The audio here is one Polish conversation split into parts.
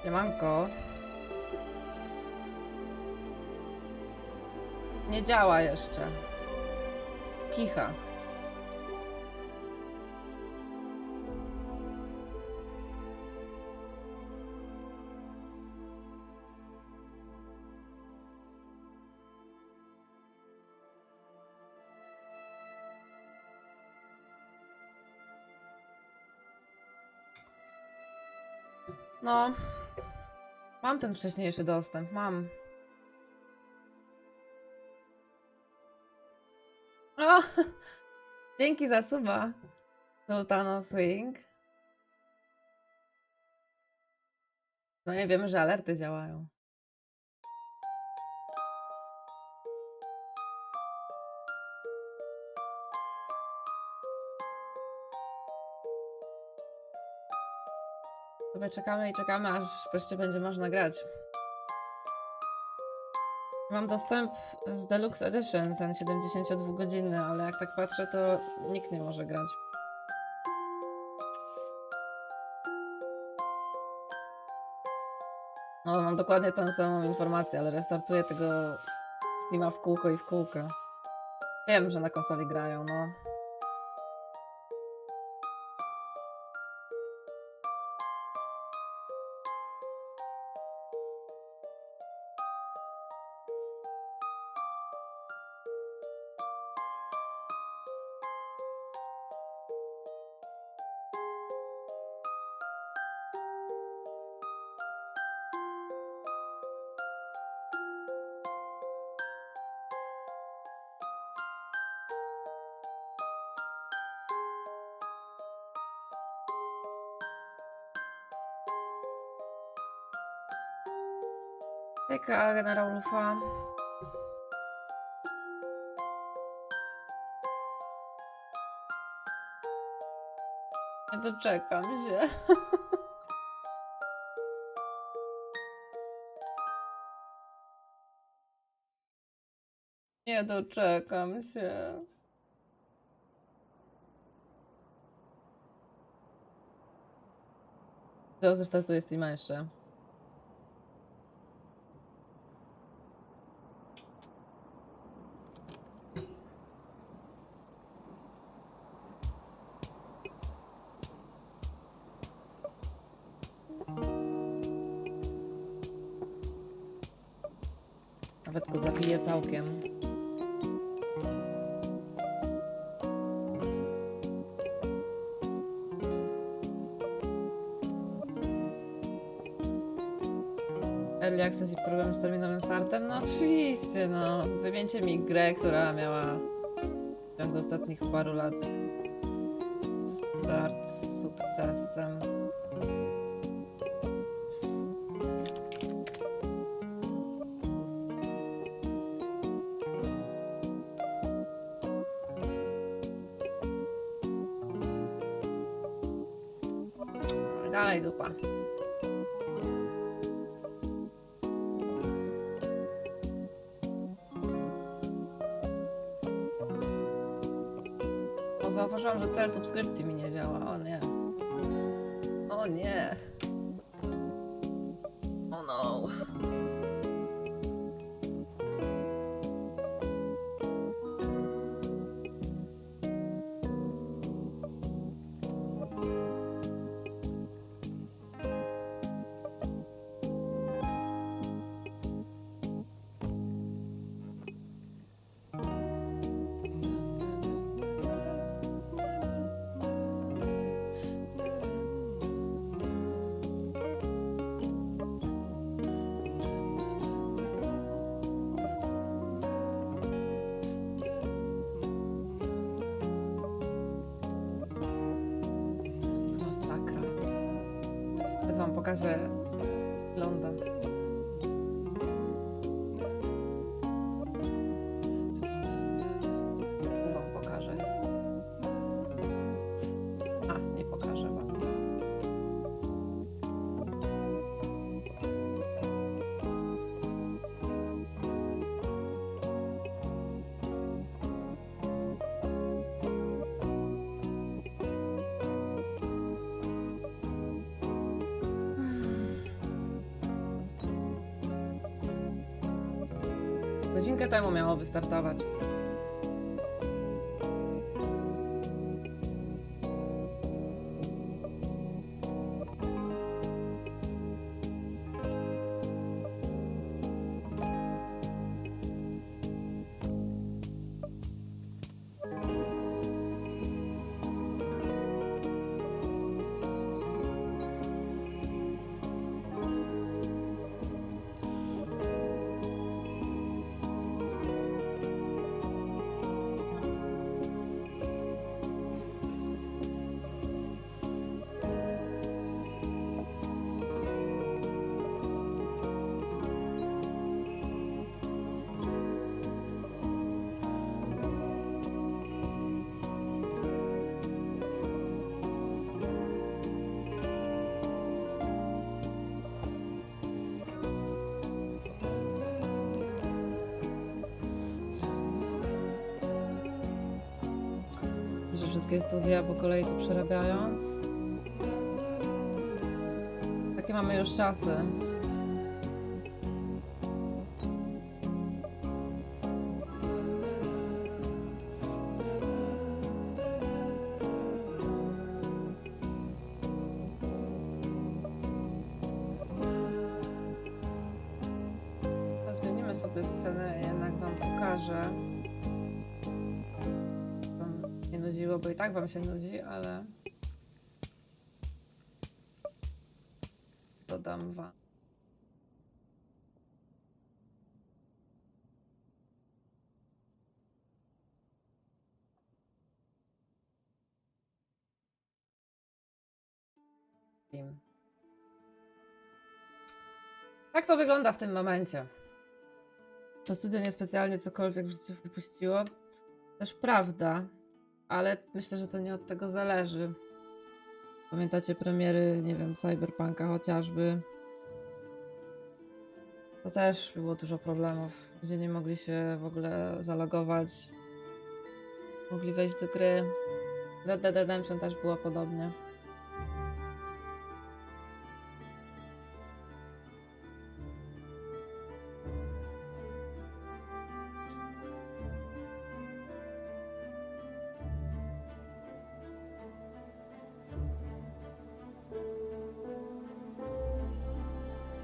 Siemanko. Nie działa jeszcze. Kicha. No. Mam ten wcześniejszy dostęp, mam. O! Dzięki za suba. Sultan of Swing. No nie wiemy, że alerty działają. Sobie czekamy i czekamy, aż wreszcie będzie można grać. Mam dostęp z Deluxe Edition, ten 72-godzinny, ale jak tak patrzę, to nikt nie może grać. No, mam dokładnie tę samą informację, ale restartuję tego Steama w kółko i w kółko. Wiem, że na konsoli grają, no. Hejka, generał Lufa. Nie doczekam się. Nie doczekam się. To zrestartuję Steama jeszcze. Nawet go zabiję całkiem. Early Access i problem z terminowym startem? No oczywiście, no. Wymieńcie mi grę, która miała w ciągu ostatnich paru lat start z sukcesem. Dalej dupa. O, zauważyłam, że cel subskrypcji mi nie działa. O nie. O nie. Oh no. Masakra. Nawet wam pokażę, jak wygląda. Tu wam pokażę. A, nie pokażę wam. Godzinkę temu miało wystartować. Że wszystkie studia po kolei to przerabiają. Takie mamy już czasy. Zmienimy sobie scenę, jednak wam pokażę. Wam nie nudziło, bo i tak wam się nudzi, ale dodam wam. Tak to wygląda w tym momencie. To studio niespecjalnie cokolwiek w życiu wypuściło. Też prawda, ale myślę, że to nie od tego zależy. Pamiętacie premiery, nie wiem, Cyberpunka chociażby? To też było dużo problemów. Ludzie nie mogli się w ogóle zalogować. Mogli wejść do gry. Z Red Dead Redemption też było podobnie.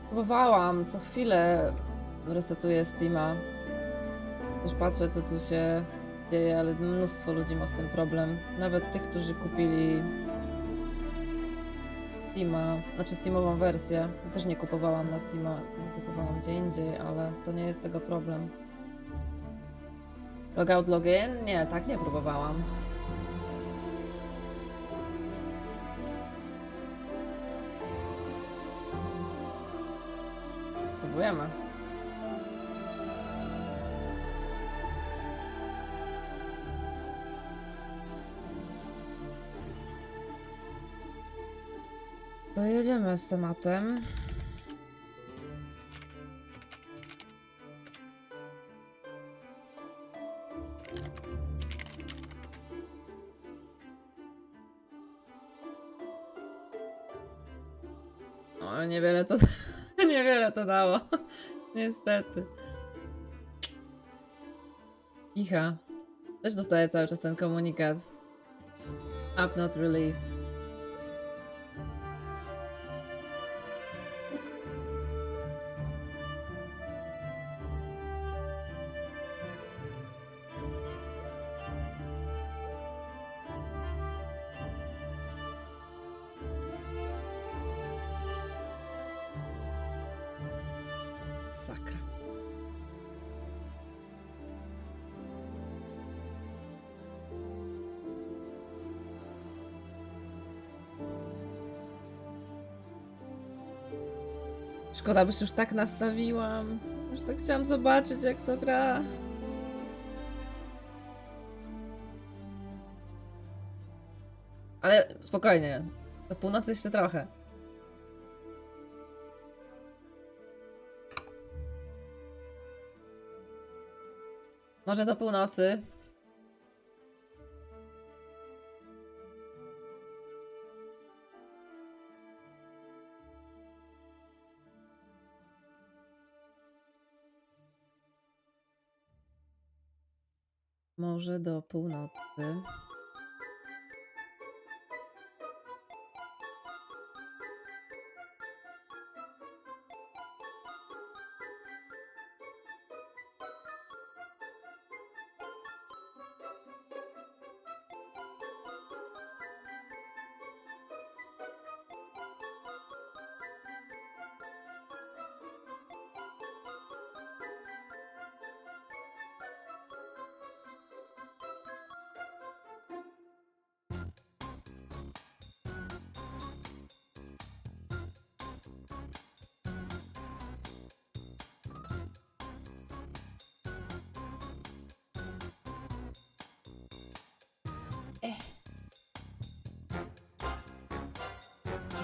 Próbowałam, co chwilę resetuję Steama. Też patrzę, co tu się dzieje, ale mnóstwo ludzi ma z tym problem. Nawet tych, którzy kupili Steama, znaczy Steamową wersję. Też nie kupowałam na Steama, kupowałam gdzie indziej, ale to nie jest tego problem. Logout, login? Nie, tak nie próbowałam. Spróbujemy. To jedziemy z tematem. O, niewiele to niewiele to dało. Niestety. Icha. Też dostaję cały czas ten komunikat. App not released. Sakra. Szkoda, bo się już tak nastawiłam. Już tak chciałam zobaczyć, jak to gra. Ale spokojnie. Do północy jeszcze trochę. Może do północy. Może do północy.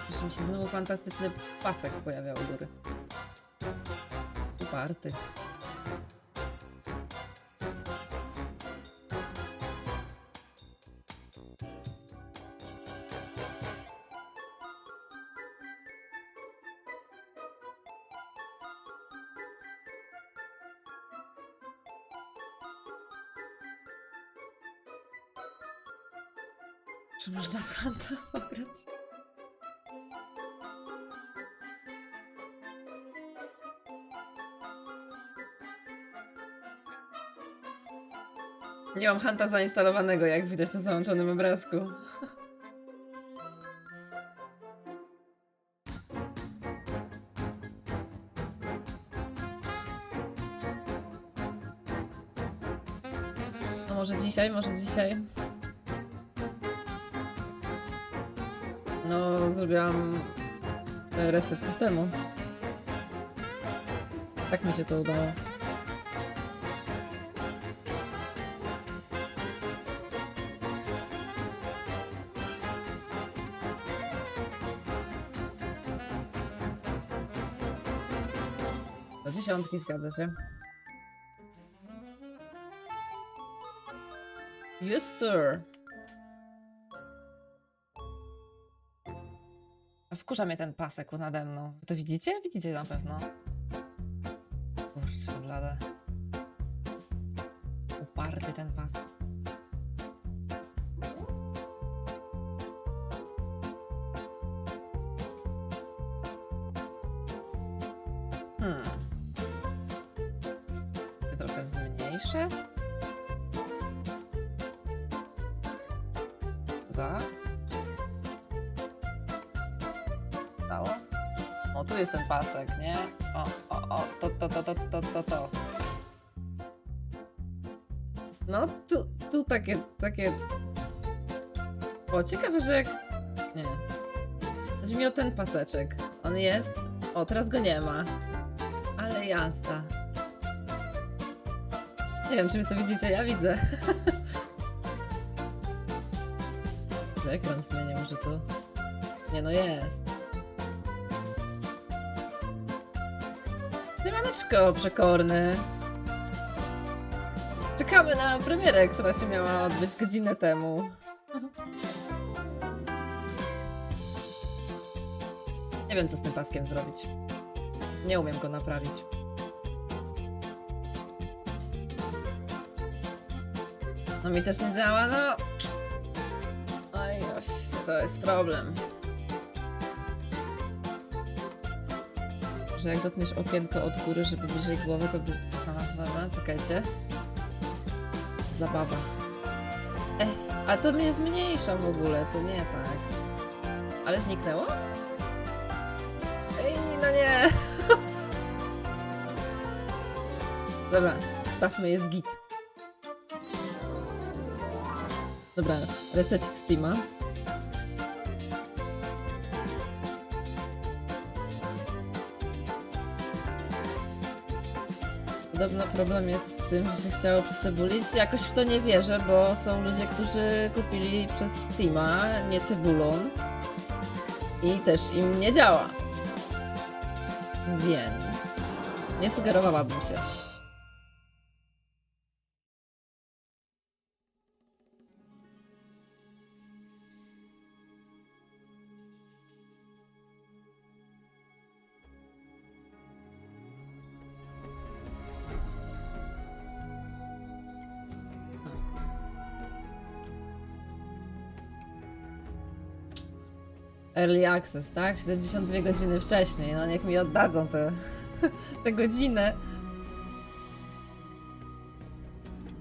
Też mi się znowu fantastyczny pasek pojawiał u góry. Uparty. Czy można Fanta pograć? Nie mam Hanta zainstalowanego, jak widać na załączonym obrazku. No może dzisiaj, może dzisiaj. No, zrobiłam reset systemu. Tak mi się to udało. Do 10 zgadza się. Yes, sir. Wkurza mnie ten pasek nade mną. To widzicie? Widzicie na pewno. Kurczę, blade. Uparty ten pasek. Trochę zmniejszę. Tak. Dało? O, tu jest ten pasek, nie? O, to. No, tu takie... O, ciekawe, że jak... Nie. Chodzi mi o ten paseczek. On jest... O, teraz go nie ma. Ale jazda. Nie wiem, czy wy to widzicie, ja widzę. Ekran zmienię może tu. Nie no, jest. Siemaneczko, przekorny. Czekamy na premierę, która się miała odbyć godzinę temu. Nie wiem, co z tym paskiem zrobić. Nie umiem go naprawić. No mi też nie działa, no. Oj, to jest problem. Że jak dotkniesz okienko od góry, żeby bliżej głowy, to by... Aha, dobra, czekajcie. Zabawa. A to mnie zmniejsza w ogóle, to nie tak. Ale zniknęło? Ej, no nie! Dobra, stawmy jest git. Dobra, resecik Steama. Podobno problem jest z tym, że się chciało przycebulić. Jakoś w to nie wierzę, bo są ludzie, którzy kupili przez Steama, nie cebuląc. I też im nie działa. Więc nie sugerowałabym się. Early access, tak? 72 godziny wcześniej. No niech mi oddadzą te godziny.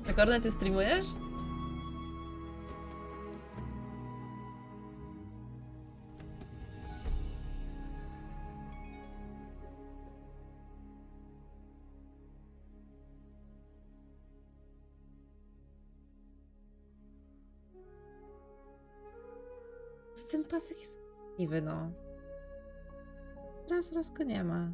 Rekordy, ty streamujesz? Ten pasek jest możliwy, no. Raz go nie ma.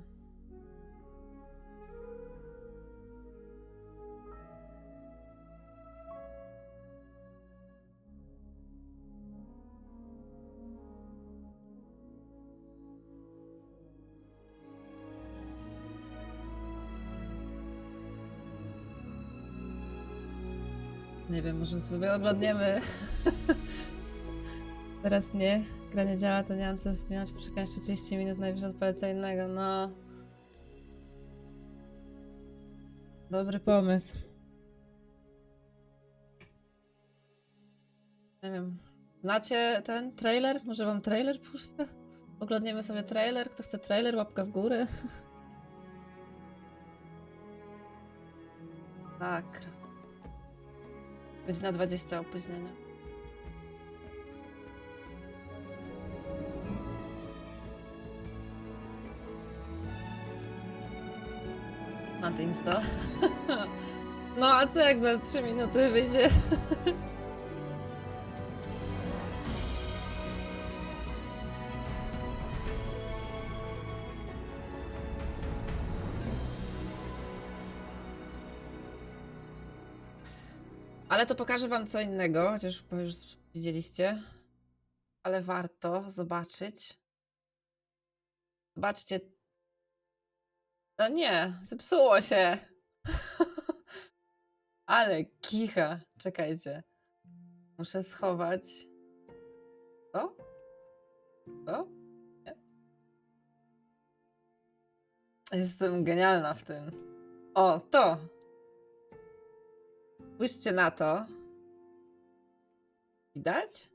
Nie wiem, może sobie oglądniemy. Teraz nie. Gra nie działa, to nie mam co streamować. Poczekam jeszcze 30 minut, najwyżej odpalę co innego. No. Dobry pomysł. Nie wiem. Znacie ten trailer? Może wam trailer puszczę? Oglądniemy sobie trailer. Kto chce trailer? Łapka w górę. Tak. Godzina 20 opóźnienia. Antyinstall. No a co jak za 3 minuty wyjdzie? Ale to pokażę wam co innego, chociaż chyba już widzieliście. Ale warto zobaczyć. Zobaczcie. No nie, zepsuło się. Ale kicha. Czekajcie. Muszę schować. Co? Co? Nie? Jestem genialna w tym. O, to. Spójrzcie na to. Widać?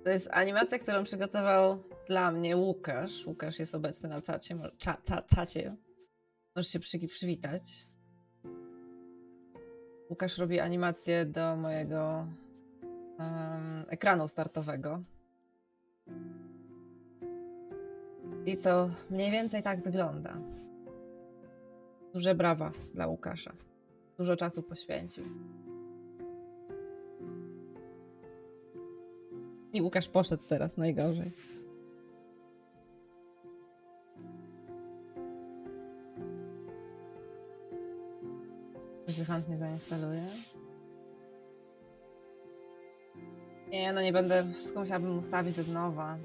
To jest animacja, którą przygotował dla mnie Łukasz. Łukasz jest obecny na czacie. Czacie. Możesz się przywitać. Łukasz robi animację do mojego ekranu startowego. I to mniej więcej tak wygląda. Duże brawa dla Łukasza. Dużo czasu poświęcił. I Łukasz poszedł teraz, najgorzej. To się chętnie zainstaluje. Nie, no nie będę, wszystko musiałabym ustawić od nowa.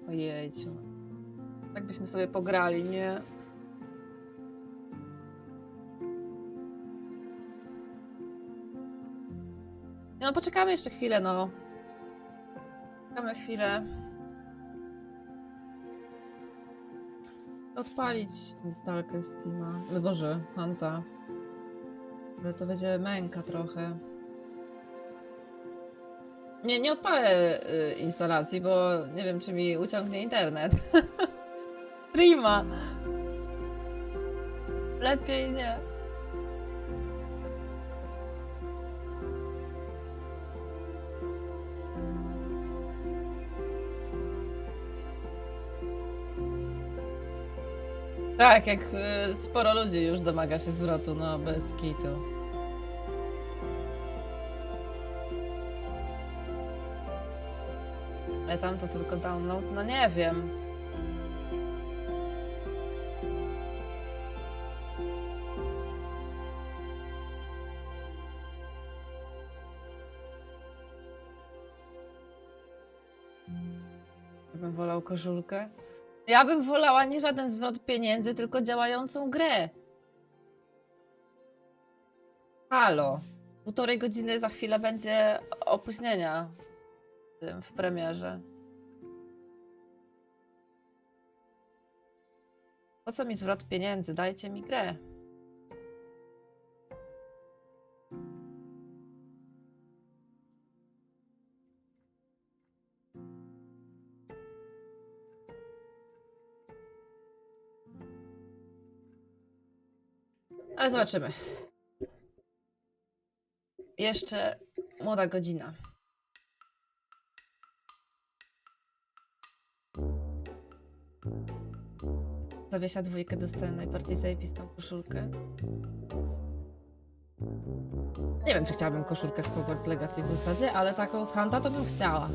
Ojejciu. Tak byśmy sobie pograli, nie? No poczekamy jeszcze chwilę, no. Czekamy chwilę. Odpalić instalkę Steama. No Boże, Hanta. Ale to będzie męka trochę. Nie odpalę instalacji, bo nie wiem, czy mi uciągnie internet. Prima. Lepiej nie. Tak, jak sporo ludzi już domaga się zwrotu, no bez kitu. Ale tam to tylko download? No nie wiem. Ja bym wolał koszulkę. Ja bym wolała nie żaden zwrot pieniędzy, tylko działającą grę. Halo. 1,5 godziny za chwilę będzie opóźnienia w premierze. Po co mi zwrot pieniędzy? Dajcie mi grę. Ale zobaczymy. Jeszcze młoda godzina. Zawiesia dwójkę, dostałem najbardziej zajebistą koszulkę. Nie wiem, czy chciałabym koszulkę z Hogwarts Legacy w zasadzie, ale taką z Hanta to bym chciała.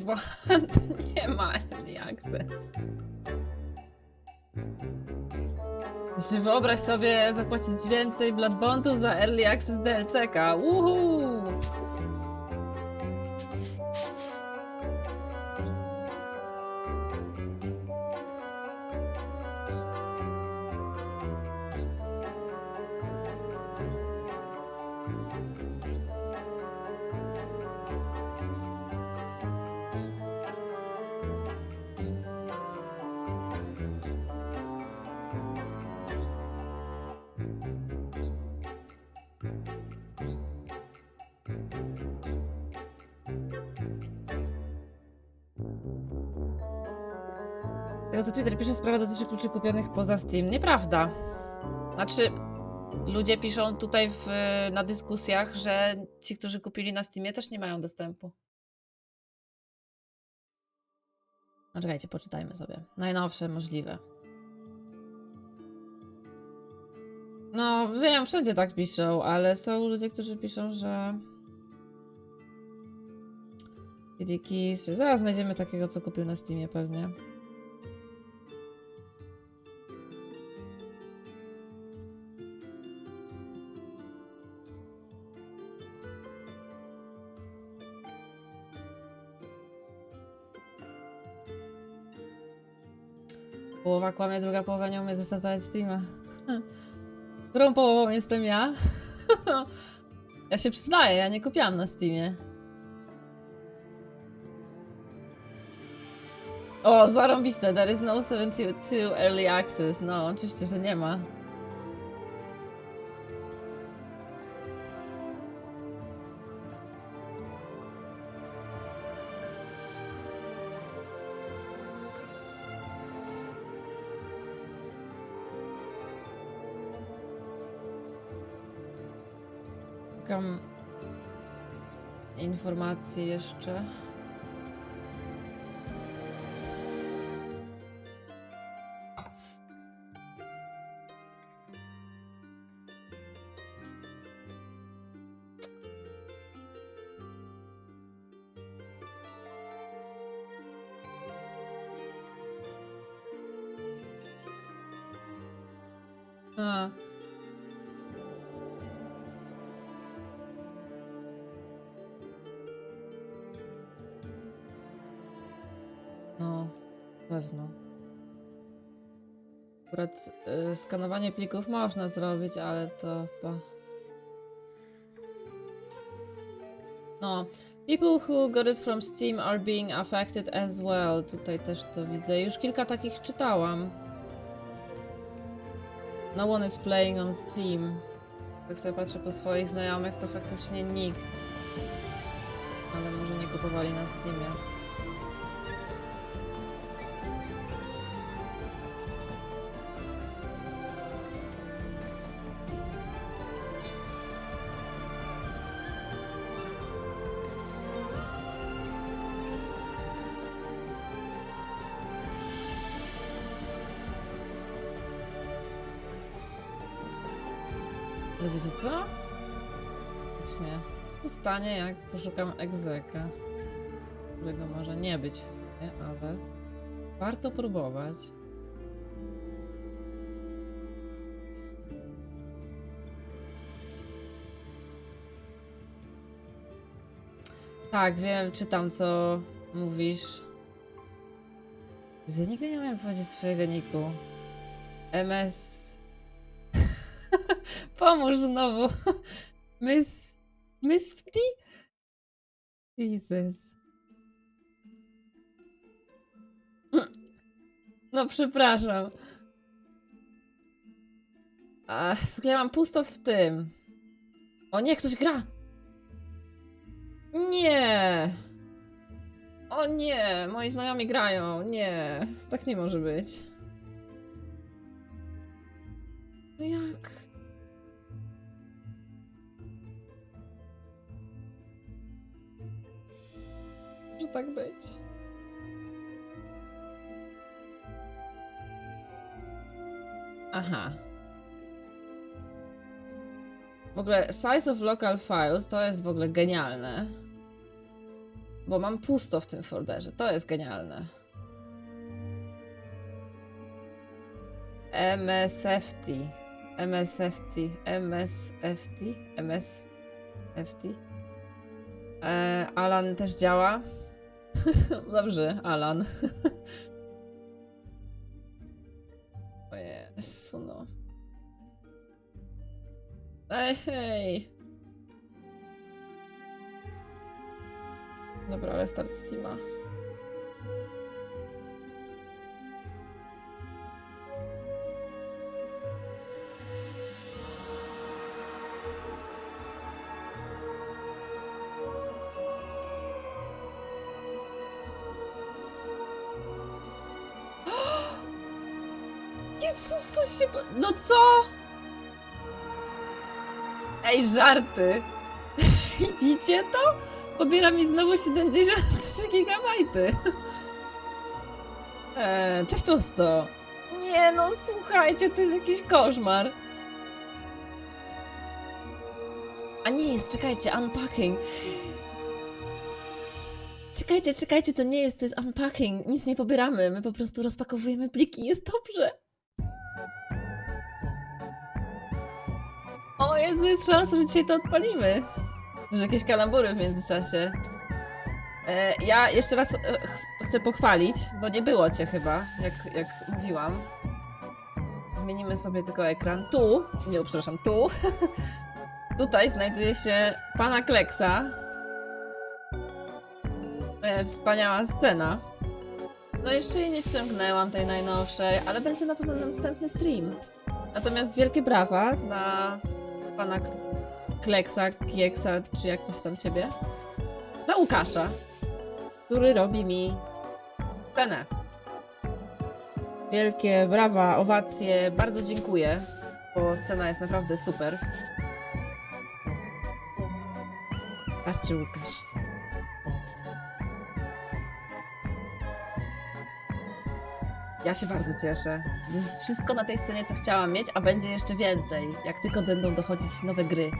Bo nie ma early access. Wyobraź sobie zapłacić więcej Blood Bondów za early access DLC-ka. Uhu! Tego co Twitter pisze, sprawa dotyczy kluczy kupionych poza Steam. Nieprawda. Znaczy, ludzie piszą tutaj na dyskusjach, że ci, którzy kupili na Steamie, też nie mają dostępu. No czekajcie, poczytajmy sobie. Najnowsze możliwe. No wiem, wszędzie tak piszą, ale są ludzie, którzy piszą, że... CD Keys, że zaraz znajdziemy takiego, co kupił na Steamie pewnie. Połowa kłamie, druga połowa nie umie zastartować Steama. Którą połową jestem ja? Ja się przyznaję, ja nie kupiłam na Steamie. O, zarąbiste, there is no 72 early access. No, oczywiście, że nie ma. Szukam informacji jeszcze. A. No, pewno. Akurat skanowanie plików można zrobić, ale to chyba... No. People who got it from Steam are being affected as well. Tutaj też to widzę. Już kilka takich czytałam. No one is playing on Steam. Jak sobie patrzę po swoich znajomych, to faktycznie nikt. Ale może nie kupowali na Steamie. Ale wiecie co? Faktycznie. Co się stanie, jak poszukam egzeka? Którego może nie być w sumie, ale warto próbować. Tak, wiem, czytam co mówisz. Ja nigdy nie umiem powiedzieć swojego niku. MS... Pomóż znowu. Miss Fty? Jesus. No przepraszam. A, w ogóle ja mam pusto w tym. O nie, ktoś gra! Nie! O nie! Moi znajomi grają. Nie. Tak nie może być. No jak? Może tak być? Aha. W ogóle size of local files to jest w ogóle genialne. Bo mam pusto w tym folderze. To jest genialne. MSFT. MSFT. MSFT. MSFT. Alan też działa. Dobrze, Alan. O Jezu, no. Ej, hej. Dobra, ale start Steama. Jezus, coś się... No co? Ej, żarty. Widzicie to? Pobiera mi znowu 73 gigabajty. Cześć Tłusto. Nie no, słuchajcie, to jest jakiś koszmar. A nie jest, czekajcie, unpacking. Czekajcie, to nie jest, to jest unpacking. Nic nie pobieramy, my po prostu rozpakowujemy pliki, jest dobrze. O Jezu, jest szansa, że dzisiaj to odpalimy. Że jakieś kalambury w międzyczasie. Ja jeszcze raz chcę pochwalić, bo nie było cię chyba, jak mówiłam. Zmienimy sobie tylko ekran. Tu, nie, przepraszam, tu. Tutaj znajduje się pana Kleksa. Wspaniała scena. No jeszcze jej nie ściągnęłam, tej najnowszej, ale będzie na pewno następny stream. Natomiast wielkie brawa dla pana Kleksa, Kieksa, czy jak to się tam ciebie? Dla Łukasza, który robi mi scenę. Wielkie brawa, owacje, bardzo dziękuję, bo scena jest naprawdę super. Patrzcie, Łukasz. Ja się bardzo cieszę. To jest wszystko na tej scenie, co chciałam mieć, a będzie jeszcze więcej, jak tylko będą dochodzić nowe gry.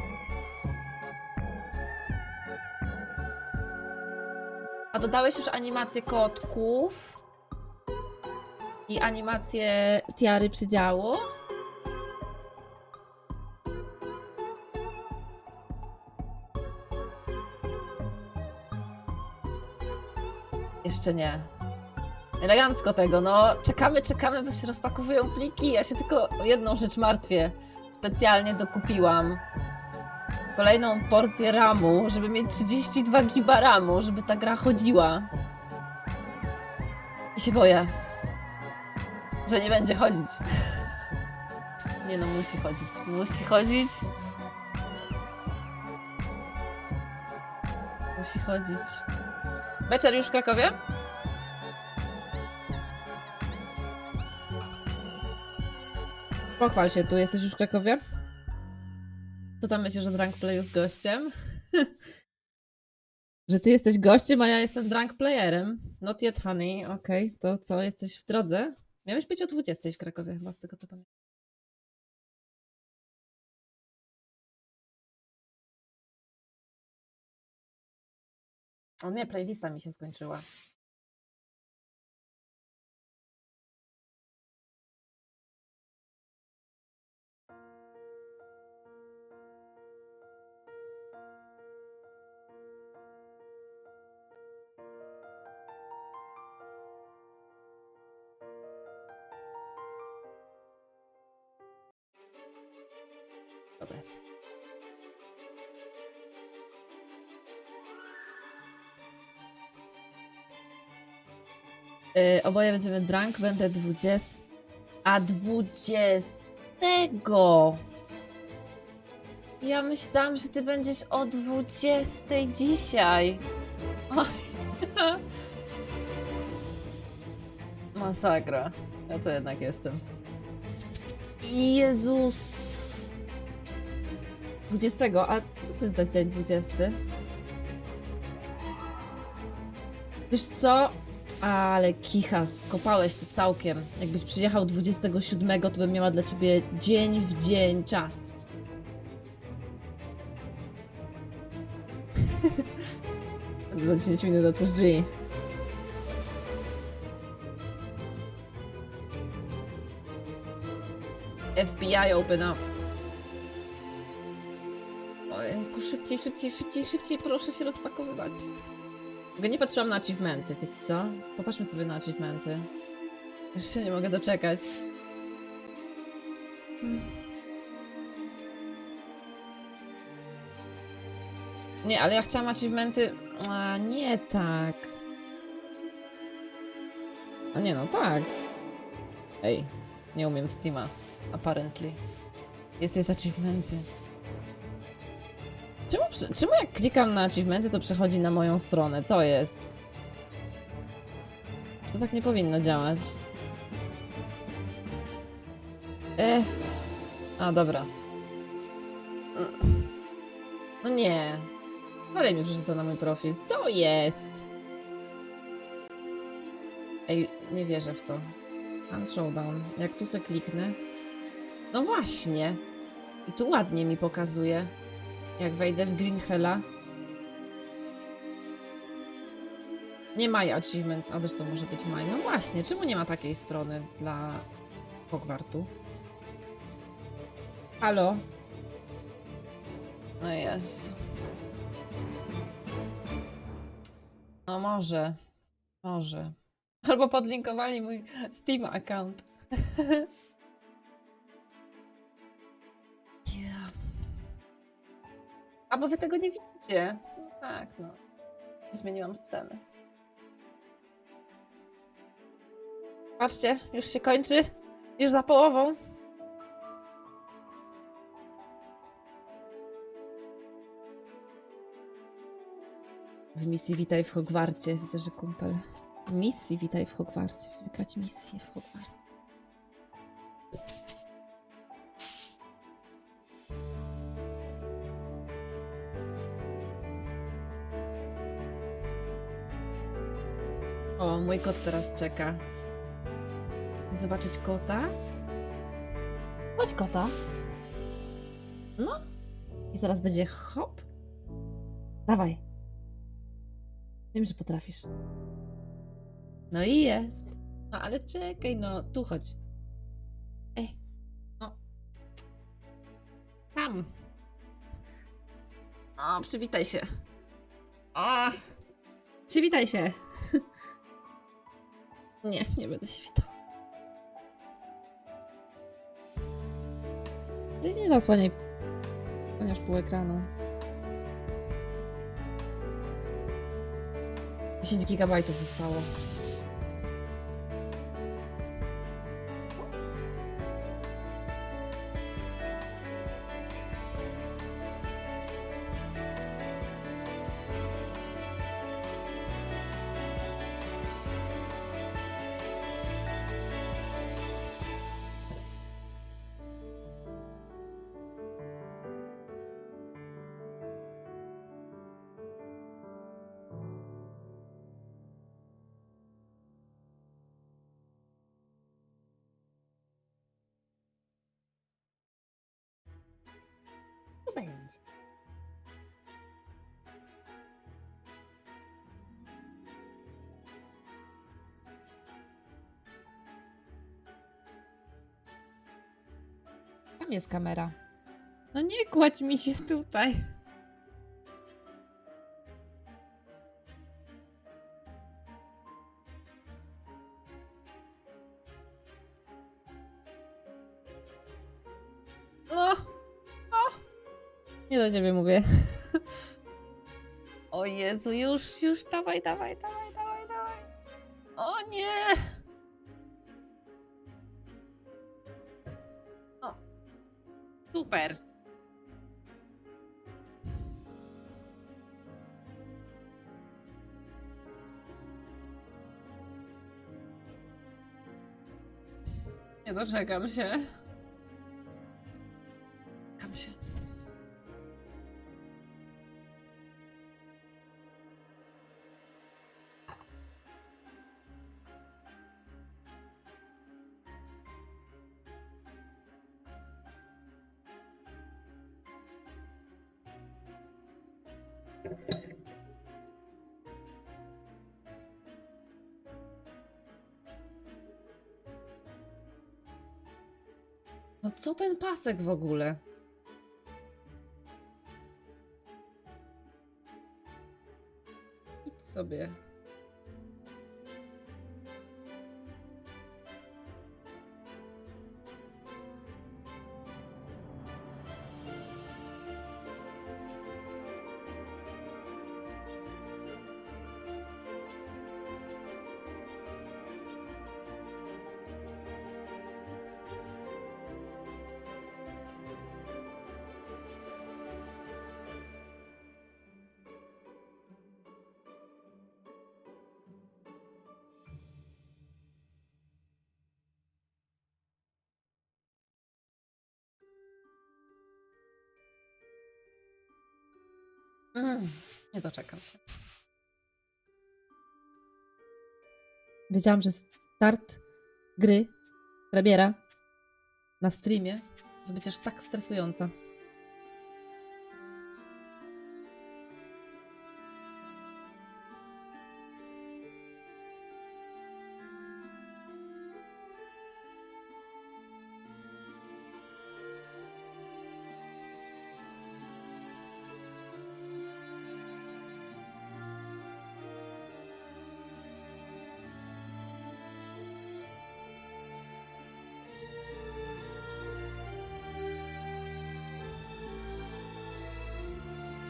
A dodałeś już animację kotków i animację tiary przydziału? Jeszcze nie. Elegancko tego, no. Czekamy, bo się rozpakowują pliki. Ja się tylko o jedną rzecz martwię. Specjalnie dokupiłam kolejną porcję ramu, żeby mieć 32 giga ramu, żeby ta gra chodziła. I się boję, że nie będzie chodzić. Nie no, musi chodzić. Musi chodzić. Musi chodzić. Beczer już w Krakowie? Pochwal się, tu jesteś już w Krakowie? Co tam myślisz o drunk playu z gościem? Że ty jesteś gościem, a ja jestem drunk playerem. Not yet, honey. Okej, to co, jesteś w drodze? Miałeś być o 20 w Krakowie, chyba z tego co pamiętam. O nie, playlista mi się skończyła. Dobra. Oboje będziemy drunk, będę 20. A 20. Ja myślałam, że ty będziesz o 20 dzisiaj. Oj. Masakra. Ja to jednak jestem. Jezus. 20. A co to jest za dzień 20? Wiesz co? Ale kichas, kopałeś to całkiem. Jakbyś przyjechał 27, to bym miała dla ciebie dzień w dzień czas. Za 10 minut otwórz drzwi. FBI open up. Ojejku, szybciej, szybciej, szybciej, szybciej, proszę się rozpakowywać. Bo nie patrzyłam na achievementy, wiecie co? Popatrzmy sobie na achievementy. Już się nie mogę doczekać. Nie, ale ja chciałam achievementy... A, nie tak. A nie, no tak. Ej, nie umiem w Steama. Apparently. Jest achievementy. Czemu jak klikam na achievementy, to przechodzi na moją stronę? Co jest? To tak nie powinno działać. A, dobra. No nie. Dalej mnie przerzuca na mój profil. Co jest? Ej, nie wierzę w to. Hand showdown. Jak tu se kliknę? No właśnie. I tu ładnie mi pokazuje. Jak wejdę w Green Hella. Nie My Achievements, a zresztą może być My. No właśnie, czemu nie ma takiej strony dla Hogwartu? Halo? No jest. No może. Może. Albo podlinkowali mój Steam account. Yeah. A bo wy tego nie widzicie. No tak, no. Zmieniłam scenę. Patrzcie, już się kończy. Już za połową. W misji Witaj w Hogwarcie. Widzę, że kumpel. W misji Witaj w Hogwarcie. Chcemy grać misję w Hogwarcie. O, mój kot teraz czeka. Chcesz zobaczyć kota? Chodź kota. No. I zaraz będzie hop. Dawaj. Wiem, że potrafisz. No i jest. No ale czekaj, no. Tu chodź. Ej. No. Tam. O, przywitaj się. O. Przywitaj się. Nie, nie będę się witał. Nie zasłaniaj. Ponieważ pół ekranu. 10 gigabajtów zostało. Co będzie? Tam jest kamera. No nie kładź mi się tutaj. No, no. Nie do ciebie mówię. O Jezu, już, dawaj, dawaj, dawaj, dawaj, dawaj. O nie! O, super. Nie doczekam się. Czekam się. No co ten pasek w ogóle? Idź sobie. Nie doczekam się. Wiedziałam, że start gry, premiera na streamie może być aż tak stresująca.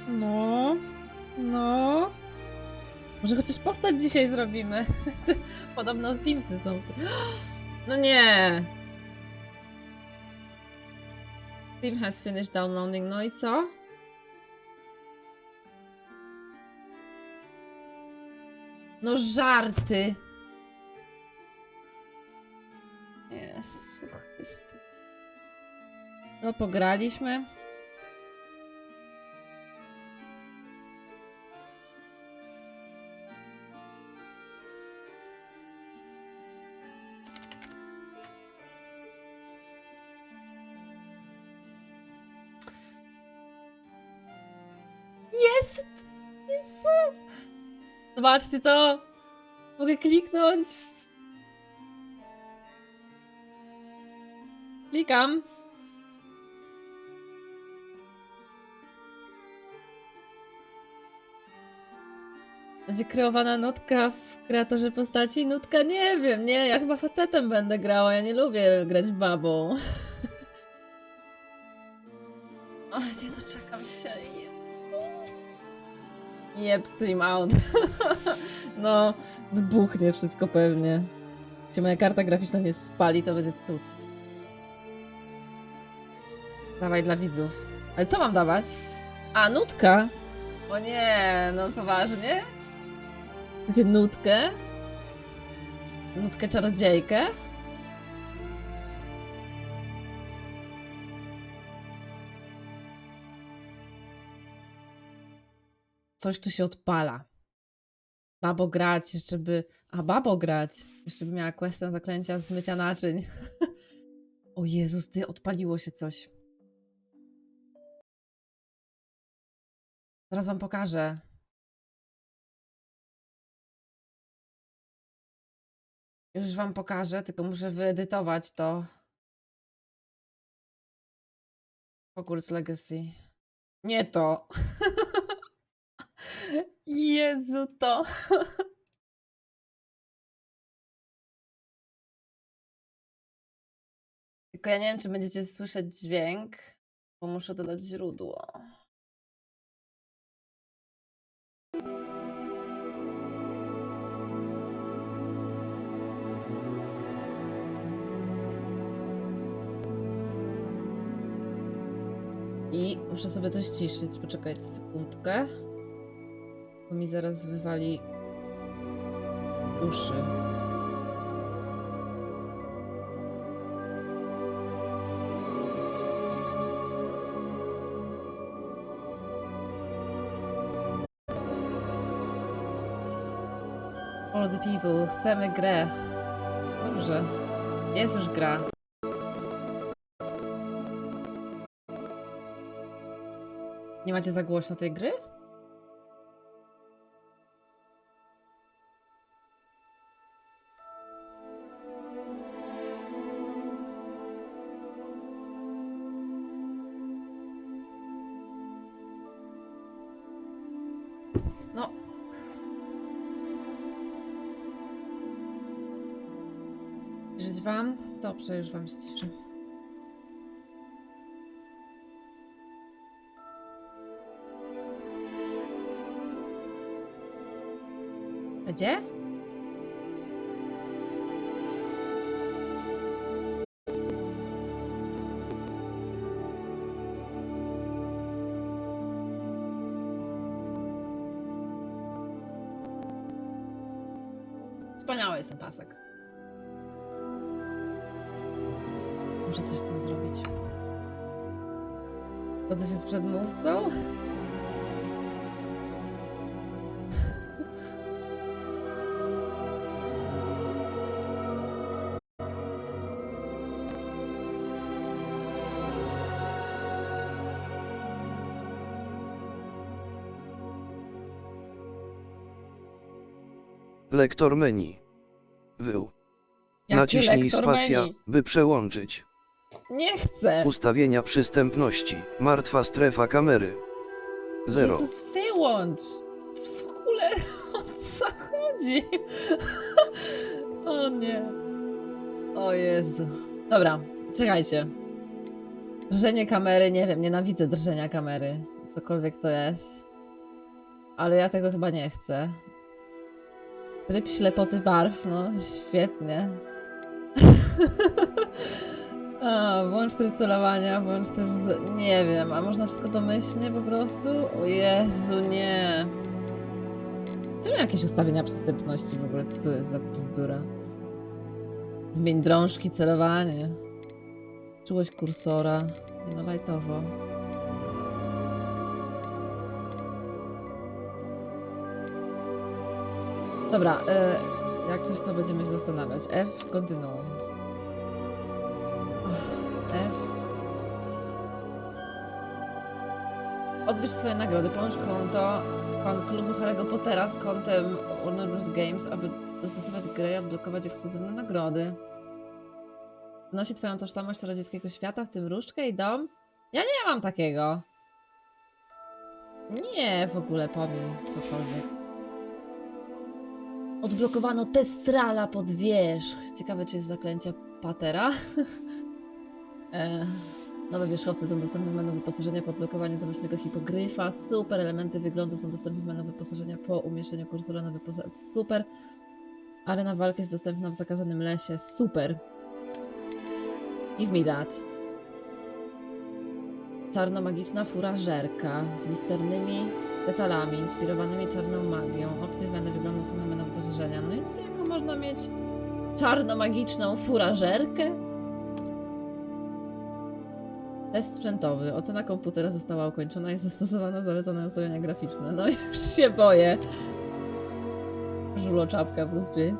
No, no. Może chociaż postać dzisiaj zrobimy. Podobno Simsy są. No nie. Team has finished downloading. No i co? No żarty. Jezu Chryste. No pograliśmy. Jest! Jezu! Zobaczcie to! Mogę kliknąć. Klikam. Będzie kreowana nutka w kreatorze postaci? Nutka nie wiem, nie, ja chyba facetem będę grała, ja nie lubię grać babą. O, nie doczekam się. Jeb, stream out. No, wybuchnie wszystko pewnie. Jeśli moja karta graficzna nie spali, to będzie cud. Dawaj dla widzów. Ale co mam dawać? A, nutka? O nie, no poważnie? Będzie nutkę? Nutkę czarodziejkę? Coś tu się odpala. Babo grać, jeszcze by... A, babo grać. Jeszcze by miała questa zaklęcia zmycia naczyń. O Jezus, ty, odpaliło się coś. Zaraz wam pokażę. Już wam pokażę, tylko muszę wyedytować to. Hogwarts Legacy. Nie to. Jezu, to. Tylko ja nie wiem, czy będziecie słyszeć dźwięk, bo muszę dodać źródło. I muszę sobie to ściszyć. Poczekajcie sekundkę. Bo mi zaraz wywali uszy. All the people, chcemy grę. Dobrze. Jest już gra. Nie macie za głośno tej gry? No. Żyć wam? Dobrze, już wam ściszę. Gdzie? Wspaniały jest ten pasek. Muszę coś z tym zrobić. Chodzę się z przedmówcą? Lektor menu. Wył. Jakie Naciśnij lektor spacja, menu? by przełączyć. Nie chcę! Ustawienia przystępności. Martwa strefa kamery. 0. Jezus, wyłącz! Co w ogóle? O co chodzi? O nie. O Jezu. Dobra, czekajcie. Drżenie kamery, nie wiem, nienawidzę drżenia kamery. Cokolwiek to jest. Ale ja tego chyba nie chcę. Tryb ślepoty barw, no świetnie. A, włącz tryb celowania, włącz tryb... Nie wiem, a można wszystko domyślnie po prostu? O Jezu, nie. Czy mam jakieś ustawienia przystępności w ogóle? Co to jest za bzdura? Zmień drążki, celowanie. Czułość kursora. Nie no, lajtowo. Dobra, jak coś to będziemy się zastanawiać. F, kontynuuj. F. Odbierz swoje nagrody. Połącz konto fan klubu Harry'ego Pottera z kontem Warner Bros. Games, aby dostosować grę i odblokować ekskluzywne nagrody. Wnosi twoją tożsamość czarodziejskiego świata, w tym różdżkę i dom. Ja nie mam takiego. Nie, w ogóle powiem cokolwiek. Odblokowano Testrala pod wierzch. Ciekawe, czy jest zaklęcia Patera. Nowe wierzchowce są dostępne w menu wyposażenia po odblokowaniu domyślnego hipogryfa. Super, elementy wyglądu są dostępne w menu wyposażenia po umieszczeniu kursora na wyposażenie. Super. Arena walki jest dostępna w zakazanym lesie. Super. Give me that. Czarnomagiczna furażerka z misternymi detalami inspirowanymi czarną magią. Opcje zmiany wyglądu są na menu wyposażenia. No i jaką można mieć czarnomagiczną furażerkę? Test sprzętowy. Ocena komputera została ukończona i zastosowano zalecone ustawienia graficzne. No już się boję. Żulo czapka +5.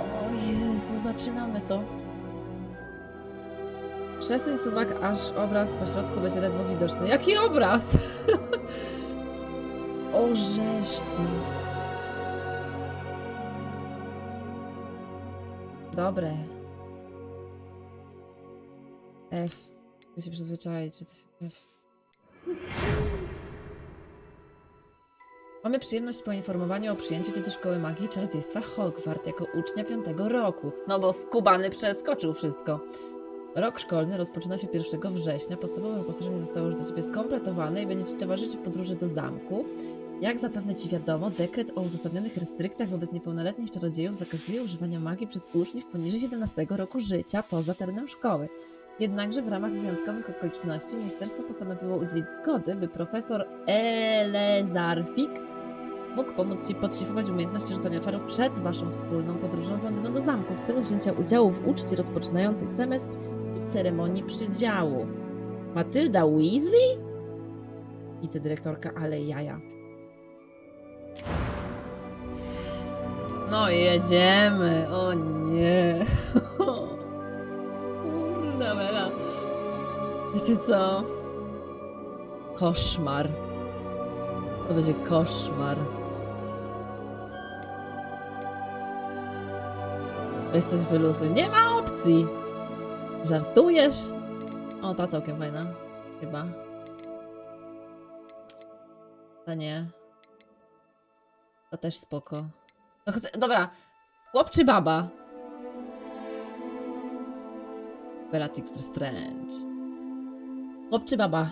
O Jezu, zaczynamy to. Przesuń suwak, aż obraz po środku będzie ledwo widoczny. Jaki obraz? O żeż ty. Dobre. F. Muszę się przyzwyczaić, że to F. Mamy przyjemność poinformowania o przyjęciu cię do Szkoły Magii i Czarodziejstwa Hogwart jako ucznia 5. roku. No bo skubany przeskoczył wszystko. Rok szkolny rozpoczyna się 1 września. Podstawowe wyposażenie zostało już do ciebie skompletowane i będzie ci towarzyszyć w podróży do zamku. Jak zapewne ci wiadomo, dekret o uzasadnionych restrykcjach wobec niepełnoletnich czarodziejów zakazuje używania magii przez uczniów poniżej 17 roku życia poza terenem szkoły. Jednakże w ramach wyjątkowych okoliczności ministerstwo postanowiło udzielić zgody, by profesor Elezarfik mógł pomóc Ci podszlifować umiejętności rzucania czarów przed Waszą wspólną podróżą z Londynu do zamku w celu wzięcia udziału w uczcie rozpoczynającej semestr i ceremonii przydziału. Matylda Weasley? Wicedyrektorka, ale jaja. No jedziemy, o nie. Kurna Bela. Wiecie co? Koszmar. To będzie koszmar. Weź coś wyluzuj. Nie ma opcji! Żartujesz? O, ta całkiem fajna. Chyba. Ta nie. Ta też spoko. No chcę... Dobra. Chłop czy baba? Bellatrix Strange. Chłop czy baba?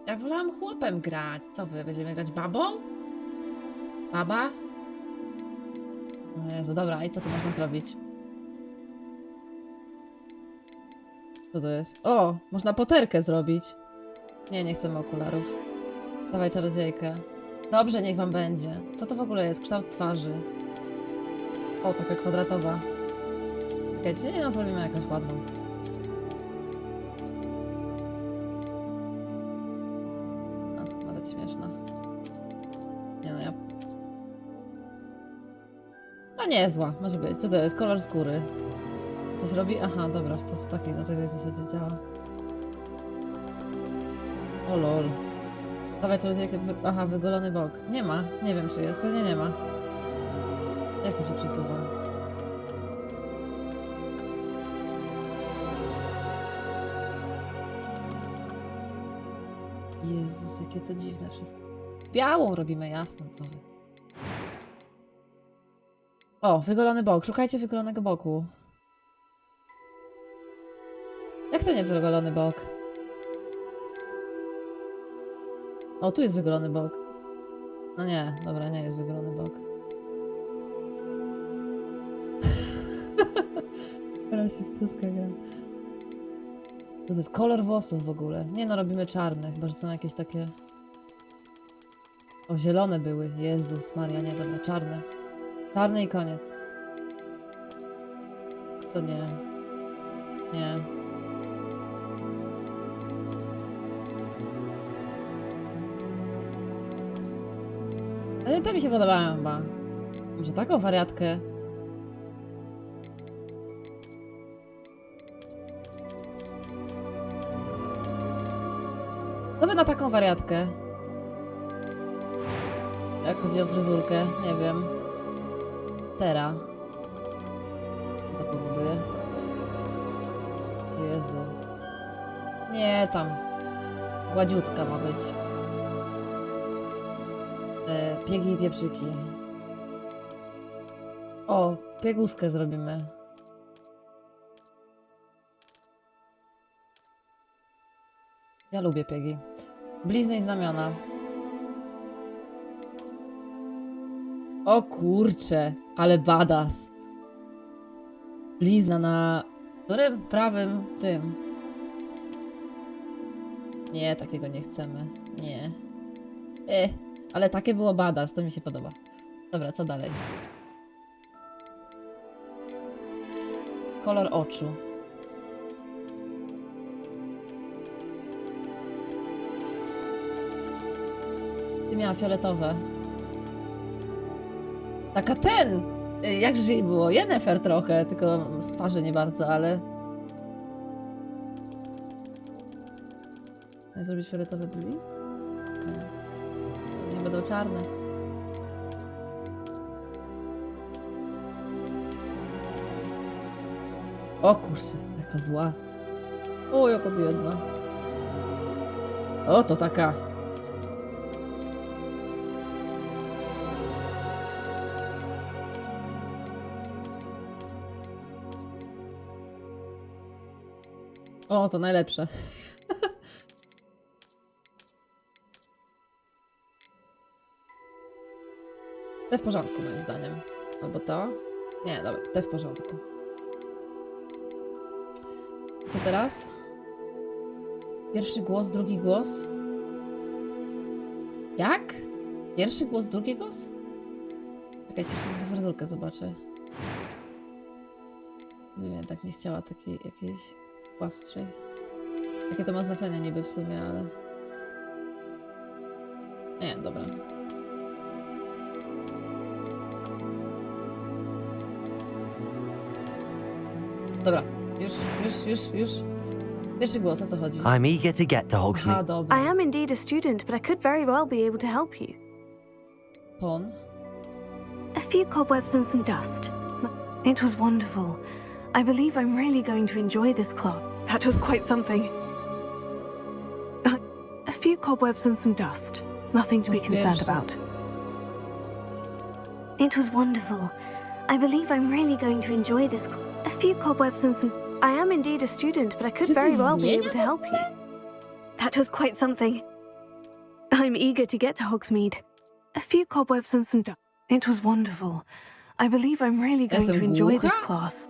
Ja wolałam chłopem grać. Co wy? Będziemy grać babą? Baba? O Jezu, dobra. I co tu można zrobić? Co to jest? O! Można poterkę zrobić. Nie, nie chcemy okularów. Dawaj czarodziejkę. Dobrze, niech wam będzie. Co to w ogóle jest? Kształt twarzy. O, taka kwadratowa. Czekajcie, nie, no zrobimy jakąś ładną. A, nawet śmieszna. Nie no, ja... A nie, zła, może być. Co to jest? Kolor skóry. Coś robi? Aha, dobra, to w takiej zasadzie działa. O lol. Dawaj czarodziejkę. Aha, wygolony bok. Nie ma. Nie wiem, czy jest. Pewnie nie ma. Jak to się przesuwa? Jezus, jakie to dziwne wszystko. Białą robimy, jasno, co wy. O, wygolony bok. Szukajcie wygolonego boku. Jak to nie wygolony bok? O, tu jest wygolony bok. No nie, dobra, nie jest wygolony bok. Rasistowska gra. To jest kolor włosów w ogóle. Nie no, robimy czarne, chyba że są jakieś takie... O, zielone były. Jezus Maria, nie, dobra, czarne. Czarny i koniec. To nie. Nie. Ale te mi się podobają chyba. Może taką wariatkę? Co by na taką wariatkę? Jak chodzi o fryzurkę? Nie wiem. Tera. Co to powoduje? O Jezu. Nie, tam. Gładziutka ma być. Piegi i pieprzyki. O, pieguskę zrobimy. Ja lubię piegi. Blizny i znamiona. O kurcze, ale badass. Blizna na... którym prawym tym? Nie, takiego nie chcemy. Nie. Ale takie było badass, to mi się podoba. Dobra, co dalej? Kolor oczu. Ty miała fioletowe. Taka ten! Jakże jej było? Yennefer trochę, tylko z twarzy nie bardzo, ale... Chcę zrobić fioletowe brwi? Nie będą czarne. O kurczę, jaka zła. O, jaka biedna. O, to taka. O, to najlepsze. Te w porządku moim zdaniem. Albo to? Nie, dobra, te w porządku. Co teraz? Pierwszy głos, drugi głos? Jak? Pierwszy głos, drugi głos? Czekajcie, jeszcze fryzurkę zobaczę. Nie wiem, tak nie chciała takiej jakiejś płastszej. Jakie to ma znaczenie niby w sumie, ale... Nie, dobra. Dobra, już. Pierwszy głos, o co chodzi? I'm eager to get to Aha, Hogsmeade. dobra. I am indeed a student, but I could very well be able to help you. Pon. A few cobwebs and some dust. It was wonderful. I believe I'm really going to enjoy this class. That was quite something. A few cobwebs and some dust. Nothing to be concerned about. It was wonderful. I believe I'm really going to enjoy this. A few cobwebs and some... I am indeed a student, but I could very well be able to help you. That was quite something. I'm eager to get to Hogsmeade. A few cobwebs and some dust. It was wonderful. I believe I'm really going to enjoy this class.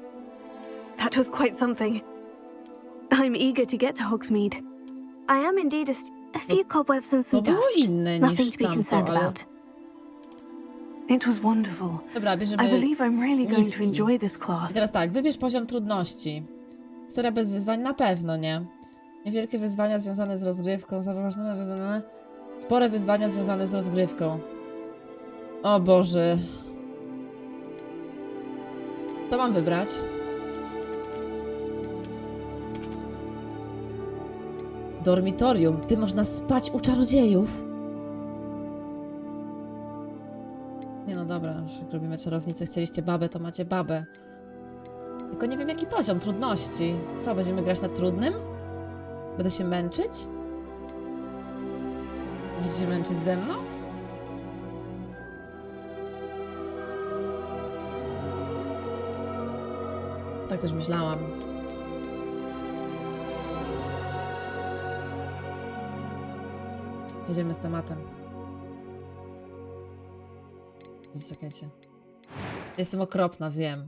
That was quite something. I'm eager to get to Hogsmeade. I am indeed a few cobwebs and some dust. Nothing to be concerned about. It was wonderful. Dobra, bierzemy I believe I'm really going to niski. enjoy this I class. teraz tak, wybierz poziom trudności. Historia bez wyzwań? Na pewno nie. Niewielkie wyzwania związane z rozgrywką, zaważone wyzwania... Spore wyzwania związane z rozgrywką. O Boże. Co mam wybrać? Dormitorium. Ty, można spać u czarodziejów. Nie no dobra, już jak robimy czarownicę, chcieliście babę, to macie babę. Tylko nie wiem jaki poziom trudności. Co, będziemy grać na trudnym? Będę się męczyć? Będziecie się męczyć ze mną? Tak też myślałam. Jedziemy z tematem. Czekajcie. Jestem okropna, wiem.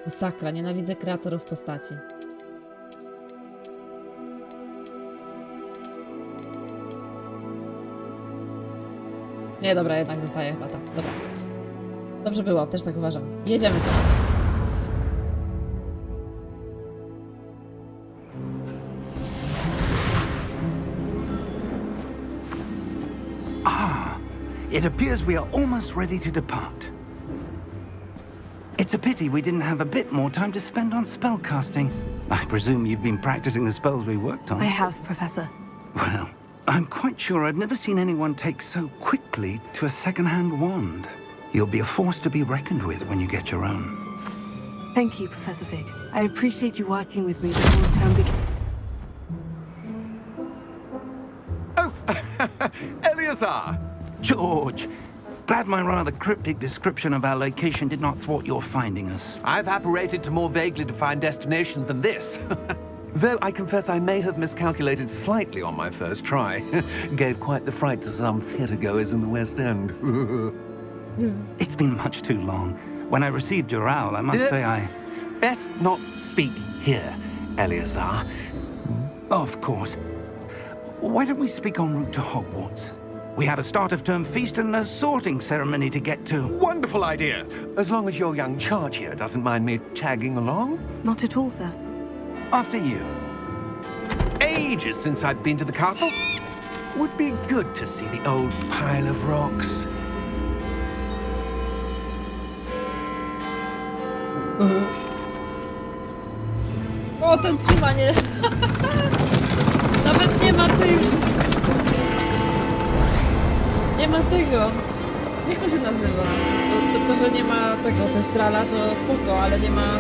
Masakra, nienawidzę kreatorów postaci. Nie, dobra, jednak zostaje chyba tak. Dobra. Dobrze było, też tak uważam. Jedziemy teraz. It appears we are almost ready to depart. It's a pity we didn't have a bit more time to spend on spellcasting. I presume you've been practicing the spells we worked on. I have, Professor. Well, I'm quite sure I've never seen anyone take so quickly to a second-hand wand. You'll be a force to be reckoned with when you get your own. Thank you, Professor Fig. I appreciate you working with me before the term begins. Eleazar! George! Glad my rather cryptic description of our location did not thwart your finding us. I've apparated to more vaguely defined destinations than this. Though I confess I may have miscalculated slightly on my first try. Gave quite the fright to some theatre-goers in the West End. It's been much too long. When I received your owl, I must say I... Best not speak here, Eleazar. Of course. Why don't we speak en route to Hogwarts? We have a start-of-term feast and a sorting ceremony to get to. Wonderful idea! As long as your young charge here doesn't mind me tagging along. Not at all, sir. After you. Ages since I've been to the castle. Would be good to see the old pile of rocks. O, ten trzymanie! Nawet nie ma tych... Nie ma tego. Jak to się nazywa? To, że nie ma tego testrala, to spoko, ale nie ma...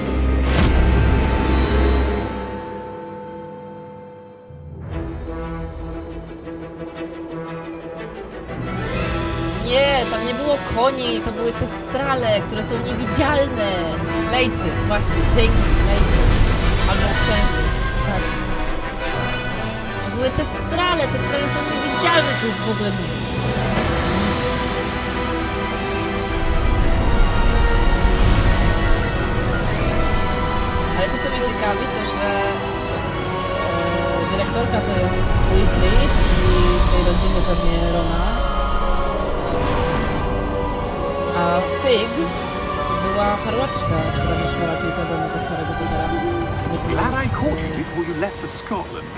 tam nie było koni, to były te strale, które są niewidzialne. Lejcy, właśnie, dzięki, lejcy. Albo przęży, tak. To były te strale są niewidzialne, to jest w ogóle... Ale to, co mnie ciekawi, to że dyrektorka to jest Weasley, czyli z tej rodziny pewnie Rona. A Fig była harłaczka, która mieszkała kilka domów od Harry'ego Pottera. Glad I caught you before you left for Scotland.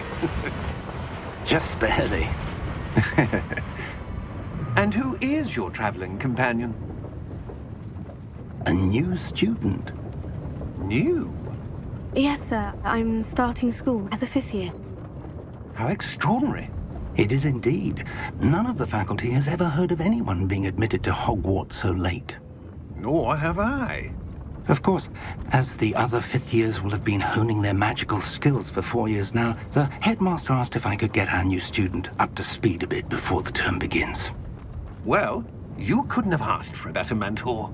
Just barely. And who is your traveling companion? A new student. New? Yes, sir. I'm starting school as a 5th year. How extraordinary. It is indeed. None of the faculty has ever heard of anyone being admitted to Hogwarts so late. Nor have I. Of course, as the other 5th years will have been honing their magical skills for 4 years now, the headmaster asked if I could get our new student up to speed a bit before the term begins. Well, you couldn't have asked for a better mentor.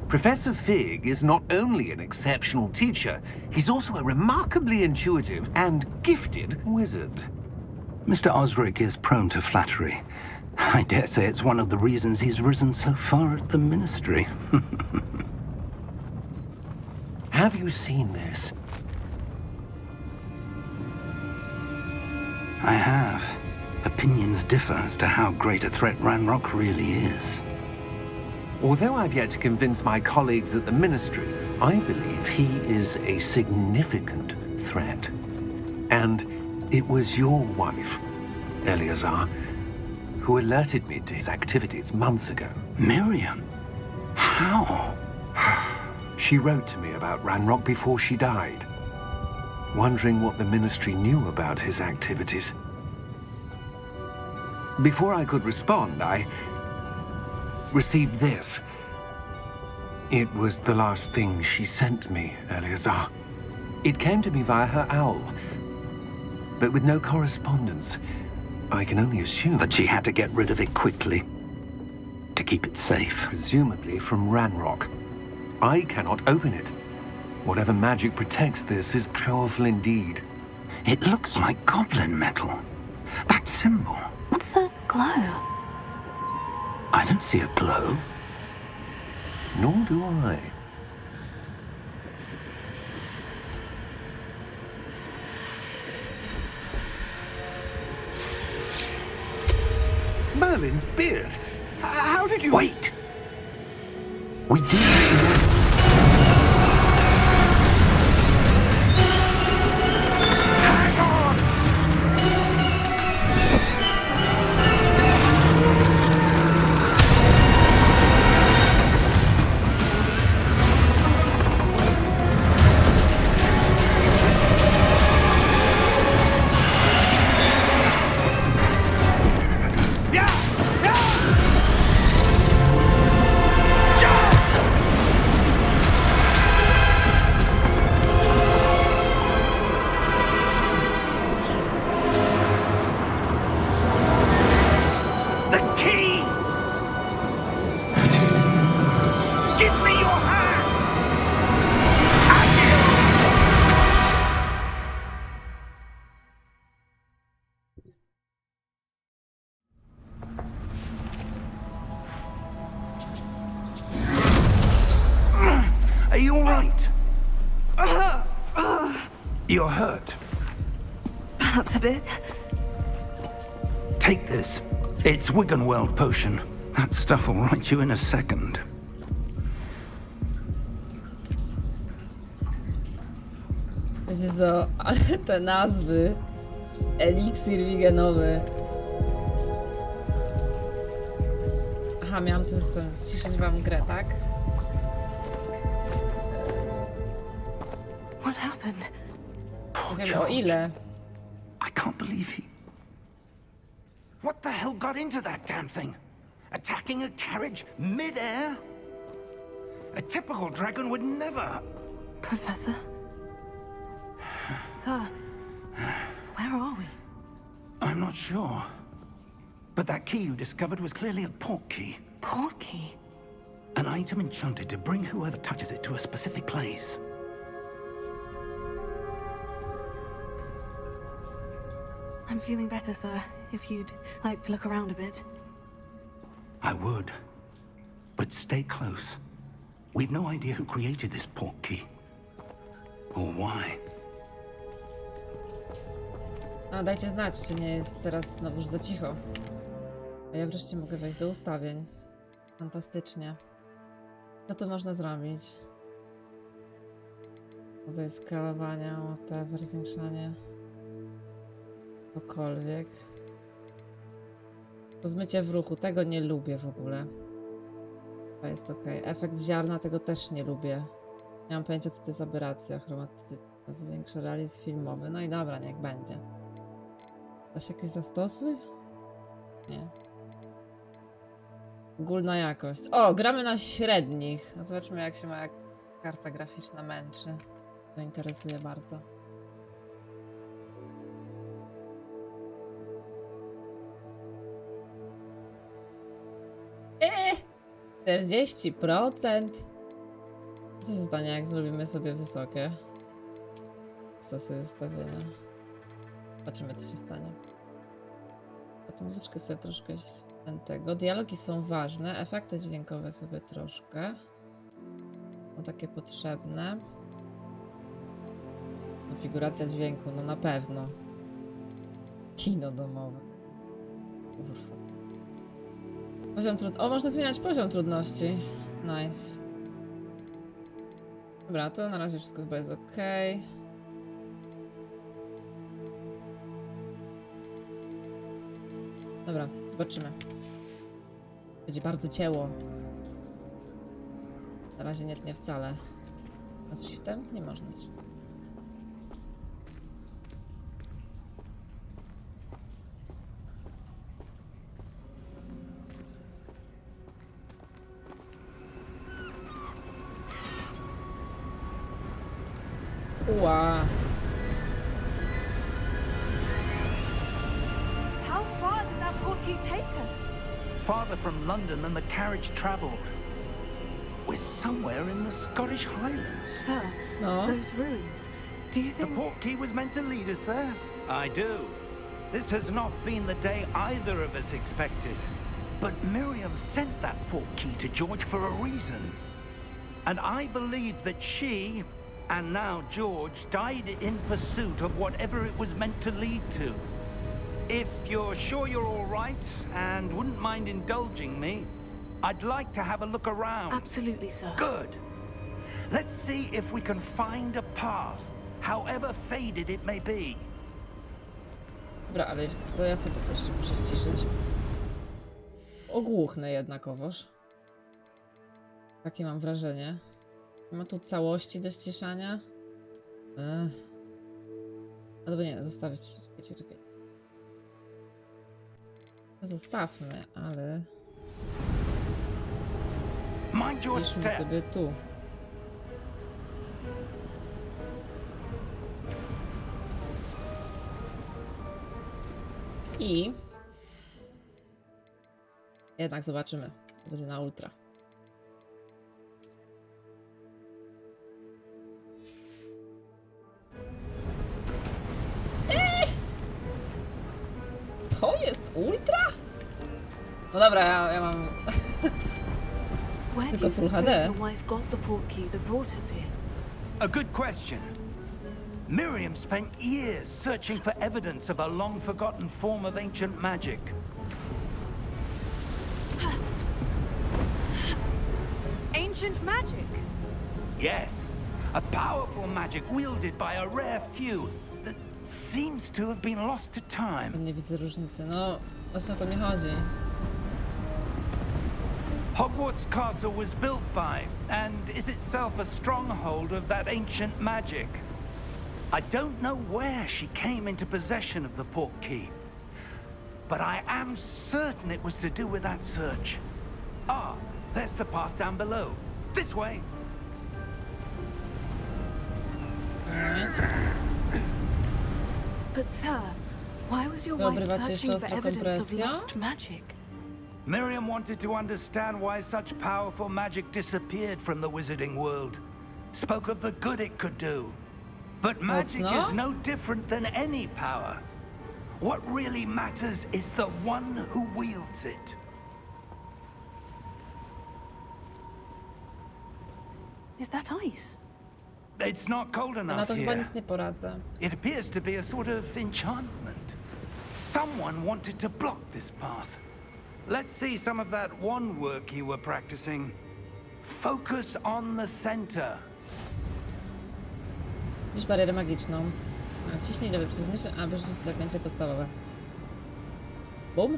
Professor Fig is not only an exceptional teacher, he's also a remarkably intuitive and gifted wizard. Mr. Osric is prone to flattery. I dare say it's one of the reasons he's risen so far at the ministry. Have you seen this? I have. Opinions differ as to how great a threat Ranrock really is. Although I've yet to convince my colleagues at the Ministry, I believe he is a significant threat. And it was your wife, Eleazar, who alerted me to his activities months ago. Miriam? How? She wrote to me about Ranrock before she died, wondering what the Ministry knew about his activities. Before I could respond, I received this. It was the last thing she sent me, Eleazar. It came to me via her owl, but with no correspondence. I can only assume That she had to get rid of it quickly. To keep it safe. presumably from Ranrock. I cannot open it. Whatever magic protects this is powerful indeed. It looks like goblin metal. That symbol. What's the glow? I don't see a glow. Nor do I. Merlin's beard! How did you... Wait! We do. Hang on! Yeah! Yeah! The key! Give me your hand! Are you all right? You're hurt. Perhaps a bit. Take this. It's Wiggenweld potion. That stuff will right you in a second. Wiecie co, ale te nazwy. Eliksir wigenowy. Aha, miałam tu ściszyć wam grę, tak? What happened? Poor Nie wiem o ile. I can't believe he... What the hell got into that damn thing? Attacking a carriage mid-air? A typical dragon would never... Professor? Sir, where are we? I'm not sure. But that key you discovered was clearly a port key. portkey. An item enchanted to bring whoever touches it to a specific place. I'm feeling better, sir. If you'd like to look around a bit. I would. But stay close. We've no idea who created this portkey. Or why. A dajcie znać, czy nie jest teraz znowuż za cicho. A ja wreszcie mogę wejść do ustawień. Fantastycznie. Co tu można zrobić? Rodzaj skalowania, whatever, zwiększanie. Cokolwiek. Zmycie w ruchu, tego nie lubię w ogóle. To jest ok. Efekt ziarna, tego też nie lubię. Nie mam pojęcia, co to jest aberracja chromatyczna. Zwiększa realizm filmowy. No i dobra, niech będzie. Da się jakoś zastosuj? Nie. Ogólna jakość. O, gramy na średnich. Zobaczmy, jak się moja karta graficzna męczy. To interesuje bardzo. Eee! 40%. Co się stanie, jak zrobimy sobie wysokie? Stosuję ustawienia. Zobaczymy, co się stanie. Tak, muzyczkę sobie troszkę tego. Dialogi są ważne. Efekty dźwiękowe sobie troszkę. No takie potrzebne. Konfiguracja dźwięku, no na pewno. Kino domowe. Kurwa. Poziom O, można zmieniać poziom trudności. Nice. Dobra, to na razie wszystko chyba jest ok. Dobra, zobaczymy. Będzie bardzo cięło. Na razie nie tnie wcale. A z shiftem? Nie można. Wow. How far did that portkey take us? Farther from London than the carriage travelled. We're somewhere in the Scottish Highlands. Sir, No. those ruins. Do you The think... portkey was meant to lead us there? I do. This has not been the day either of us expected. But Miriam sent that portkey to George for a reason. And I believe that she, and now George, died in pursuit of whatever it was meant to lead to. If you're sure you're all right and wouldn't mind indulging me, I'd like to have a look around. Absolutely, sir. Good. Let's see if we can find a path, however faded it may be. Dobra, ale wiecie co, ja sobie to jeszcze muszę ściszyć. Ogłuchnę jednakowoż. Takie mam wrażenie. Nie ma tu całości do ściszania. Albo nie, zostawić. Czekajcie. Zostawmy, ale... Mind your Weźmy step. sobie tu. I... Jednak zobaczymy, co będzie na ultra. To jest ultra? No dobra, ja mam... Where do Tylko you full suppose HD. your wife got the portkey that brought us here? A good question. Miriam spent years searching for evidence of a long-forgotten form of ancient magic. Ancient magic? Yes, a powerful magic wielded by a rare few that seems to have been lost to time. Nie widzę różnicy. No, właśnie o to mi chodzi. Hogwarts Castle was built by, and is itself a stronghold of that ancient magic. I don't know where she came into possession of the portkey, but I am certain it was to do with that search. Ah, there's the path down below. This way. But sir, why was your wife Wyobraźcie jeszcze searching for ostra evidence of kompresja? lost magic? Miriam wanted to understand why such powerful magic disappeared from the wizarding world. Spoke of the good it could do. But magic not? is no different than any power. What really matters is the one who wields it. Is that ice? It's not cold Na enough to chyba here. nic nie poradzę. It appears to be a sort of enchantment. Someone wanted to block this path. Let's see some of that wand work you were practicing. Focus on the center. Widzisz barierę magiczną. A, ciśnij lewy przez myśl, aby rzucić zaklęcie podstawowe. Bum.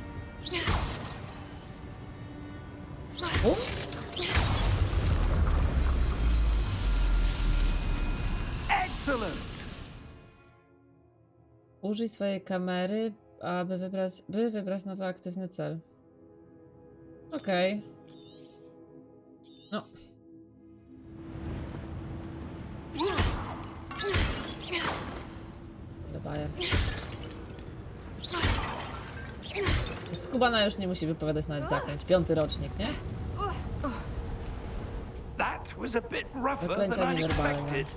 Bum. Excellent! Użyj swojej kamery, by wybrać nowy aktywny cel. Okej. No. Bajer. Skubana już nie musi wypowiadać nawet zaklęć. 5. rocznik, nie? That was a bit rougher than Zaklęcia I'd niewerbalne. expected.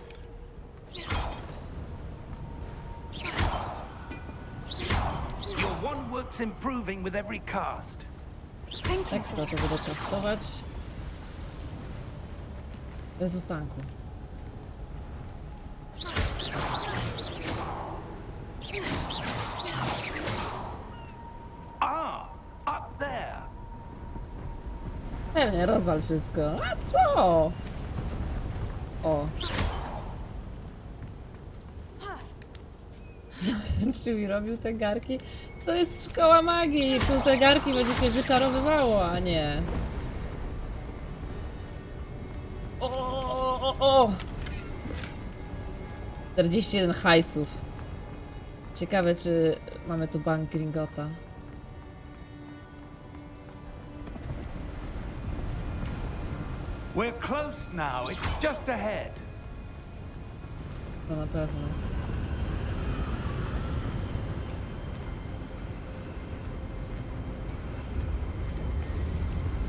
Your wand work's improving with every cast. Thank you. Teksta to będę testować. Bez ustanku. Ah, up there. Pewnie, rozwal wszystko. A co? O. Czy mi robił te garki? To jest szkoła magii. Tu te garki będzie się wyczarowywało, a nie. O. 41 hajsów. Ciekawe, czy mamy tu bank Gringota. We're close now. It's just ahead. To na pewno.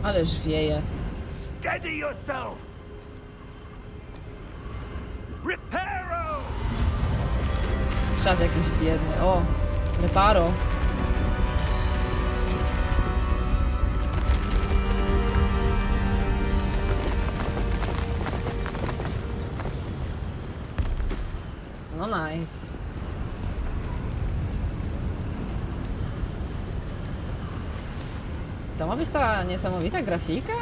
Ależ wieje. Steady yourself. Reparo! Skrzat jakiś biedny. O, reparo. No nice. To ma być ta niesamowita grafika?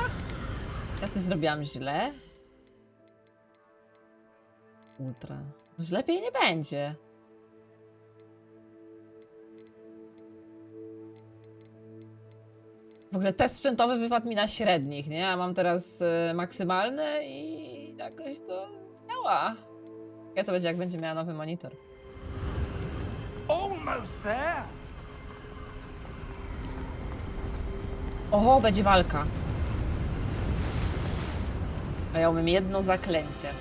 Ja coś zrobiłam źle? Ultra. Już lepiej nie będzie. W ogóle test sprzętowy wypadł mi na średnich, nie? A mam teraz maksymalny i jakoś to działa. Ja co będzie, jak będzie miała nowy monitor. Almost there. Oho, będzie walka. A ja umiem jedno zaklęcie.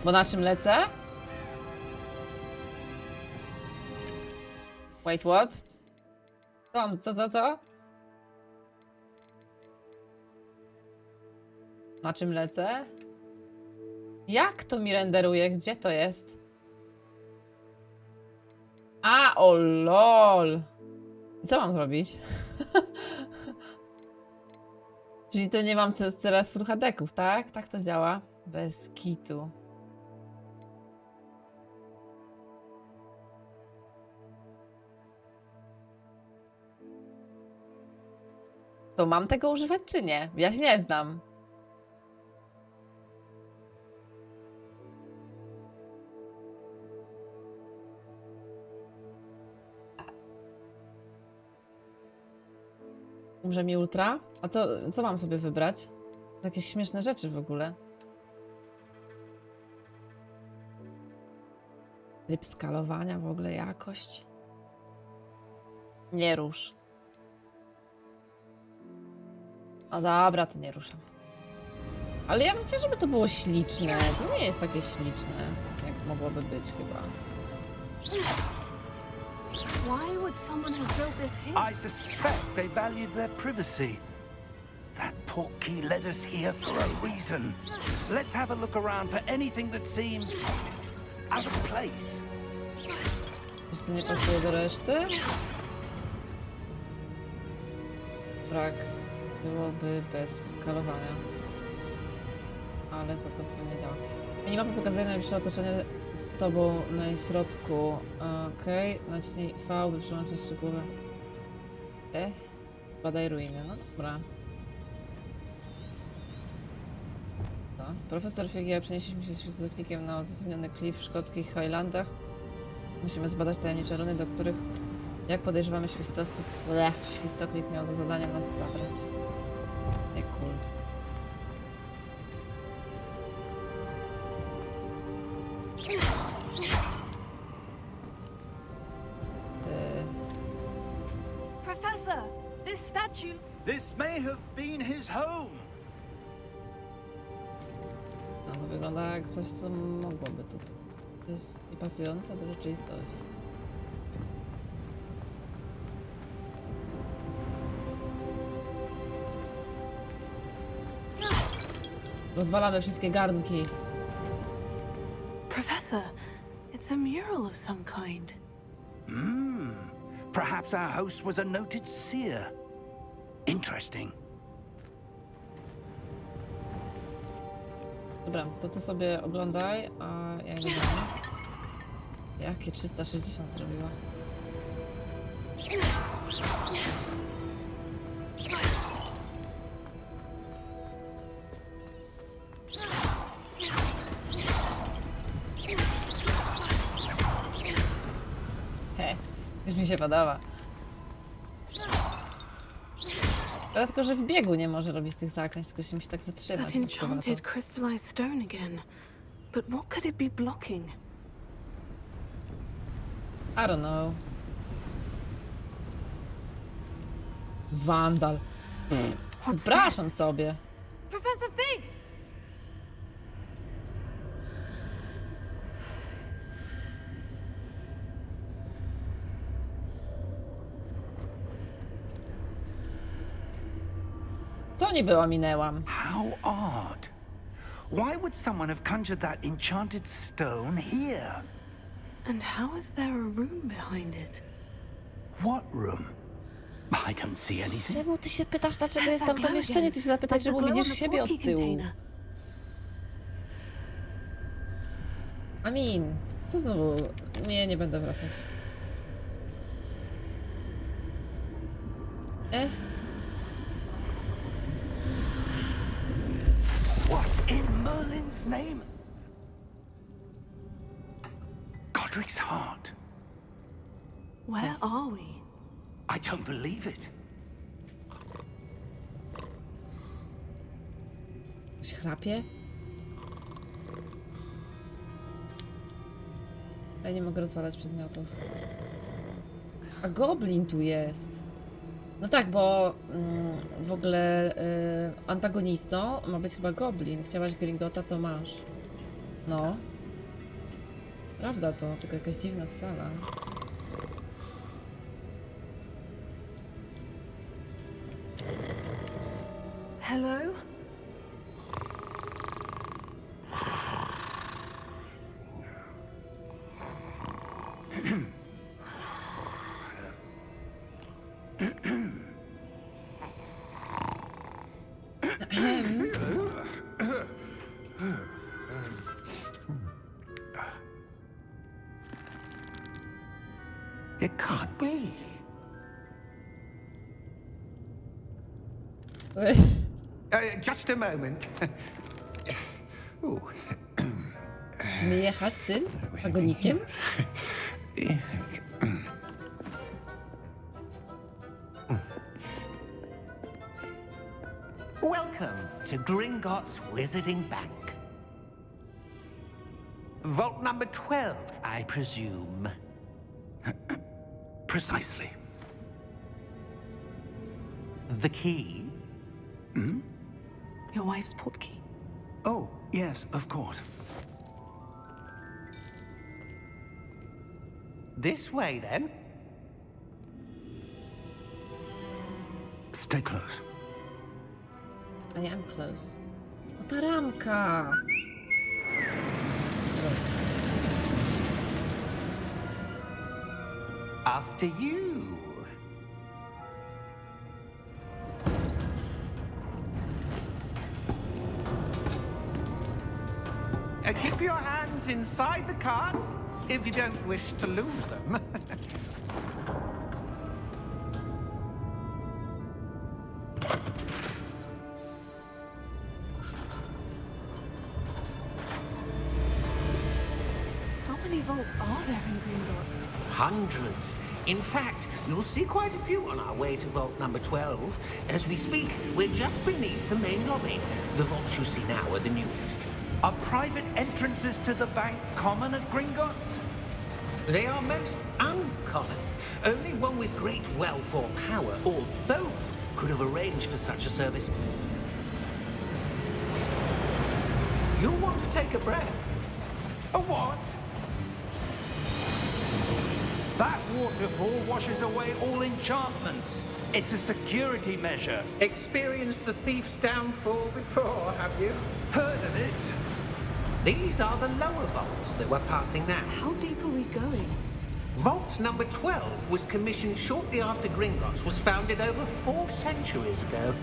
Bo na czym lecę? Wait, what? Co? Na czym lecę? Jak to mi renderuje? Gdzie to jest? A, o lol. I co mam zrobić? Czyli to nie mam teraz full HD-ków, tak? Tak to działa? Bez kitu. To mam tego używać, czy nie? Ja się nie znam. Umrze mi ultra? A to co mam sobie wybrać? Jakieś śmieszne rzeczy w ogóle. Tryb skalowania, w ogóle jakość. Nie rusz. No dobra, to nie ruszam. Ale ja bym chciała, żeby to było śliczne. To nie jest takie śliczne, jak mogłoby być chyba. Why would someone have built this here? I suspect they valued their privacy. That portkey led us here for a reason. Let's have a look around for anything that seems out of place. Wiesz co nie pasuje do reszty? Brak byłoby bez skalowania. Ale za to nie działa. Minimapa pokazuje najbliższe otoczenie z tobą na środku. Okej, naciśnij V, by przełączyć szczegóły. Badaj ruiny, no dobra. No. Profesor Figia, przenieśliśmy się z klikiem na odosobniony klif w szkockich Highlandach. Musimy zbadać tajemnicze runy, do których, jak podejrzewamy, świstoklik miał za zadanie nas zabrać. Nie cool. Professor, this statue. This may have been his home. No to wygląda jak coś, co mogłoby tu. To jest niepasujące do rzeczywistości. Rozwalamy wszystkie garnki. Professor, it's a mural of some kind. Perhaps our host was a noted seer. Interesting. Dobra, to ty sobie oglądaj, a ja idę. Jakie 360 zrobiła? Już mi się podoba. Ale tylko, że w biegu nie może robić tych zaklęć, tylko się musi tak zatrzymać. That enchanted crystallized stone again. But what could it be blocking? I don't know. Wandal. Przepraszam sobie. Professor Fig! Co niby ominęłam? How odd. Why would someone have conjured that enchanted stone here? And how is there a room behind it? What room? I don't see anything. Czemu ty się pytasz, dlaczego jest There's tam that glow pomieszczenie? again, Ty się zapytaj, like the czemu glow on widzisz the siebie od portkey tyłu. container. Amin, co znowu? Nie będę wracać. What in Merlin's name? Godric's heart. Where Yes. are we? I don't believe it. Się chrapie? Ja nie mogę rozwalać przedmiotów. A goblin tu jest. No tak, bo w ogóle antagonistą ma być chyba goblin. Chciałaś Gringota, to masz. No. Prawda to, tylko jakaś dziwna sala. Hello? It can't be. Just a moment. Ooh. Chcemy jechać tym wagonikiem? Welcome to Gringotts Wizarding Bank. Vault number 12, I presume. Precisely. The key? Your wife's portkey. Oh, yes, of course. This way, then. Stay close. I am close. O, ta ramka! Proste. After you. Keep your hands inside the cart if you don't wish to lose them. How many vaults are there in Gringotts? Hundreds. In fact, you'll see quite a few on our way to vault number 12. As we speak, we're just beneath the main lobby. The vaults you see now are the newest. Are private entrances to the bank common at Gringotts? They are most uncommon. Only one with great wealth or power, or both, could have arranged for such a service. You'll want to take a breath. A what? That waterfall washes away all enchantments. It's a security measure. Experienced the thief's downfall before, have you? Heard of it? These are the lower vaults that we're passing now. How deep are we going? Vault number 12 was commissioned shortly after Gringotts was founded over 4 centuries ago.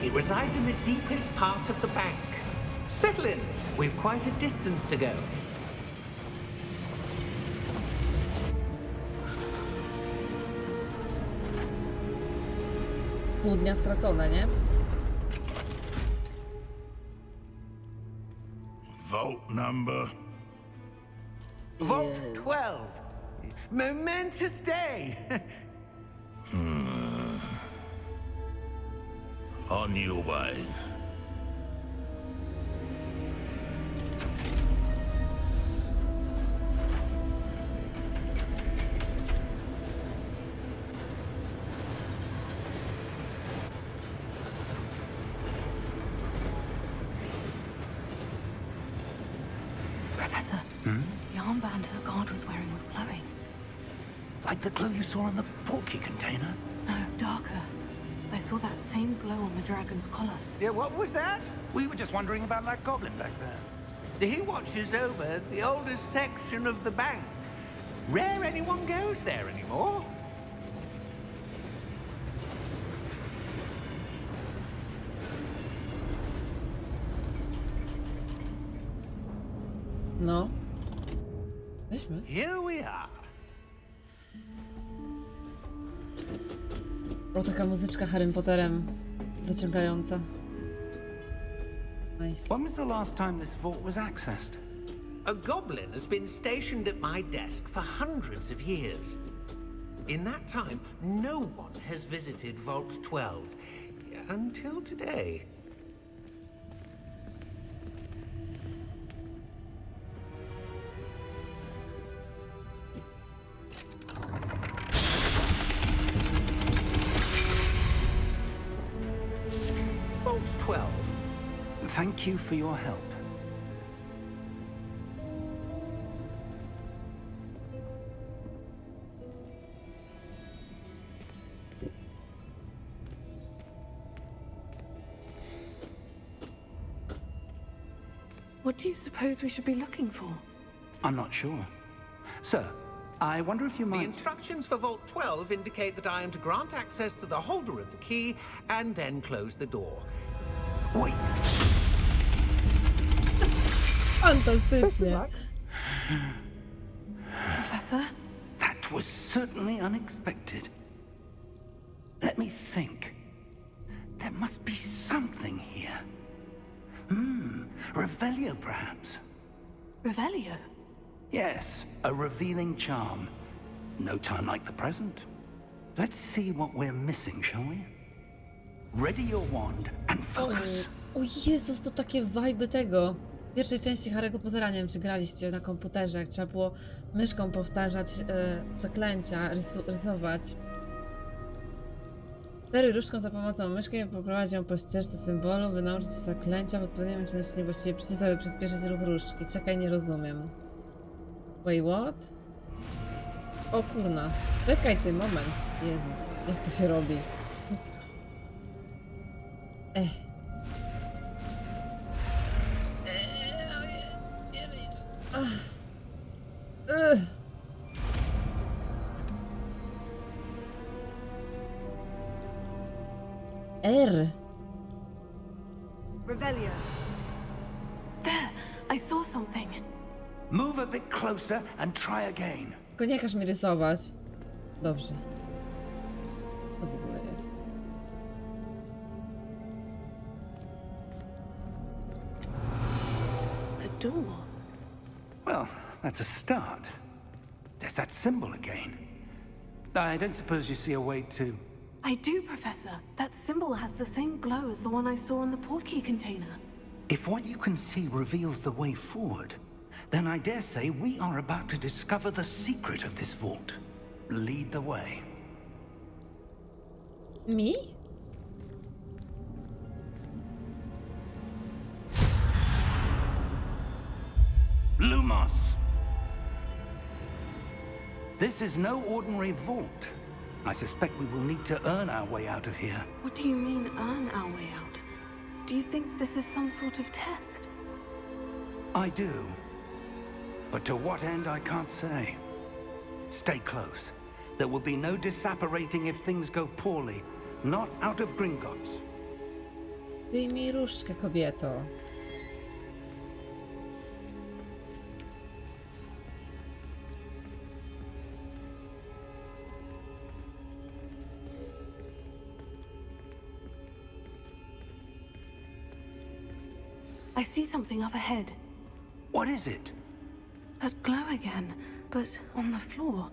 It resides in the deepest part of the bank. Settle in. We've quite a distance to go. Pół dnia stracone, nie? Vault number. Vault Yes. 12. Momentous day. On your way. Professor, the armband the guard was wearing was glowing. Like the glow you saw on the portkey container? No, darker. I saw that same glow on the dragon's collar. Yeah, what was that? We were just wondering about that goblin back there. He watches over the oldest section of the bank. Rare anyone goes there anymore. No. Weźmy. Here we are. O, taka muzyczka Harrym Potterem zaciągająca. Nice. When was the last time this vault was accessed? A goblin has been stationed at my desk for hundreds of years. In that time, no one has visited Vault 12 until today. Vault 12. Thank you for your help. What do you suppose we should be looking for? I'm not sure. Sir, I wonder if you The might... instructions for Vault 12 indicate that I am to grant access to the holder of the key and then close the door. Wait! Fantastycznie. Professor? That was certainly unexpected. Let me think. There must be something here. Revelio, perhaps. Revelio? Yes, a revealing charm. No time like the present. Let's see what we're missing, shall we? Ready your wand and focus. O Jezus, to takie wajby tego. W pierwszej części Harry'ego Pottera, nie wiem czy graliście na komputerze, jak trzeba było myszką powtarzać zaklęcia, rysować. Steruj różdżką za pomocą myszki i poprowadź ją po ścieżce symbolu, by nauczyć się zaklęcia w odpowiednim czy naciśnij właściwie przycisk, aby przyspieszyć ruch różdżki. Czekaj, nie rozumiem. Wait, what? O kurna. Czekaj ty, moment. Jezus, jak to się robi? Ech. R. Revelio. There, I saw something. Move a bit closer and try again. Tylko nie każ mi rysować. Dobrze. To w ogóle jest. A door. Well, that's a start. There's that symbol again. I don't suppose you see a way to... I do, Professor. That symbol has the same glow as the one I saw in the portkey container. If what you can see reveals the way forward, then I dare say we are about to discover the secret of this vault. Lead the way. Mi? Lumos! This is no ordinary vault. I suspect we will need to earn our way out of here. What do you mean, earn our way out? Do you think this is some sort of test? I do. But to what end, I can't say. Stay close. There will be no disapparating if things go poorly. Not out of Gringotts. Wyjmij różdżkę, kobieto. I see something up ahead. What is it? That glow again, but on the floor.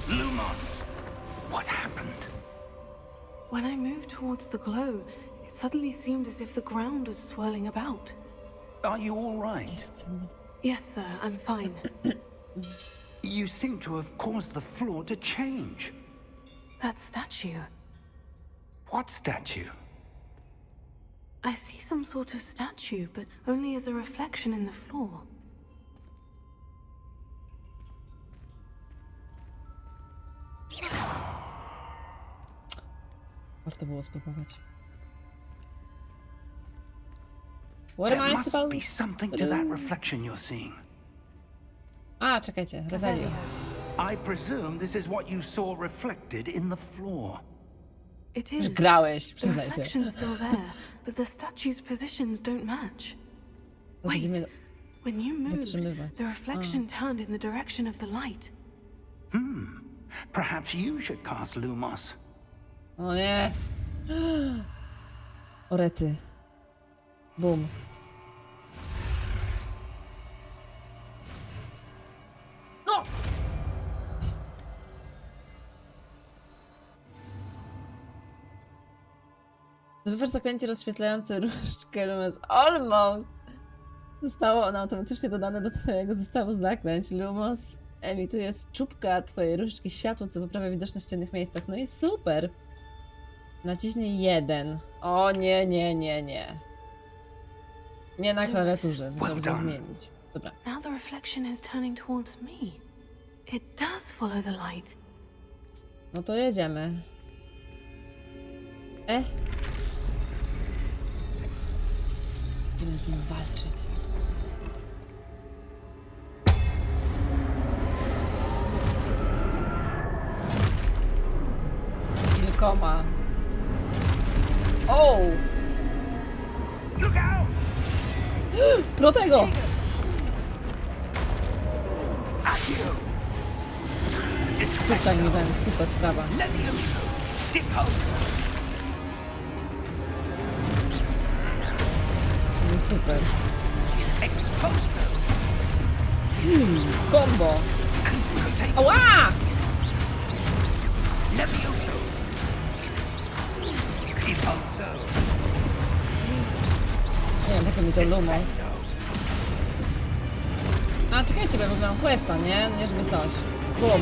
Lumos! What happened? When I moved towards the glow, it suddenly seemed as if the ground was swirling about. Are you all right? Yes, sir, I'm fine. You seem to have caused the floor to change. That statue. What statue? I see some sort of statue, but only as a reflection in the floor. Warto było spróbować. What am There I must supposed be something to that reflection you're seeing. A, czekajcie, Revelio. I presume this is what you saw reflected in the floor. It Już is. grałeś, The przyznaj się. reflection's still there, but the statue's positions don't match. To Wait, będziemy when you moved, zatrzymywać. the reflection turned in the direction of the light. Perhaps you should cast Lumos. O nie! Orety. Bum. No! Zdobywasz zaklęcie rozświetlające różdżkę Lumos. Almost! Zostało ono automatycznie dodane do twojego zestawu zaklęć. Lumos emituje z czubka twojej różdżki światło, co poprawia widoczność w ciemnych miejscach. No i super! Naciśnij 1. O nie, nie, nie, nie. Nie na klawiaturze, to trzeba zmienić. Dobra. Now the reflection is turning towards me. It does follow the light. No to jedziemy. Będziemy z nim walczyć. Z kilkoma. O! Look out! Protego! At you! Super mi ten, super sprawa. Levioso! Deposo! No super. Exposo! Combo! Confrontate! Ała! Levioso! Deposo! Nie wiem, po co mi to Lumos. A, czekajcie, bo ja mam questa, nie? Nie, żeby coś. Bum.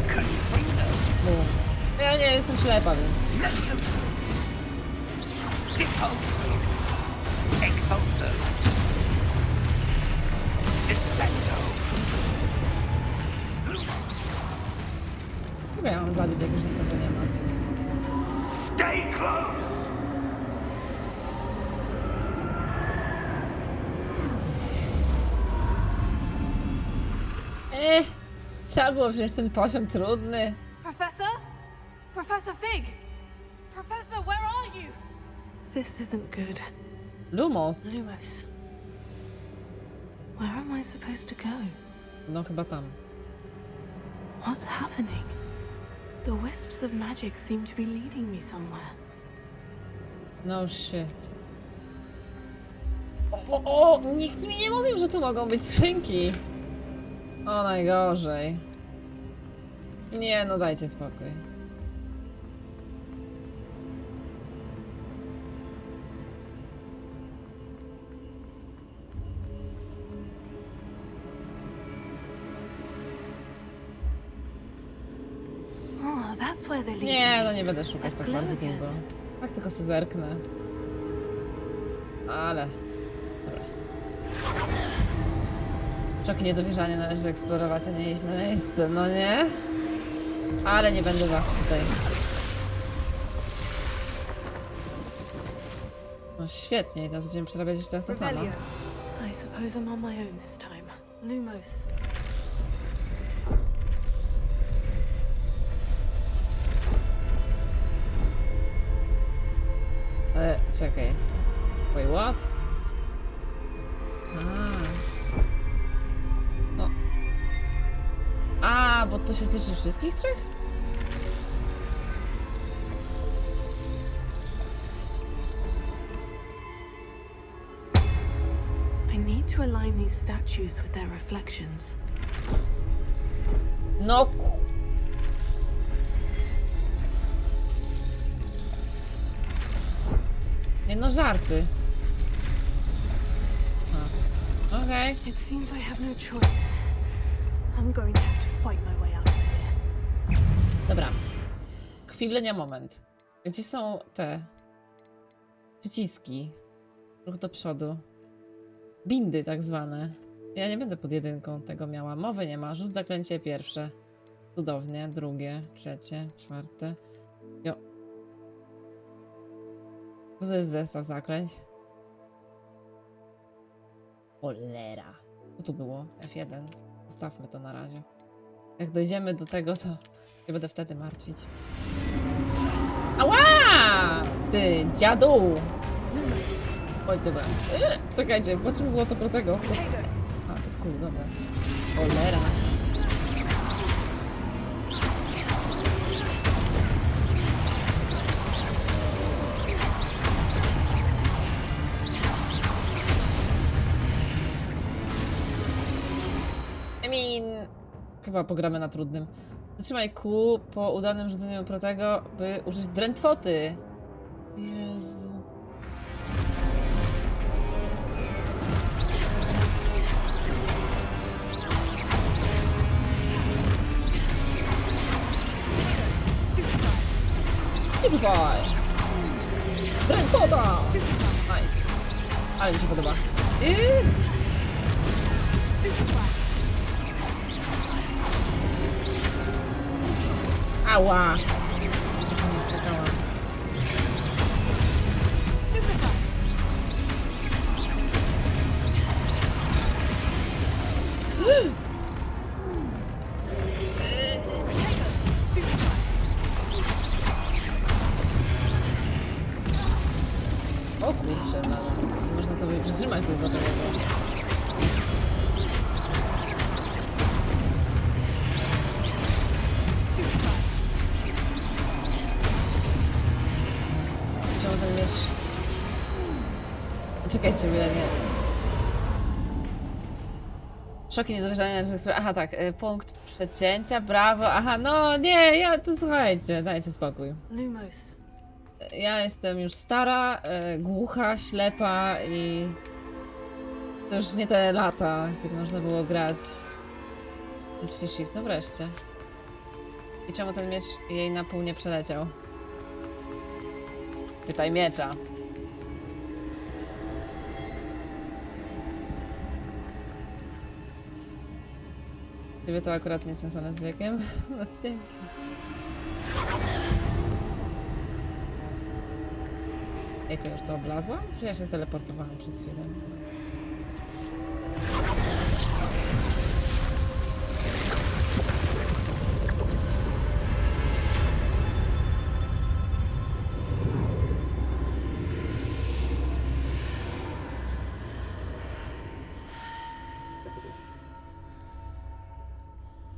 Confringo! Bum. Ja nie ja jestem ślepa, więc... Let loose. Depulso. Expulso. Descendo. Chyba ja mam zabić, jak już nikogo nie ma. Stay close. Trzeba było wziąć ten poziom trudny. Professor? Professor Fig? Professor, where are you? This isn't good. Lumos. Lumos. Where am I supposed to go? No chyba tam. What's happening? The wisps of magic seem to be leading me somewhere. No shit. O, nikt mi nie mówił, że tu mogą być skrzynki. O, najgorzej. Nie, no dajcie spokój. Oh, that's where they're leading Nie, no me. nie będę szukać tak bardzo długo. Tak tylko sobie zerknę. Ale... Dobra. Szoki niedowierzania należy eksplorować, a nie iść na miejsce, no nie? Ale nie będę was tutaj. No świetnie, i teraz będziemy przerabiać jeszcze raz to samo. Revelio. I suppose I'm on my own this time. Lumos. Czekaj. Wait, what? No. Bo to się tyczy wszystkich trzech? I need to align these statues with their reflections. No Nie no, żarty. Okej. It seems I have no choice. I'm going to have to fight my way out of here. Dobra. Chwilenia, moment. Gdzie są te przyciski? Ruch do przodu. Bindy tak zwane. Ja nie będę pod jedynką tego miała. Mowy nie ma. Rzuć zaklęcie pierwsze. Cudownie. Drugie, trzecie, czwarte. Jo. Co to jest zestaw zaklęć? Cholera. Co tu było? F1. Zostawmy to na razie. Jak dojdziemy do tego, to nie będę wtedy martwić. Ała! Ty, dziadu! Lumos. Oj, dobra. Czekajcie, po czym było to protego? Pod kół, dobra. Cholera. Chyba pogramy na trudnym. Zatrzymaj Q po udanym rzuceniu protego, by użyć drętwoty. Jezu. Stupefy! Drętwota! Nice. Ale mi się podoba. Ała! Trochę nie skakałam. O kurczę, no. Nie można sobie przytrzymać długo tego. Czemu ten miecz... Czekajcie, byle nie. Szoki niedowierzania, że... Aha, tak, punkt przecięcia, brawo, aha, no nie, to słuchajcie, dajcie spokój. Lumos. Ja jestem już stara, głucha, ślepa i... To już nie te lata, kiedy można było grać. Shift, no wreszcie. I czemu ten miecz jej na pół nie przeleciał? Pytaj miecza. Gdyby to akurat nie związane z wiekiem? No dzięki. Ej, co, już to oblazłam? Czy ja się teleportowałam przez chwilę?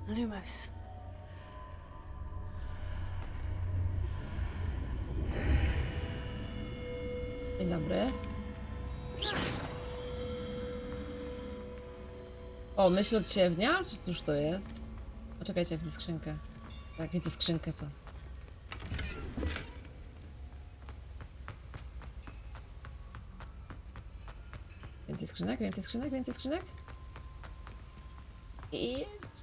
Lumos. Dzień dobry. O, myśl odsiewnia? Czy cóż to jest? Poczekajcie, widzę skrzynkę. Jak widzę skrzynkę, to... Więcej skrzynek, więcej skrzynek, więcej skrzynek? I jest...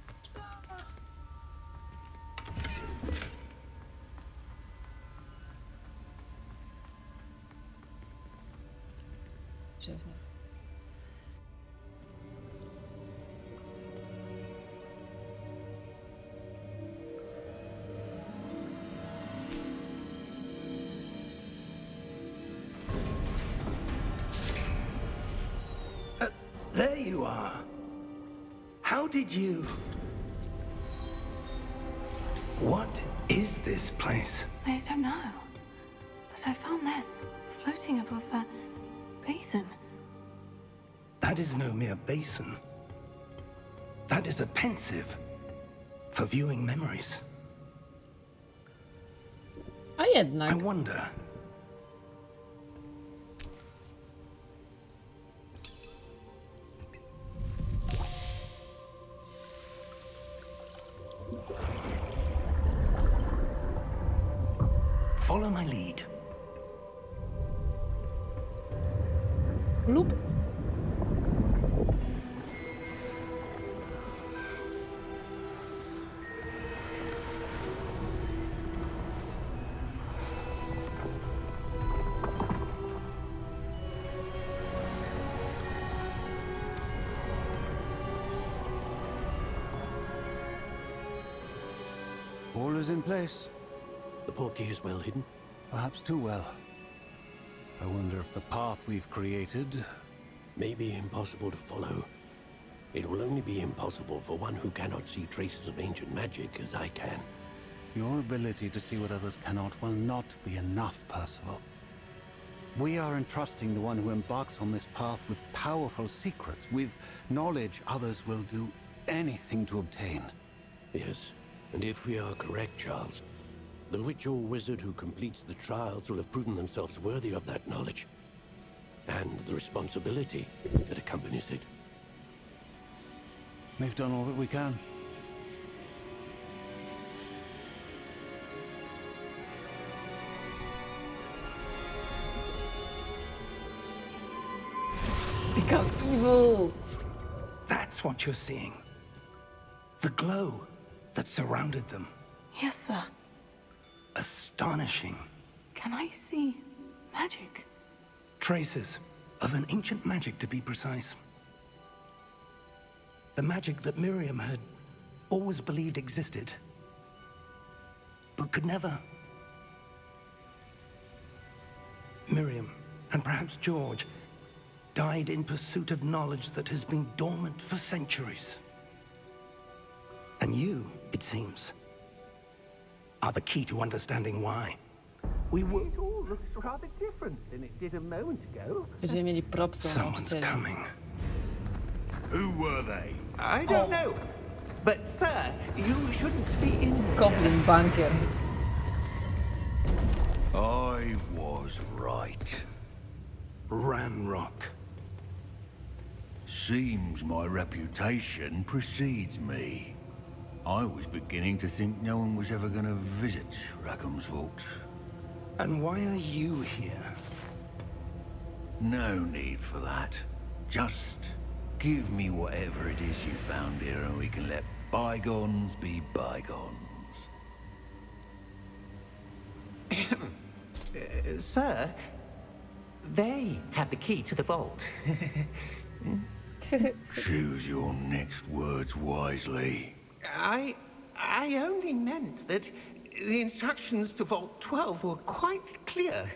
Odsiewnia. There you are. How did you... What is this place? I don't know. But I found this floating above that basin. That is no mere basin. That is a pensive for viewing memories. A jednak. I wonder... Follow my lead. Lub. All is in place. The portkey is well hidden. Perhaps too well. I wonder if the path we've created... May be impossible to follow. It will only be impossible for one who cannot see traces of ancient magic as I can. Your ability to see what others cannot will not be enough, Percival. We are entrusting the one who embarks on this path with powerful secrets, with knowledge others will do anything to obtain. Yes, and if we are correct, Charles, the witch or wizard who completes the trials will have proven themselves worthy of that knowledge. And the responsibility that accompanies it. We've done all that we can. Become evil! That's what you're seeing. The glow that surrounded them. Yes, sir. Astonishing. Can I see magic? Traces of an ancient magic, to be precise. The magic that Miriam had always believed existed, but could never. Miriam, and perhaps George, died in pursuit of knowledge that has been dormant for centuries. And you, it seems, are the key to understanding why. We were... It all looks rather different than it did a moment ago. Będziemy mieli propsy na Someone's nauczycieli. coming. Who were they? I don't know. But, sir, you shouldn't be in there. Goblin bankier. I was right. Ranrock. Seems my reputation precedes me. I was beginning to think no one was ever going to visit Rackham's Vault. And why are you here? No need for that. Just give me whatever it is you found here and we can let bygones be bygones. Sir, they have the key to the vault. Choose your next words wisely. I only meant that the instructions to Vault 12 were quite clear.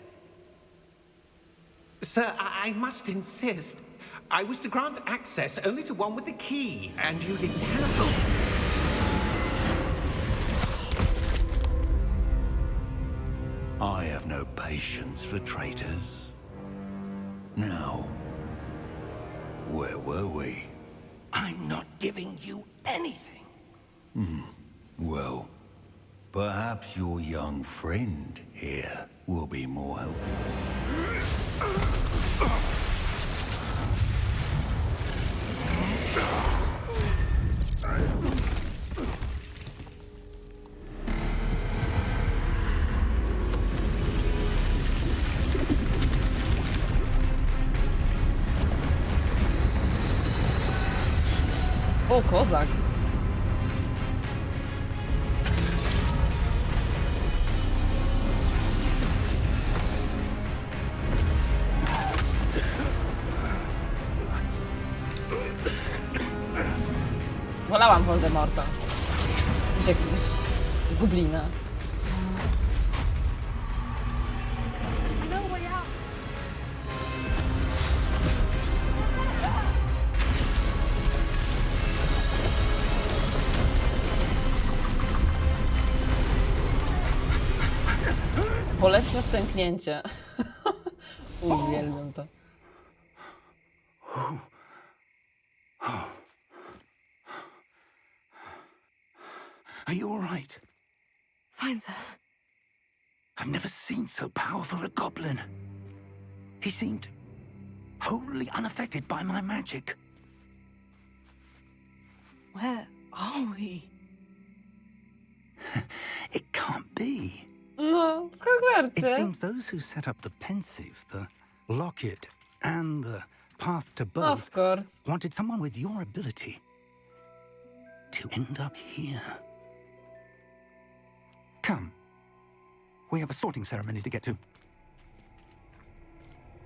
Sir, I must insist. I was to grant access only to one with the key, and you didn't have them. I have no patience for traitors. Now, where were we? I'm not giving you anything. Well, perhaps your young friend here will be more helpful. O, kozak. Wolałam Voldemorta niż jakiegoś goblina. Bolesne stęknięcie. Uwielbiam to. Are you all right? Fine, sir. I've never seen so powerful a goblin. He seemed wholly unaffected by my magic. Where are we? It can't be. No, w It Hogwarcie. seems those who set up the pensive, the locket, and the path to Of birth course. wanted someone with your ability to end up here. Come. We have a sorting ceremony to get to.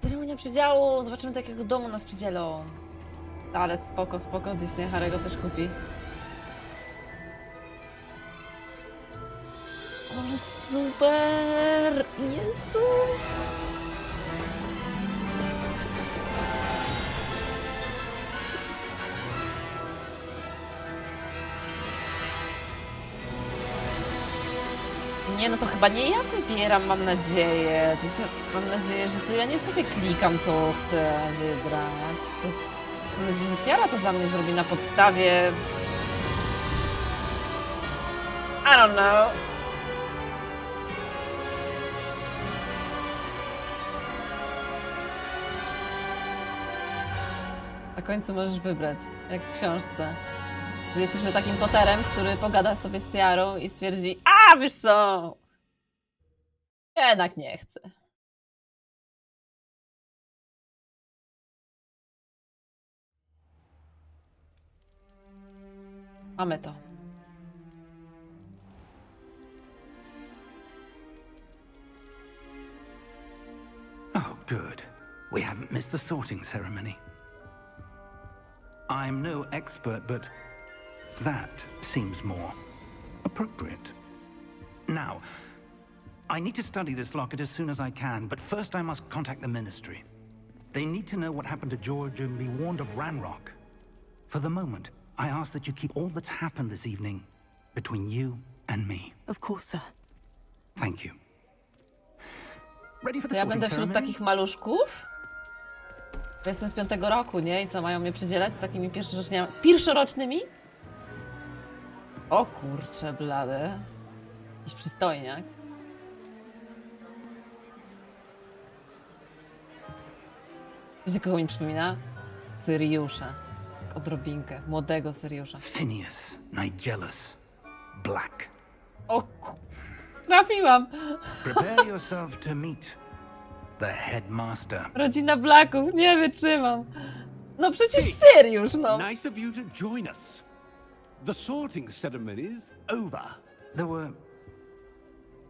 Ceremonia przydziału. Zobaczymy, do jakiego domu nas przydzielą. Ale spoko, spoko. Disney Harry'ego też kupi. Ale super! Jezu! Nie, no to chyba nie ja wybieram, mam nadzieję. Mam nadzieję, że to ja nie sobie klikam, co chcę wybrać. To mam nadzieję, że Tiara to za mnie zrobi na podstawie... I don't know. Na końcu możesz wybrać, jak w książce. Że jesteśmy takim Potterem, który pogada sobie z Tiarą i stwierdzi: a, wiesz co? Jednak nie chcę. Mamy to. Oh, good. We haven't missed the sorting ceremony. I'm no expert, but that seems more appropriate. Now, I need to study this locket as soon as I can, but first I must contact the Ministry. They need to know what happened to George and be warned of Ranrock. For the moment, I ask that you keep all that's happened this evening between you and me. Of course, sir. Thank you. Ready for To the ja sorting będę wśród ceremony? takich maluszków? Bo jestem z 5 roku, nie? I co, mają mnie przydzielać z takimi pierwszorocznymi? O kurcze blade. Jakiś przystojniak. Wiecie, kogo mi przypomina? Syriusza. Tak odrobinkę. Młodego Syriusza. Phineas, Nigellus, Black. O trafiłam! Prepare yourself to meet the headmaster. Rodzina Blacków, nie wytrzymam. No przecież Syriusz, no. Nice of you to join us. The sorting ceremony is over. There were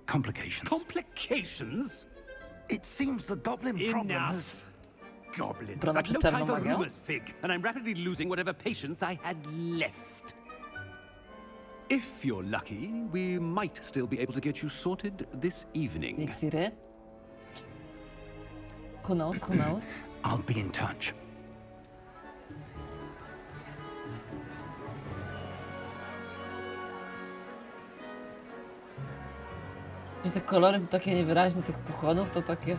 complications. Complications? It seems the goblin problem has... Enough! Goblins. Brona I've no przed time czarną for magią? rumors, Fig, and I'm rapidly losing whatever patience I had left. If you're lucky, we might still be able to get you sorted this evening. Eliksiry. Who knows, who knows? I'll be in touch. Że te kolory takie niewyraźne tych puchonów to takie...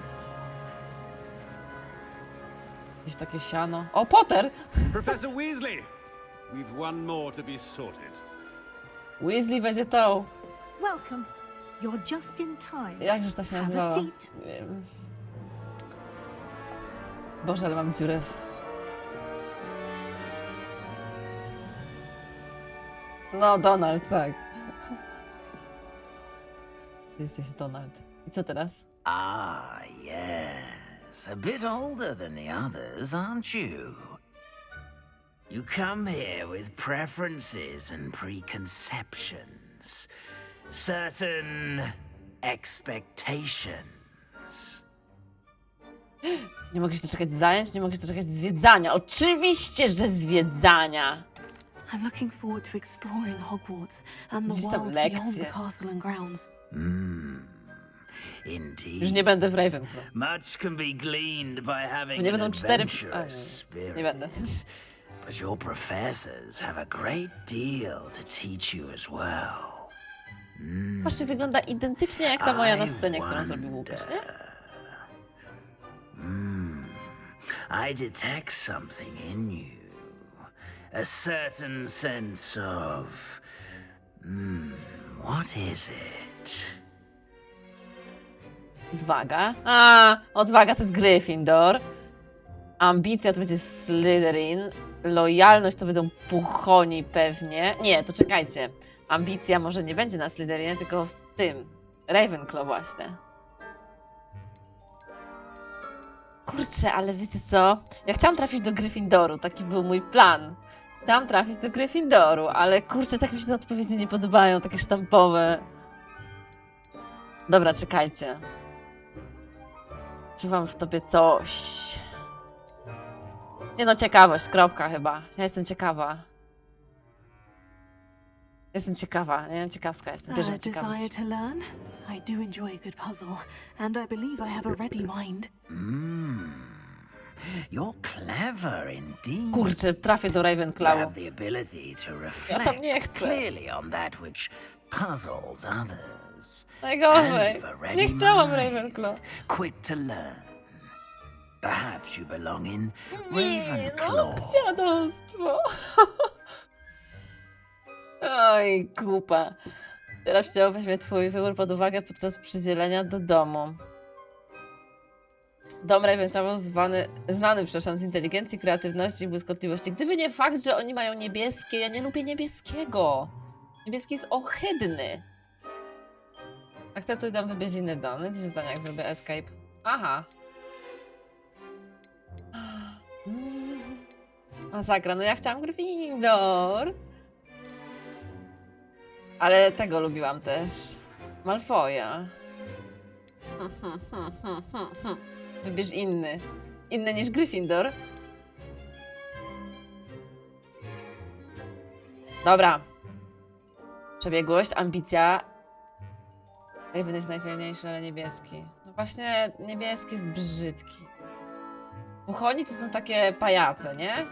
Jakieś takie siano. O, Potter! Professor Weasley! We've one more to be sorted. Weasley będzie tą. Welcome. You're just in time. Jakżeż ta się Have a nazywała? seat. Wiem. Boże, ale mam dziurę w... No, Donald, tak. Jesteś Donald. I co teraz? Ah, yes. A bit older than the others, aren't you? You come here with preferences and preconceptions. Certain expectations. Nie mogę się doczekać zajęć, nie mogę się doczekać zwiedzania. Oczywiście, że zwiedzania! I'm looking forward to exploring Hogwarts and the Gdzieś tam world beyond lekcje. the castle and grounds. Indeed. Już nie będę w Ravenclaw. Much can be gleaned by having Nie an będą 4... adventurous nie będę. spirit. But your professors have a great deal to teach you as well. Patrzcie, wygląda identycznie jak ta moja na I scenie, którą zrobił Łukasz, nie? I detect something in you. A certain sense of... what is it? Odwaga. A, odwaga to jest Gryffindor. Ambicja to będzie Slytherin. Lojalność to będą puchoni pewnie. Nie, to czekajcie. Ambicja może nie będzie na Slytherinie, tylko w tym. Ravenclaw właśnie. Kurczę, ale wiecie co? Ja chciałam trafić do Gryffindoru, taki był mój plan. Chciałam trafić do Gryffindoru, ale kurczę, tak mi się te odpowiedzi nie podobają, takie sztampowe. Dobra, czekajcie. Czuwam w tobie coś. Nie no, ciekawość, kropka chyba. Ja jestem ciekawa. Jestem ciekawa, nie? Ciekawska jestem, bierzemy A desire ciekawość. to learn? I do enjoy a good puzzle, and I believe I have a ready mind. You're clever indeed. Kurczę, trafię do You Ravenclawu. have the ability to Ja tam nie reflect chcę. clearly on that which puzzles others. Najgorzej. And you've a ready Nie chciałam mind, Ravenclaw. quick to learn. Perhaps you belong in Nie, no, Ravenclaw. dziadostwo. Oj, kupa. Teraz chciał weźmie twój wybór pod uwagę podczas przydzielenia do domu. Dom Ravenclaw znany z inteligencji, kreatywności i błyskotliwości. Gdyby nie fakt, że oni mają niebieskie, ja nie lubię niebieskiego. Niebieski jest ohydny. Akceptuj dom, wybierz inny dom. No co się stanie, jak zrobię escape? Aha. Masakra, no ja chciałam Gryffindor. Ale tego lubiłam też. Malfoja. Wybierz inny. Inny niż Gryffindor. Dobra. Przebiegłość, ambicja. Raven jest najfajniejszy, ale niebieski. No właśnie, niebieski jest brzydki. Puchoni to są takie pajace, nie?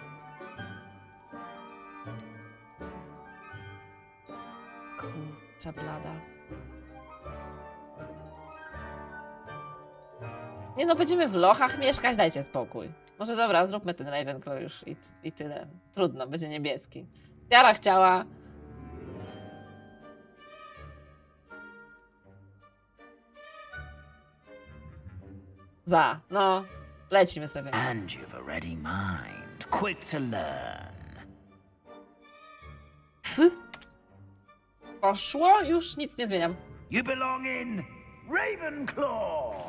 Kurcza blada. Nie no, będziemy w lochach mieszkać, dajcie spokój. Może dobra, zróbmy ten Ravenclaw już i tyle. Trudno, będzie niebieski. Tiara chciała. No, lecimy sobie. And you've a ready mind, quick to learn. Poszło? Już nic nie zmieniam. You belong in Ravenclaw.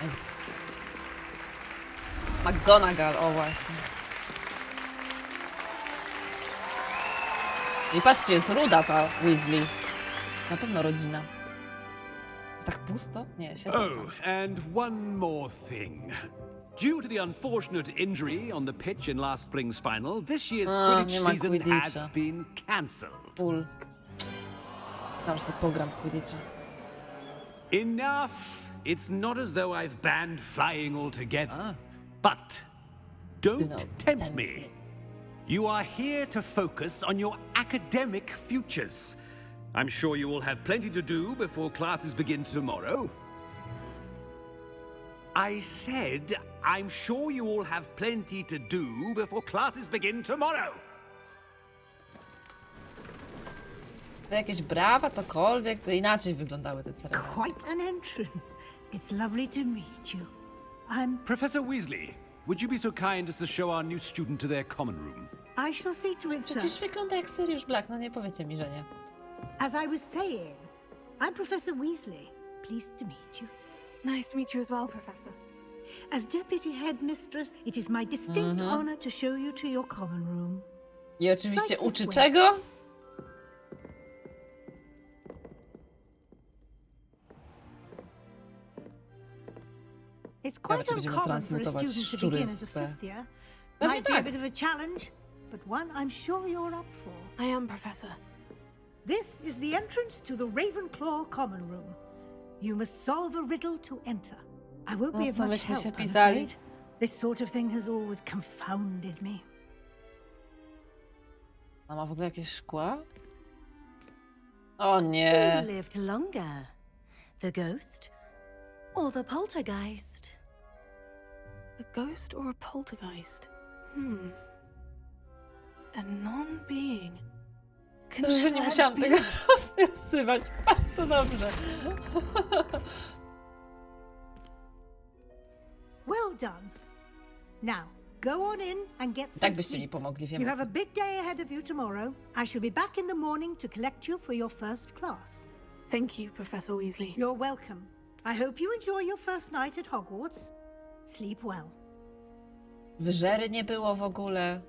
Nice. McGonagall, o właśnie. I patrzcie, jest ruda ta Weasley. Na pewno rodzina. Tak pusto? Nie, siedzą tam. Oh, and one more thing. Due to the unfortunate injury on the pitch in last spring's final, this year's nie Quidditch ma season Quidditcha. has been cancelled. Pól. Tam sobie pogram w Quidditcha. Enough! It's not as though I've banned flying altogether. But don't tempt me. You are here to focus on your academic futures. I'm sure you will have plenty to do before classes begin tomorrow. I said, I'm sure you all have plenty to do before classes begin tomorrow. To jakieś brawa, cokolwiek, to inaczej wyglądały te ceremonie. Quite an entrance. It's lovely to meet you. I'm... Professor Weasley, would you be so kind as to show our new student to their common room? I shall see to it, sir. Przecież wygląda jak Sirius Black, no nie powiecie mi, że nie. As I was saying, I'm Professor Weasley. Pleased to meet you. Nice to meet you as well, Professor. As Deputy Headmistress, it is my distinct honor to show you to your common room. I oczywiście Right this uczy way. czego? It's quite Ciekawe, czy będziemy uncommon for a transmutować student to szczury begin as a w te... fifth year. Pewnie Might be a tak. bit of a challenge, but one I'm sure you're up for. I am, Professor. This is the entrance to the Ravenclaw common room. You must solve a riddle to enter. I won't be of co much myśmy się help, I'm pisali? afraid. This sort of thing has always confounded me. A ma w ogóle jakieś szkła? O nie. Who lived longer? The ghost or the poltergeist? A ghost or a poltergeist? A non-being. Dobrze, że nie musiałam tego rozwiązywać. Bardzo dobrze. Well done. Now, go on in and get some Tak byście mi sleep. pomogli, You wiem. have a big day ahead of you tomorrow. I shall be back in the morning to collect you for your first class. Thank you, Professor Weasley. You're welcome. I hope you enjoy your first night at Hogwarts. Sleep well. Wyżery nie było w ogóle.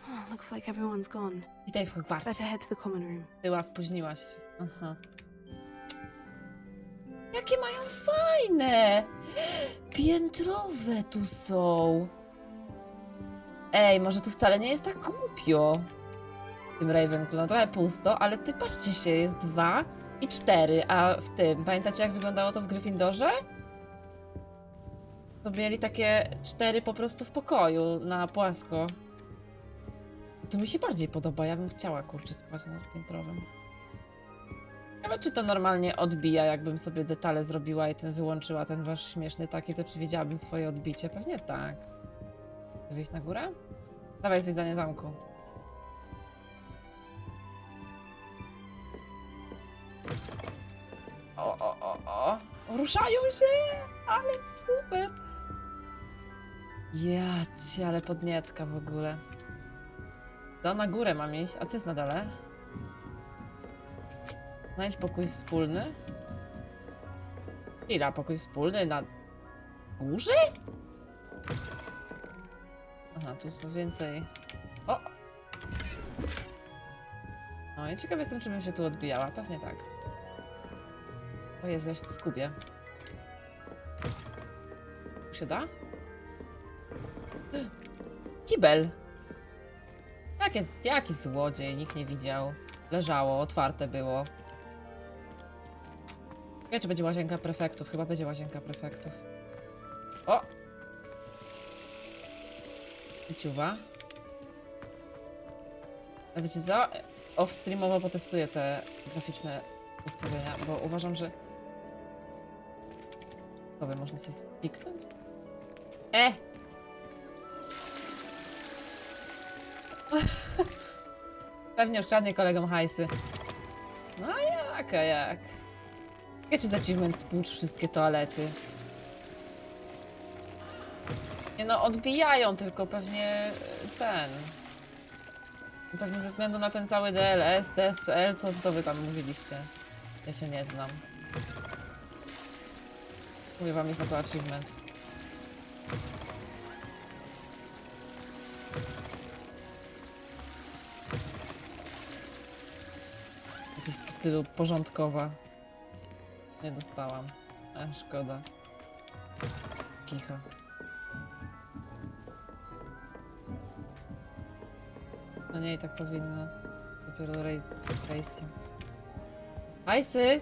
Oh, looks like everyone's gone. Witaj w Hogwarcie. Better head to the common room. Była, spóźniłaś się. Aha. Jakie mają fajne! Piętrowe tu są. Ej, może tu wcale nie jest tak głupio. W tym Ravenclaw, trochę pusto, ale ty patrzcie się, jest 2 i 4, a w tym, pamiętacie jak wyglądało to w Gryffindorze? To mieli takie 4 po prostu w pokoju, na płasko. To mi się bardziej podoba, ja bym chciała, kurczę, spać na piętrowym. Ciekawe, czy to normalnie odbija, jakbym sobie detale zrobiła i wyłączyła ten wasz śmieszny taki, to czy widziałabym swoje odbicie? Pewnie tak. Wyjść na górę? Dawaj, zwiedzanie zamku. O. Ruszają się! Ale super! Jacie, ale podnietka w ogóle. To na górę mam iść. A co jest na dole? Znajdź pokój wspólny. Chwila, pokój wspólny na górze? Aha, tu są więcej. O! No i ciekaw jestem, czy bym się tu odbijała. Pewnie tak. O Jezu, ja się tu zgubię. Tu się da? Kibel! Jaki złodziej, nikt nie widział. Leżało, otwarte było. Nie, czy będzie łazienka prefektów? Chyba będzie łazienka prefektów. O! Ciuwa. A wiecie co? Off-streamowo potestuję te graficzne ustawienia, bo uważam, że... Dobra, można sobie piknąć? Pewnie już kradnie kolegom hajsy. No jak, a jak? Wiecie, za achievement spłucz wszystkie toalety. Nie no, odbijają tylko pewnie ten... Pewnie ze względu na ten cały DLS, DSL, co to wy tam mówiliście. Ja się nie znam. Mówię wam, jest na to achievement. Jakiś w stylu porządkowa. Nie dostałam. Szkoda. Kicha. No nie, i tak powinno. Dopiero racing. Hajsy!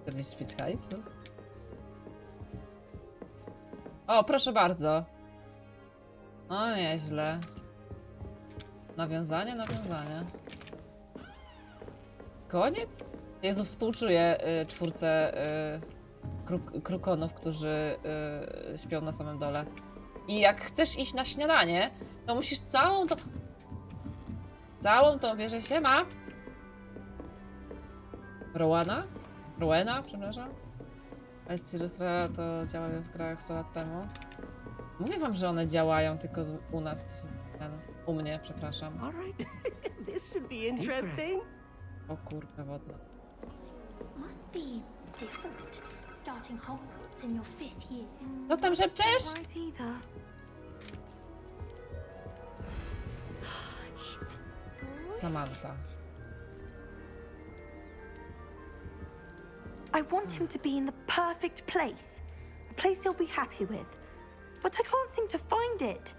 45 hajsu. O, proszę bardzo. O, nieźle. Nawiązanie, nawiązanie. Koniec? Jezu, współczuję czwórce krukonów, którzy śpią na samym dole. I jak chcesz iść na śniadanie, to musisz całą tą wieżę się ma. Rowena, przepraszam. Ice Illustra to działa w grach 100 lat temu. Mówię wam, że one działają, tylko u nas, u mnie, przepraszam. This should be interesting. O kurka wodna. Must be different starting Hogwarts in your 5th year. No tam szepczesz? Right either. Samantha. I want him to be in the perfect place. A place he'll be happy with. But I can't seem to find it.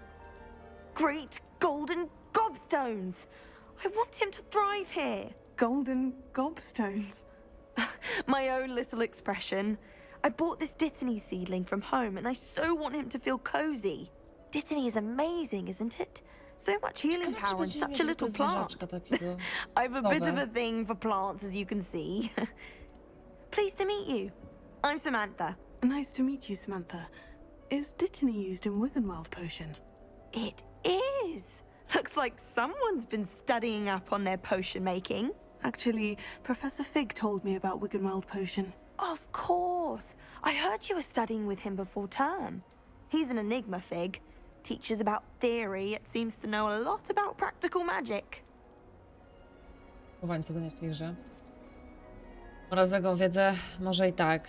Great golden gobstones! I want him to thrive here. Golden gobstones. My own little expression. I bought this Dittany seedling from home and I so want him to feel cozy. Dittany is amazing, isn't it? So much healing power in such a little plant. I've a bit of a thing for plants, as you can see. Pleased to meet you. I'm Samantha. Nice to meet you, Samantha. Is Dittany used in Wiggenweld potion? It is. Looks like someone's been studying up on their potion making. Actually, Professor Fig told me about Wiggenweld potion. Of course. I heard you were studying with him before term. He's an enigma, Fig. Teaches about theory, yet seems to know a lot about practical magic. Chowańce to nie w tej grze. Rozległą wiedzę, może i tak.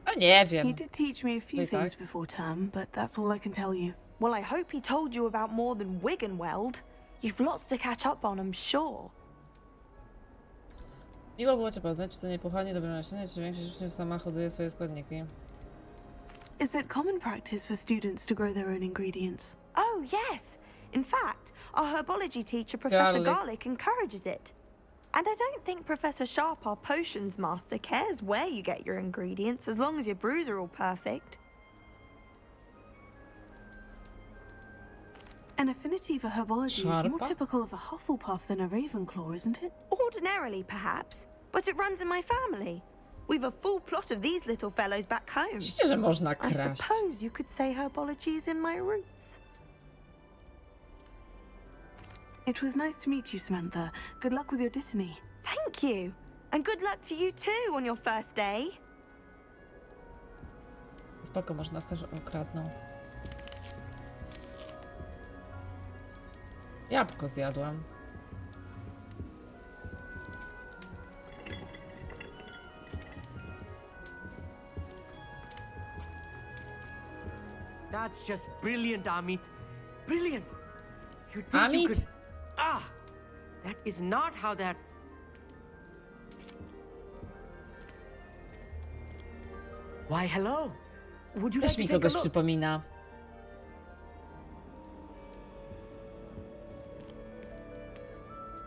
A nie wiem. He did teach me a few things before term, but that's all I can tell you. Well, I hope he told you about more than Wiggenweld. You've lots to catch up on, I'm sure. Miło było cię poznać. Czy to niepochłanie dobre nasienie, czy większość uczniów sama hoduje swoje składniki? Is it common practice for students to grow their own ingredients? Oh, yes. In fact, our herbology teacher, Professor Garlic, encourages it. And I don't think Professor Sharp, our potions master, cares where you get your ingredients as long as your brews are all perfect. An affinity for herbology is more typical of a Hufflepuff than a Ravenclaw, isn't it? Ordinarily, perhaps, but it runs in my family. We've a full plot of these little fellows back home. Oczywiście, że można kraść. I suppose you could say herbology is in my roots. It was nice to meet you, Samantha. Good luck with your Dittany. Thank you. And good luck to you too on your first day. Spoko, może nas też okradną. Jabłko zjadłam. That's just brilliant, Amit. Brilliant. You think Amit? you could... Ah! That is not how that... Why, hello. Would you like Też to mi take a kogoś look? przypomina.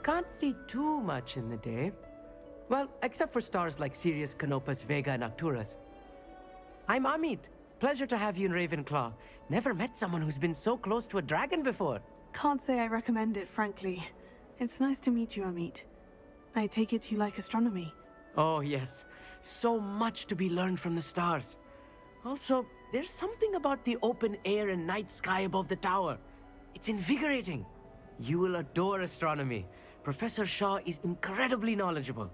Can't see too much in the day. Well, except for stars like Sirius, Canopus, Vega, and Arcturus. I'm Amit. Pleasure to have you in Ravenclaw. Never met someone who's been so close to a dragon before. Can't say I recommend it, frankly. It's nice to meet you, Amit. I take it you like astronomy. Oh, yes. So much to be learned from the stars. Also, there's something about the open air and night sky above the tower. It's invigorating. You will adore astronomy. Professor Shaw is incredibly knowledgeable.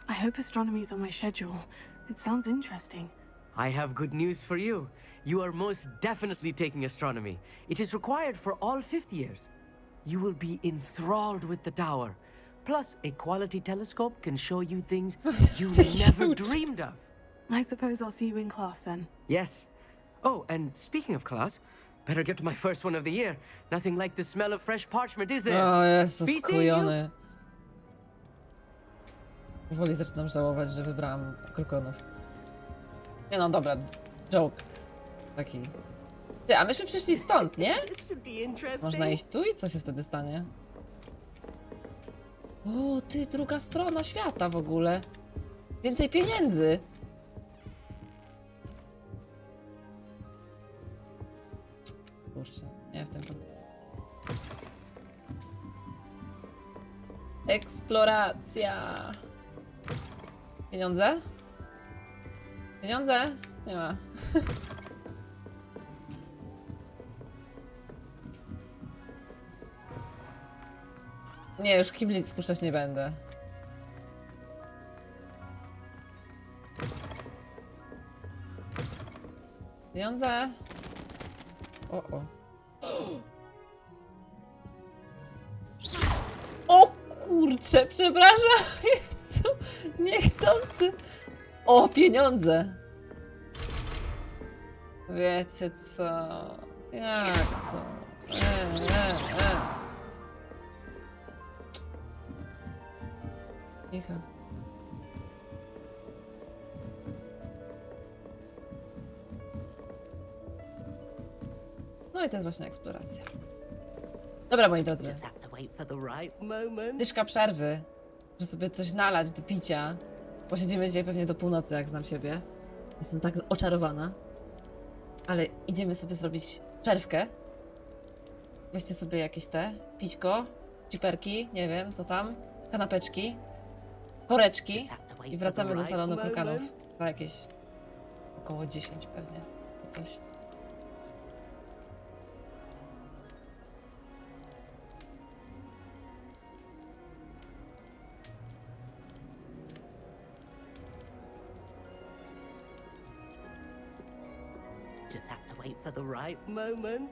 I hope astronomy's on my schedule. It sounds interesting. I have good news for you. You are most definitely taking astronomy. It is required for all fifth years. You will be enthralled with the tower. Plus, a quality telescope can show you things you never dreamed of. I suppose I'll see you in class then. Yes. Oh, and speaking of class, better get to my first one of the year. Nothing like the smell of fresh parchment, is there? O, jest Be seeing you. sklejony. Powoli zaczynam żałować, że wybrałam krukonów. Nie no, dobra. Joke. Taki. Ty, a myśmy przyszli stąd, nie? Można iść tu i co się wtedy stanie? O, ty, druga strona świata w ogóle. Więcej pieniędzy. Kurczę, nie w tym problem. Eksploracja. Pieniądze? Pieniądze? Nie ma. Nie, już kibli spuszczać nie będę. Pieniądze? O. O kurczę, przepraszam. Jezu, niechcący. O, pieniądze. Wiecie co? Jak to? Micha. No i to jest właśnie eksploracja. Dobra, moi drodzy. Dyszka przerwy, że sobie coś nalać do picia. Posiedzimy dzisiaj pewnie do północy, jak znam siebie. Jestem tak oczarowana. Ale idziemy sobie zrobić przerwkę. Weźcie sobie jakieś pićko, ciperki, nie wiem, co tam, kanapeczki, koreczki i wracamy do salonu krukanów za jakieś około 10 pewnie, coś. Just have to wait for the right moment.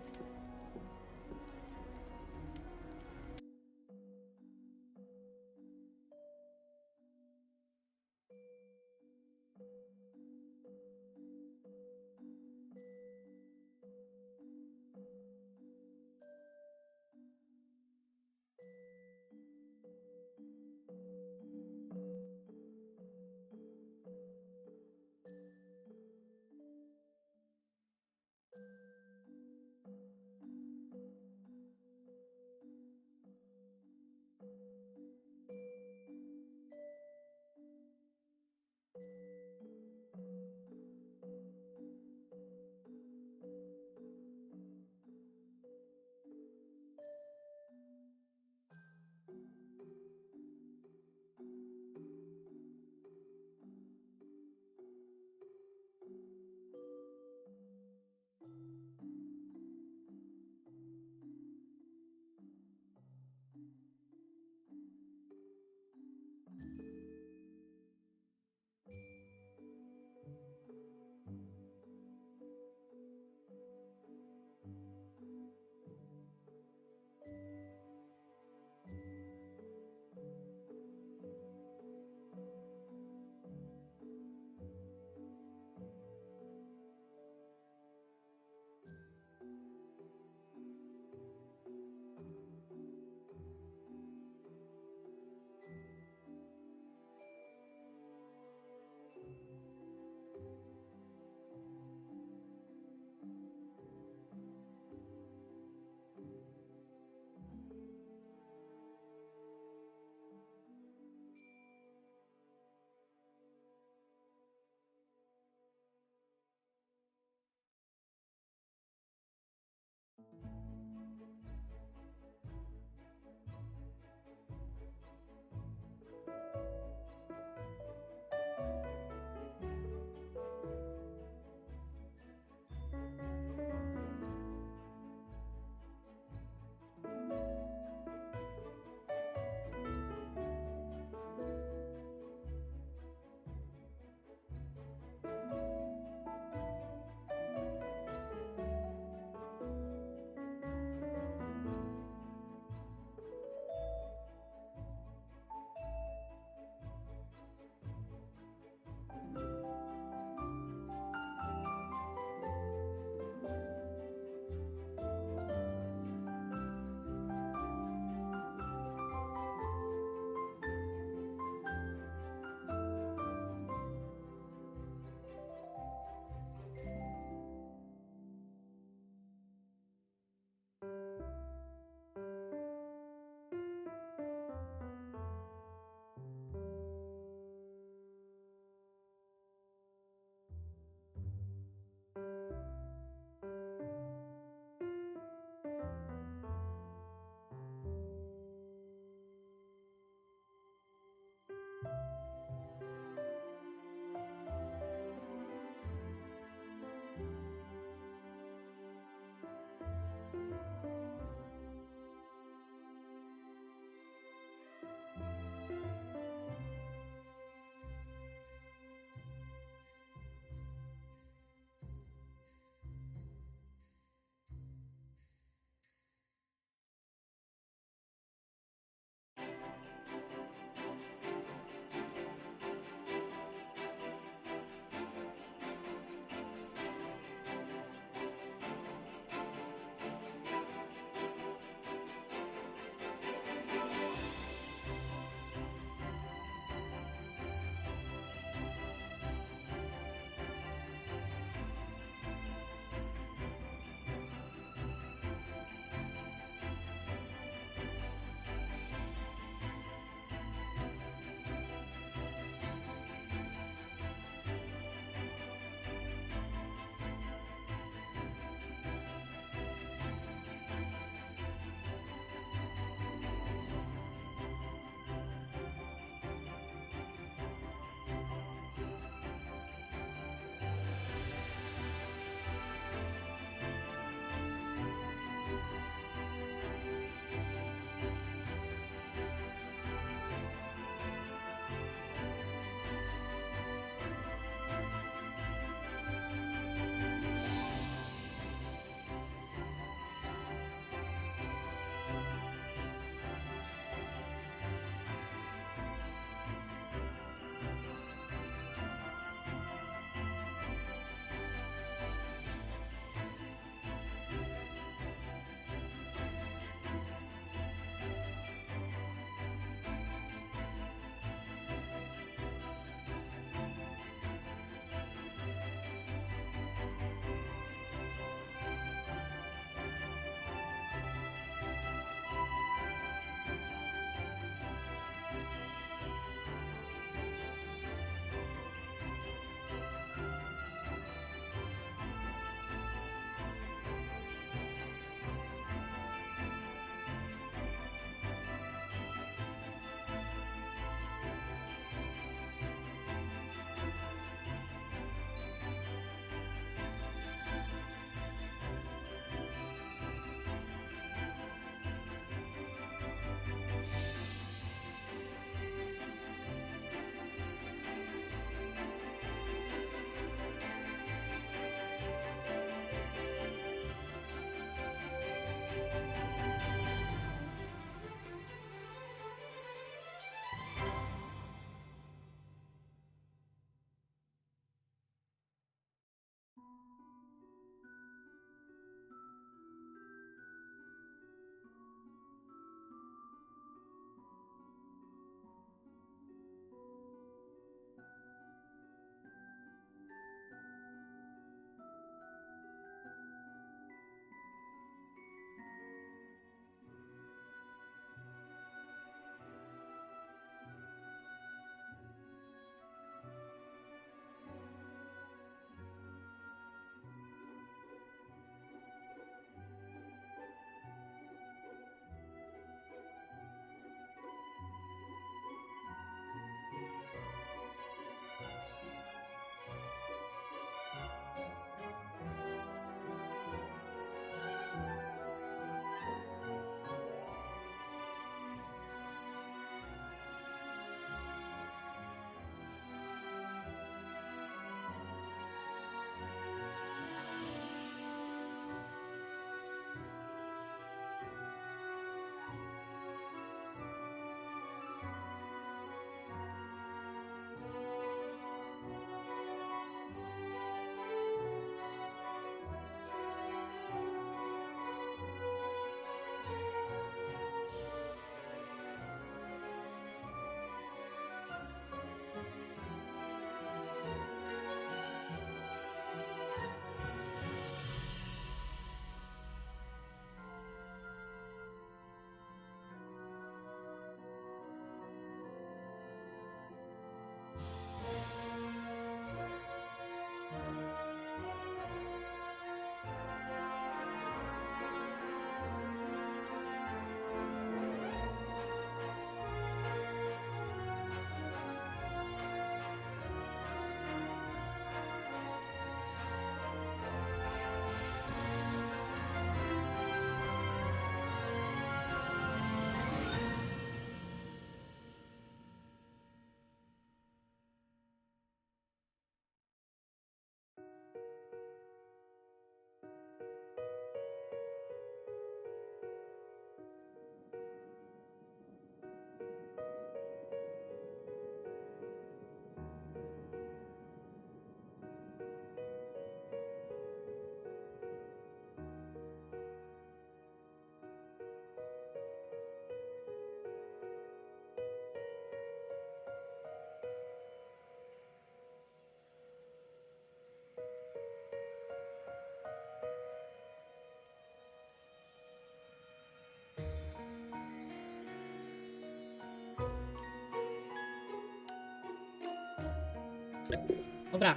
Dobra.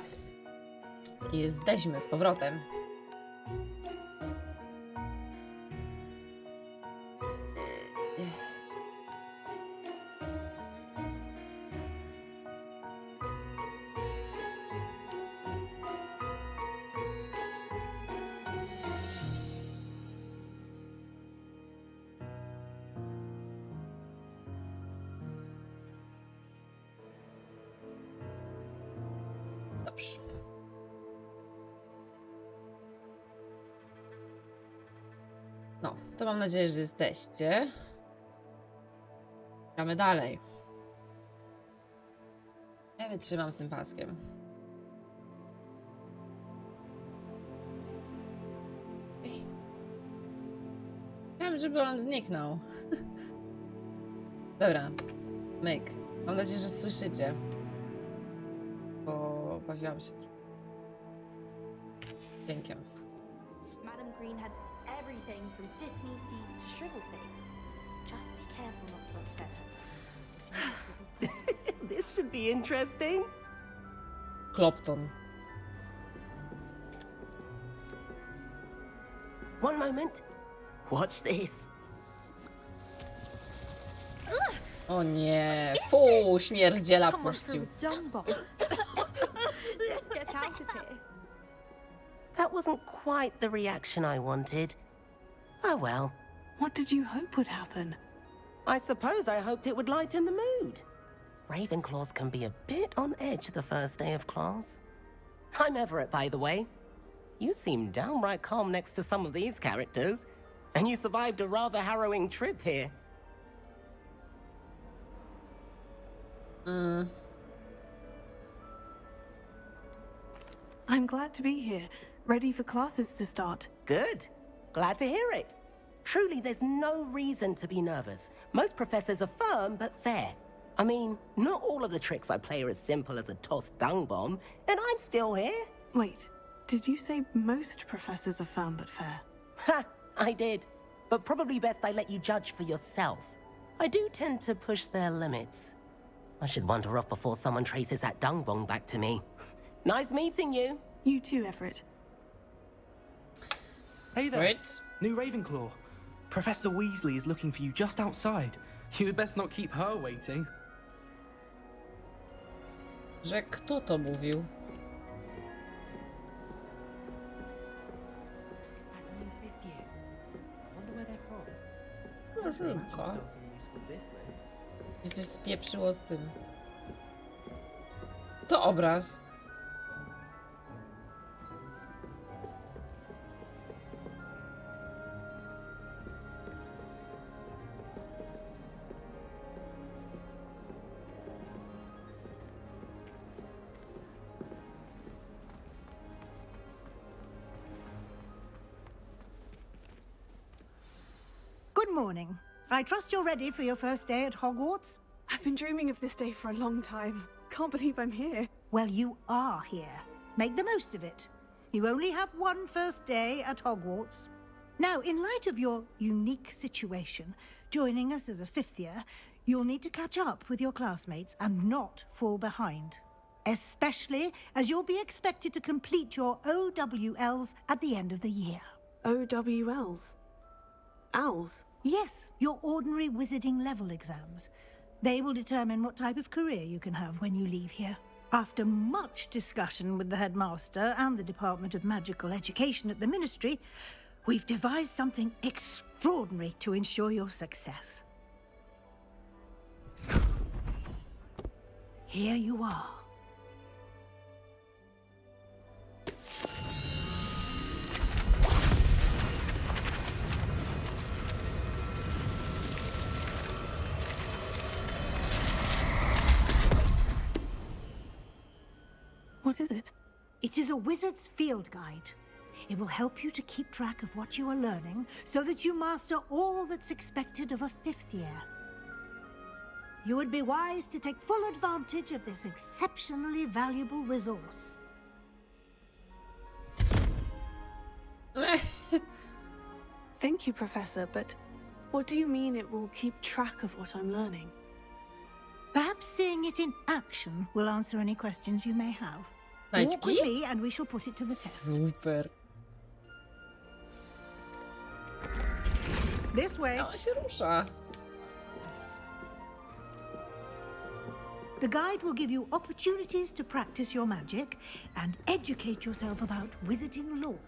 I jesteśmy z powrotem. Dobrze. No, to mam nadzieję, że jesteście. Gramy dalej. Ja wytrzymam z tym paskiem. Chciałam, żeby on zniknął. Dobra. Myk. Mam nadzieję, że słyszycie. Bo bawiłam się trochę. Dźwiękiem. Madam Green had everything from Disney seeds to shrivel figs. Just be careful not to upset her. This should be interesting. Klopton. One moment. Watch this. O nie, fu, śmierdziela puścił. Let's get out of here. That wasn't quite the reaction I wanted. Oh well. What did you hope would happen? I suppose I hoped it would lighten the mood. Ravenclaws can be a bit on edge the first day of class. I'm Everett, by the way. You seem downright calm next to some of these characters, and you survived a rather harrowing trip here. I'm glad to be here, ready for classes to start. Good. Glad to hear it. Truly, there's no reason to be nervous. Most professors are firm but fair. I mean, not all of the tricks I play are as simple as a tossed dung bomb, and I'm still here. Wait, did you say most professors are firm but fair? Ha! I did. But probably best I let you judge for yourself. I do tend to push their limits. I should wander off before someone traces that dung bomb back to me. Nice meeting you. You too, Everett. Hey there. Right. New Ravenclaw. Professor Weasley is looking for you just outside. You had best not keep her waiting. Że kto to mówił? Grażynka. Się coś spieprzyło z tym. Co obraz? Good morning. I trust you're ready for your first day at Hogwarts? I've been dreaming of this day for a long time. Can't believe I'm here. Well, you are here. Make the most of it. You only have one first day at Hogwarts. Now, in light of your unique situation, joining us as a fifth year, you'll need to catch up with your classmates and not fall behind. Especially as you'll be expected to complete your OWLs at the end of the year. OWLs? Owls? Yes, your ordinary wizarding level exams. They will determine what type of career you can have when you leave here. After much discussion with the headmaster and the Department of Magical Education at the Ministry, we've devised something extraordinary to ensure your success. Here you are. What is it? It is a wizard's field guide. It will help you to keep track of what you are learning so that you master all that's expected of a fifth year. You would be wise to take full advantage of this exceptionally valuable resource. Thank you, Professor, but what do you mean it will keep track of what I'm learning? Perhaps seeing it in action will answer any questions you may have. Walk with me and we shall put it to the test. Super. This way. On się rusza. The guide will give you opportunities to practice your magic and educate yourself about wizarding lore.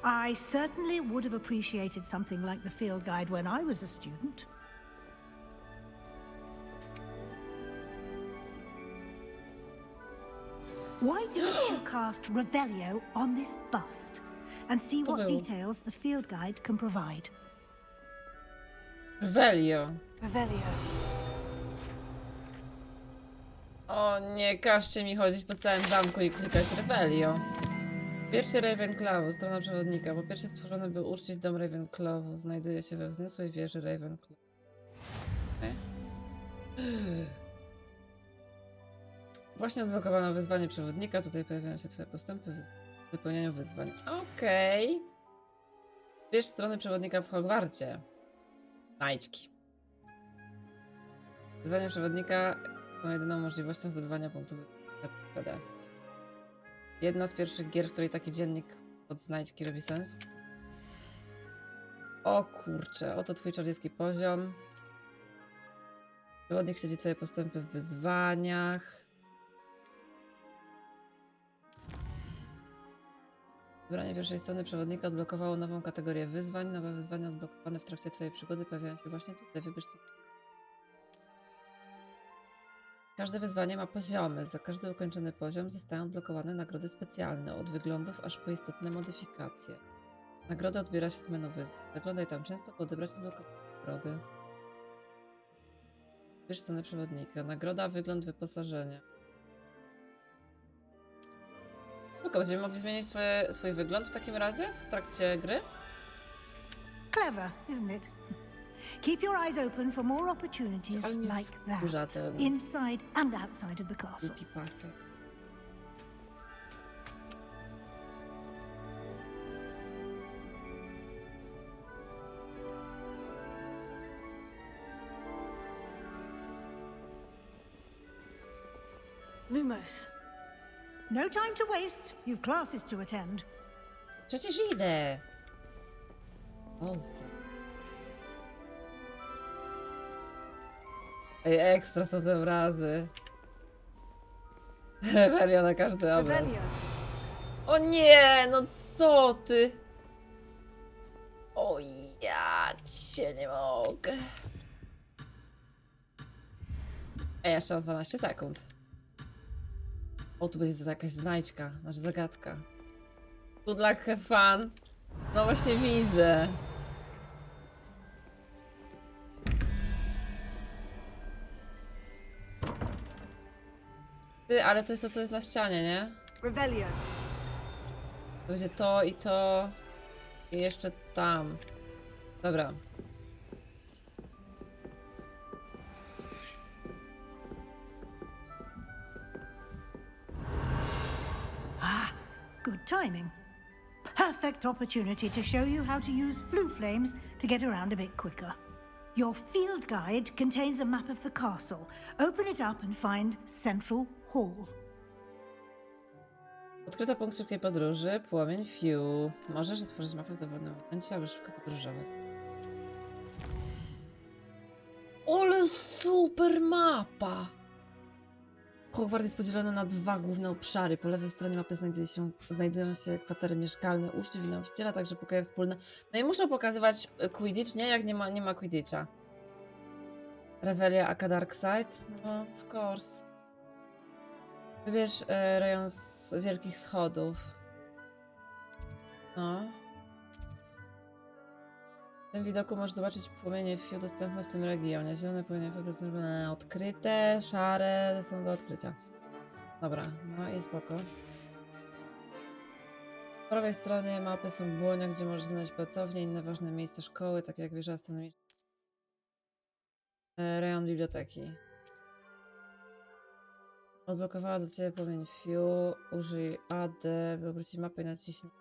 I certainly would have appreciated something like the field guide when I was a student. Why don't you cast Revelio on this bust and see what details the field guide can provide? Revelio. Revelio. O nie, każcie mi chodzić po całym zamku i klikać Revelio. Pierwszy Ravenclawu, strona przewodnika. Po pierwsze stworzony był uczcić dom Ravenclawu. Znajduje się we wzniosłej wieży Ravenclaw. Okay. Właśnie odblokowano wyzwanie przewodnika. Tutaj pojawiają się twoje postępy w wypełnianiu wyzwań. Okej. Bierz strony przewodnika w Hogwarcie. Znajdźki. Wyzwanie przewodnika są jedyną możliwością zdobywania punktów PD. Jedna z pierwszych gier, w której taki dziennik od znajdźki robi sens. O kurczę, oto twój czarowski poziom. Przewodnik śledzi twoje postępy w wyzwaniach. Wybranie pierwszej strony przewodnika odblokowało nową kategorię wyzwań. Nowe wyzwania odblokowane w trakcie twojej przygody pojawiają się właśnie tutaj. Wybierz sobie. Każde wyzwanie ma poziomy. Za każdy ukończony poziom zostają odblokowane nagrody specjalne, od wyglądów aż po istotne modyfikacje. Nagrody odbiera się z menu wyzwań. Zaglądaj tam często, by odebrać odblokowane nagrody. Wybierz stronę przewodnika. Nagroda, wygląd, wyposażenie. Spoko, będziemy mogli zmienić swój wygląd w takim razie w trakcie gry? Clever, isn't it? Keep your eyes open for more opportunities like that, inside and outside of the castle. Lumos. No time to waste. You've classes to attend. Przecież idę. Ej, ekstra są te obrazy. Revelio na każdy obraz. O nie, no co ty? O ja cię nie mogę. Ej, jeszcze mam 12 sekund. O, tu będzie jakaś znajdźka, nasza zagadka. Good luck, have fun. No właśnie widzę. Ty, ale to jest to, co jest na ścianie, nie? Revelio. To będzie to i to. I jeszcze tam. Dobra. Good timing. Perfect opportunity to show you how to use flue flames to get around a bit quicker. Your field guide contains a map of the castle. Open it up and find Central Hall. Odkryto punkt szybkiej podróży, płomień Few. Możesz otworzyć mapę w dowolnym momencie, aby szybko podróżować. Ale super mapa! Hogwart jest podzielony na dwa główne obszary. Po lewej stronie mapy znajdują się kwatery mieszkalne uczciw i nauczyciela, także pokoje wspólne. No i muszą pokazywać Quidditch, nie? Jak nie ma Quidditcha. Revelia aka Darkside? No, of course. Wybierz rejon z wielkich schodów. No. W tym widoku możesz zobaczyć płomienie Few dostępne w tym regionie. Zielone płomienie Few dostępne odkryte, szare są do odkrycia. Dobra, no i spoko. Po prawej stronie mapy są błonia, gdzie możesz znaleźć pracownie, inne ważne miejsca szkoły, takie jak wieża astronomiczna. Rejon biblioteki. Odblokowała do ciebie płomień Fiu. Użyj AD, by obrócić mapę i naciśnij.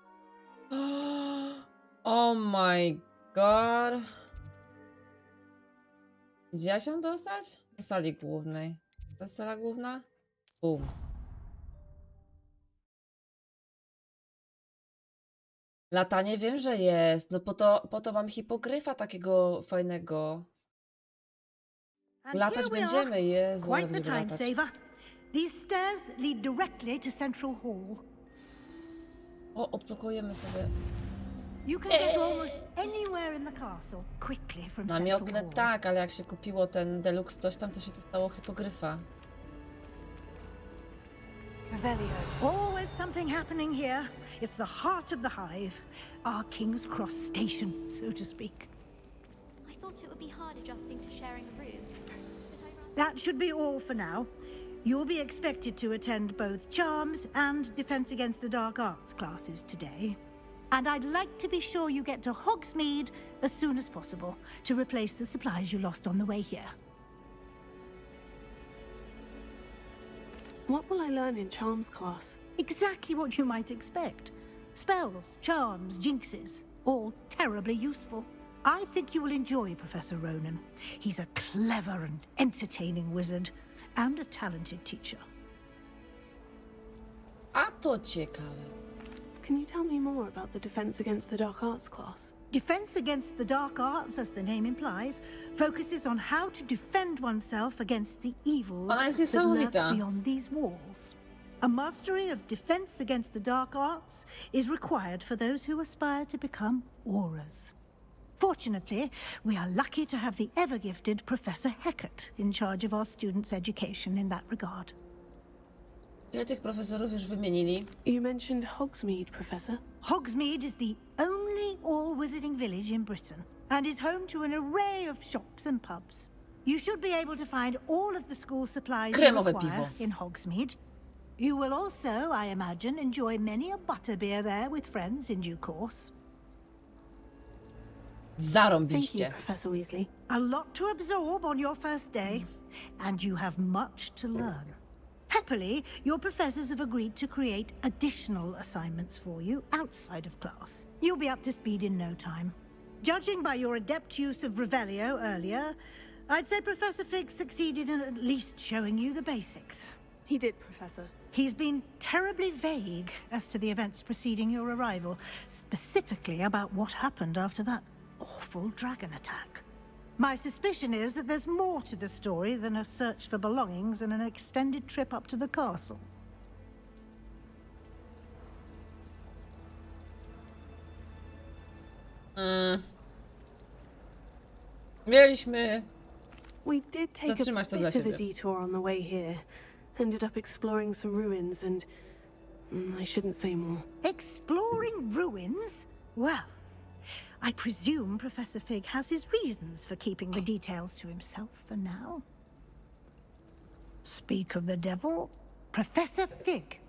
Oh my god. Gdzie ja się dostać? Do sali głównej. To jest sala główna? Bum. Latanie wiem, że jest. No po to mam hipogryfa takiego fajnego. And Latać here we are. będziemy, Jezu, ale Quite the będziemy time latać. saver. These stairs lead directly to Central Hall. O, odblokujemy sobie. You can get to almost anywhere in the castle quickly from Central Namiotne Hall. tak, ale jak się kupiło ten deluxe coś tam, to się dostało hipogryfa. Revelio. Always something happening here. It's the heart of the hive. Our King's Cross station, so to speak. I thought it would be hard adjusting to sharing a room. That should be all for now. You'll be expected to attend both Charms and Defense Against the Dark Arts classes today. And I'd like to be sure you get to Hogsmeade as soon as possible to replace the supplies you lost on the way here. What will I learn in Charms class? Exactly what you might expect. Spells, charms, jinxes, all terribly useful. I think you will enjoy Professor Ronan. He's a clever and entertaining wizard, and a talented teacher. A to ciekawe. Can you tell me more about the Defense Against the Dark Arts class? Defense Against the Dark Arts, as the name implies, focuses on how to defend oneself against the evils Ona jest that lurk niesamowita. beyond these walls. A mastery of Defense Against the Dark Arts is required for those who aspire to become auras. Fortunately, we are lucky to have the ever-gifted Professor Hecat in charge of our students' education in that regard. Tyle tych profesorów już wymienili. You mentioned Hogsmeade, Professor. Hogsmeade is the only all-wizarding village in Britain and is home to an array of shops and pubs. You should be able to find all of the school supplies you Kremowe require piwo. in Hogsmeade. You will also, I imagine, enjoy many a butterbeer there with friends in due course. Thank you, Zarąbiście. Professor Weasley. A lot to absorb on your first day, and you have much to learn. Happily, your professors have agreed to create additional assignments for you outside of class. You'll be up to speed in no time. Judging by your adept use of Revelio earlier, I'd say Professor Fig succeeded in at least showing you the basics. He did, Professor. He's been terribly vague as to the events preceding your arrival, specifically about what happened after that awful dragon attack. My suspicion is that there's more to the story than a search for belongings and an extended trip up to the castle. Mieliśmy We did take a zatrzymać to dla bit of a siebie. detour on the way here. Ended up exploring some ruins and... I shouldn't say more. Exploring ruins? Well, I presume Professor Fig has his reasons for keeping the details to himself for now. Speak of the devil, Professor Fig.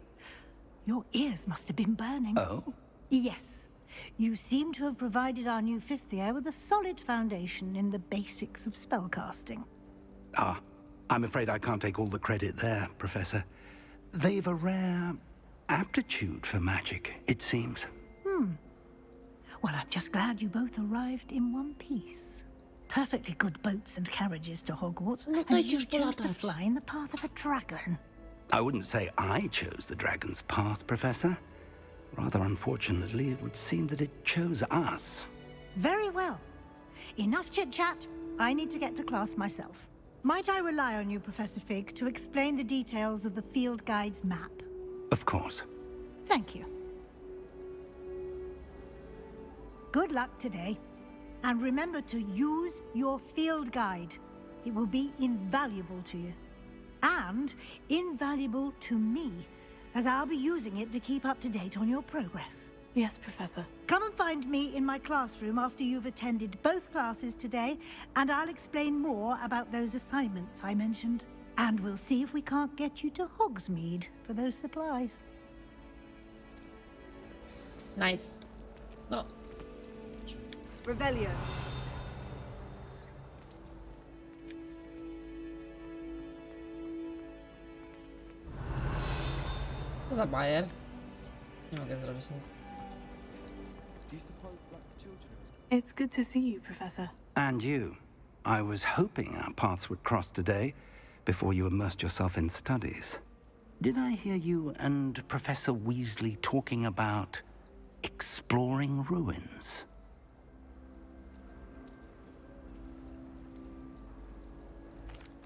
Your ears must have been burning. Oh? Yes. You seem to have provided our new fifth year with a solid foundation in the basics of spellcasting. Ah, I'm afraid I can't take all the credit there, Professor. They've a rare aptitude for magic, it seems. Well, I'm just glad you both arrived in one piece. Perfectly good boats and carriages to Hogwarts, No and dajcie you już chose to polatać. fly in the path of a dragon. I wouldn't say I chose the dragon's path, Professor. Rather unfortunately, it would seem that it chose us. Very well. Enough chit-chat. I need to get to class myself. Might I rely on you, Professor Fig, to explain the details of the field guide's map? Of course. Thank you. Good luck today. And remember to use your field guide. It will be invaluable to you. And invaluable to me, as I'll be using it to keep up to date on your progress. Yes, Professor. Come and find me in my classroom after you've attended both classes today, and I'll explain more about those assignments I mentioned. And we'll see if we can't get you to Hogsmeade for those supplies. Nice. No. Revelio. za bajer? Nie mogę zrobić nic. It's good to see you, Professor. And you. I was hoping our paths would cross today, before you immersed yourself in studies. Did I hear you and Professor Weasley talking about exploring ruins?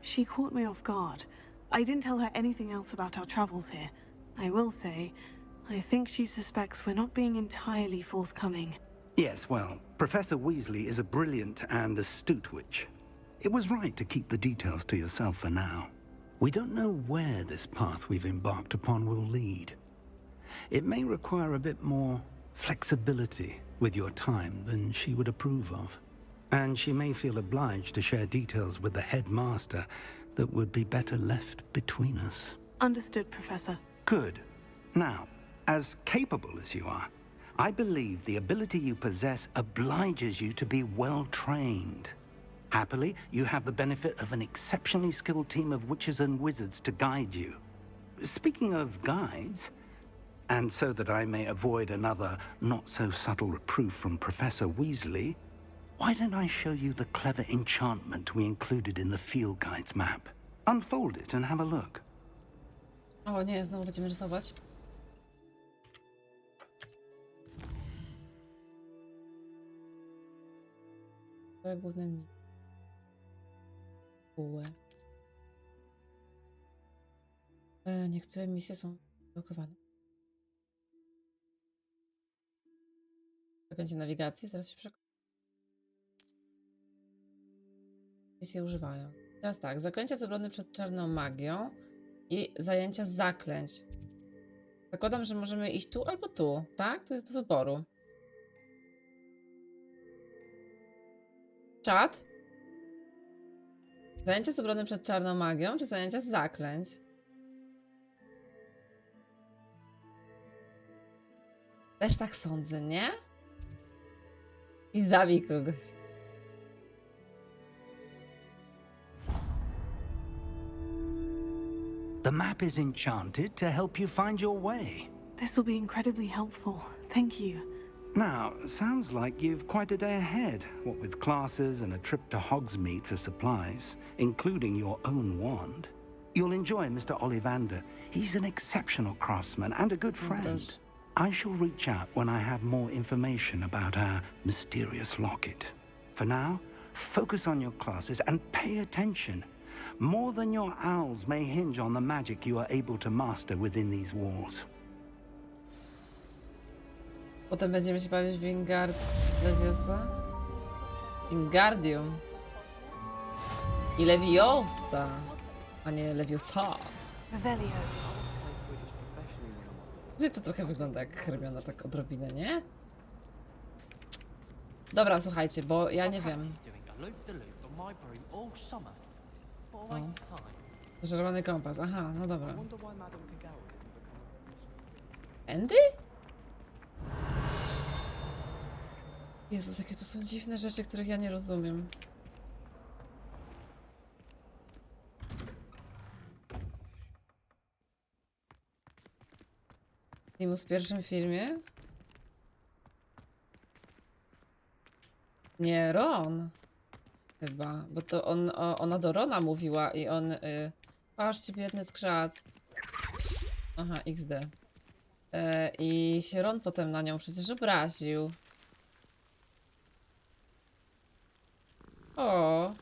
She caught me off guard. I didn't tell her anything else about our travels here. I will say, I think she suspects we're not being entirely forthcoming. Yes, well, Professor Weasley is a brilliant and astute witch. It was right to keep the details to yourself for now. We don't know where this path we've embarked upon will lead. It may require a bit more flexibility with your time than she would approve of. And she may feel obliged to share details with the headmaster that would be better left between us. Understood, Professor. Good. Now, as capable as you are, I believe the ability you possess obliges you to be well trained. Happily, you have the benefit of an exceptionally skilled team of witches and wizards to guide you. Speaking of guides, and so that I may avoid another not-so-subtle reproof from Professor Weasley, why don't I show you the clever enchantment we included in the field guide's map? Unfold it and have a look. O nie, znowu będziemy rysować. To główne mi. Niektóre misje są blokowane. Będzie nawigacji, zaraz się przekonam. Misje używają. Teraz tak, zaklęcia z obrony przed czarną magią i zajęcia z zaklęć. Zakładam, że możemy iść tu albo tu, tak? To jest do wyboru. Czat? Zajęcia z obrony przed czarną magią, czy zajęcia z zaklęć? Też tak sądzę, nie? I zabij kogoś. The map is enchanted to help you find your way. This will be incredibly helpful. Thank you. Now, sounds like you've quite a day ahead, what with classes and a trip to Hogsmeade for supplies, including your own wand. You'll enjoy Mr. Ollivander. He's an exceptional craftsman and a good friend. I shall reach out when I have more information about our mysterious locket. For now, focus on your classes and pay attention. More than your owls may hinge on the magic you are able to master within these walls. Potem będziemy się bawić w Leviosa? Wingardium. I Leviosa, a nie Leviosa. Revelio. Że to trochę wygląda jak Hermiona, tak odrobinę, nie? Dobra, słuchajcie, bo ja nie wiem. Zażarowany kompas, aha, no dobra. Andy? Jezus, jakie to są dziwne rzeczy, których ja nie rozumiem. Timus w pierwszym filmie? Nie, Ron. Chyba, bo to ona do Rona mówiła i on... patrzcie, biedny skrzat. Aha, XD. I się Ron potem na nią przecież obraził. O.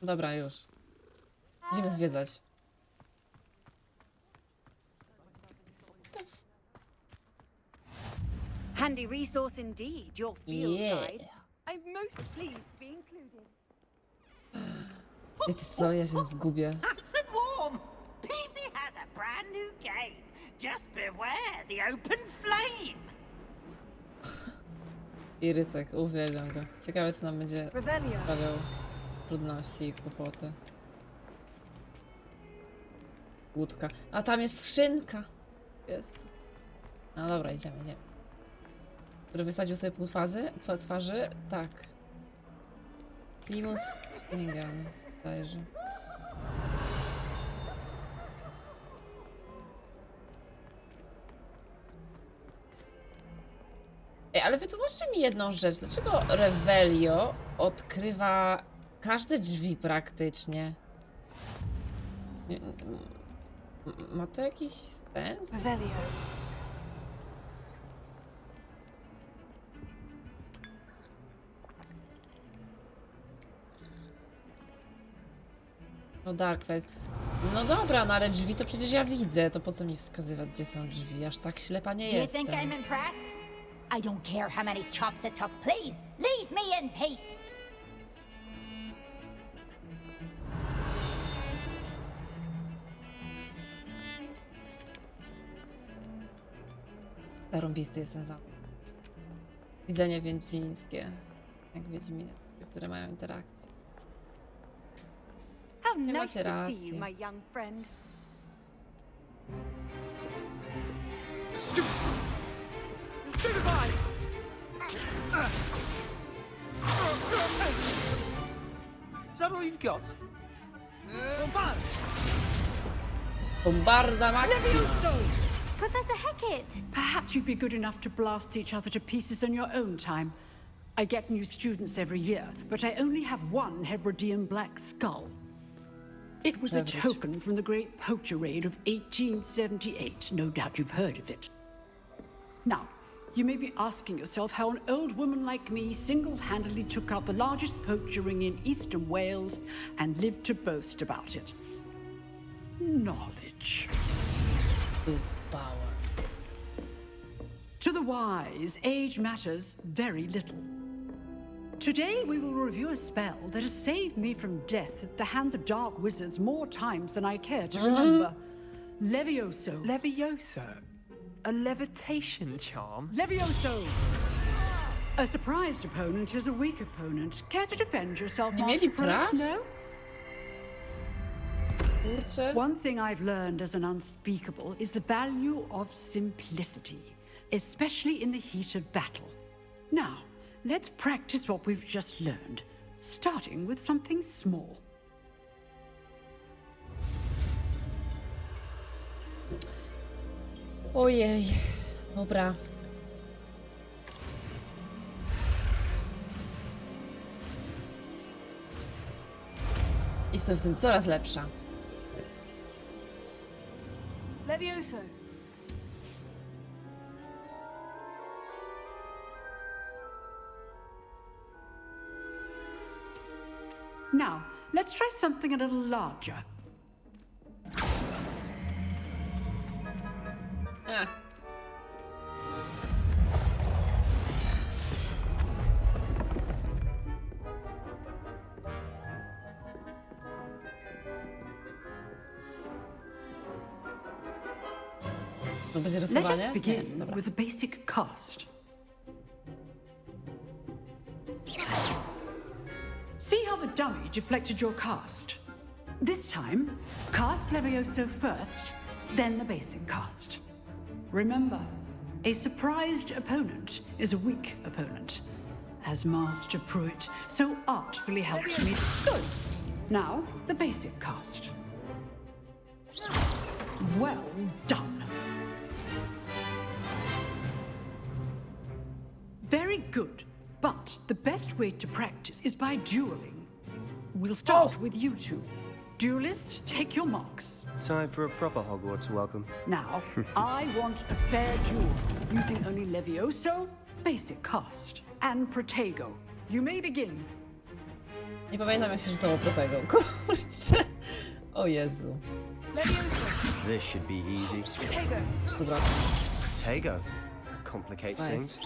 Dobra, już. Idziemy zwiedzać. Handy resource indeed, your field guide. I'm most pleased to be included. Wiecie co, ja się zgubię. Nice and warm. Peavsy has a brand new game. Just beware the open flame. Irytek, uwielbiam go. Ciekawe, czy nam będzie sprawiał trudności i kłopoty. Łódka. A tam jest skrzynka. Jest. No dobra, idziemy. Który wysadził sobie pół twarzy? Tak. Timus Finnegan. Zależy. ale wytłumaczcie mi jedną rzecz. Dlaczego Revelio odkrywa każde drzwi praktycznie? Ma to jakiś sens? Revelio. No Darkseid. No dobra, no ale drzwi to przecież ja widzę. To po co mi wskazywać, gdzie są drzwi? Aż tak ślepa nie Do you jestem. think I'm impressed? I don't care how many chops it took. Please, leave me in peace. Zarąbisty jest ten zamek. Widzenie wiedźmińskie. Jak wiedźminy, które mają interakcję. How Nie nice macie to see racji. you, my young friend. Is that all you've got? Bombarda Maxi! Professor Hecat! Perhaps you'd be good enough to blast each other to pieces in your own time. I get new students every year, but I only have one Hebridean black skull. It was a token from the Great Poacher Raid of 1878. No doubt you've heard of it. Now, you may be asking yourself how an old woman like me single-handedly took out the largest poacher ring in eastern Wales and lived to boast about it. Knowledge. Is power. To the wise, age matters very little. Today we will review a spell that has saved me from death at the hands of dark wizards more times than I care to remember. Levioso. Levioso? A levitation charm? Levioso! A surprised opponent is a weak opponent. Care to defend yourself, Nie Master mieli Prelate? praw? No? Kurczę. One thing I've learned as an unspeakable is the value of simplicity, especially in the heat of battle. Now, let's practice what we've just learned, starting with something small. Ojej. Dobra. Jestem w tym coraz lepsza. Levioso. Now, let's try something a little larger. Ah. To będzie Let rysowanie? us Nie, begin dobra. with a basic cast. See how the dummy deflected your cast? This time, cast Levioso first, then the basic cast. Remember, a surprised opponent is a weak opponent, as Master Pruitt so artfully helped me. Good. Now, the basic cast. Well done. Very good. But the best way to practice is by dueling. We'll start with you two. Duelists, take your marks. Time for a proper Hogwarts welcome. Now, I want a fair duel, using only Levioso, basic cast, and Protego. You may begin. Nie pamiętam, jak się rzucało pro tego. Kurczę. O Jezu. Levioso. This should be easy. Protego. Dobra. Protego complicates Nice. things.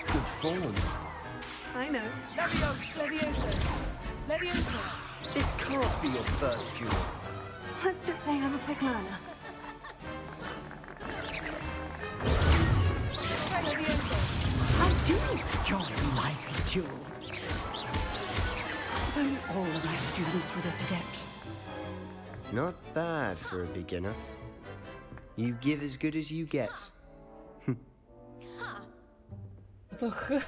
Good form. I know. Levioso. Levioso. This can't be your first duel. Let's just say I'm a quick learner. Levioso. I do enjoy lively duel. If only all of my students were this adept. Not bad for a beginner. You give as good as you get. To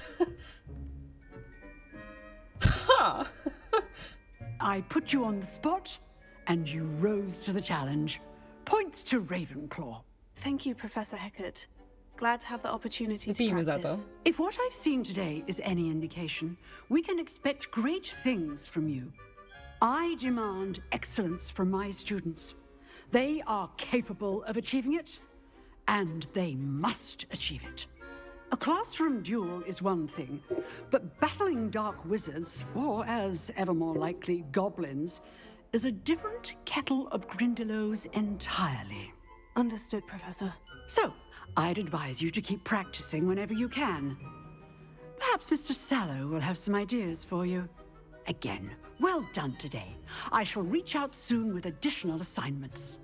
Ha! I put you on the spot, and you rose to the challenge. Points to Ravenclaw. Thank you, Professor Hecat. Glad to have the opportunity to Pijmy za to. practice. If what I've seen today is any indication, we can expect great things from you. I demand excellence from my students. They are capable of achieving it, and they must achieve it. A classroom duel is one thing, but battling dark wizards, or as ever more likely, goblins, is a different kettle of Grindylows entirely. Understood, Professor. So, I'd advise you to keep practicing whenever you can. Perhaps Mr. Sallow will have some ideas for you. Again, well done today. I shall reach out soon with additional assignments.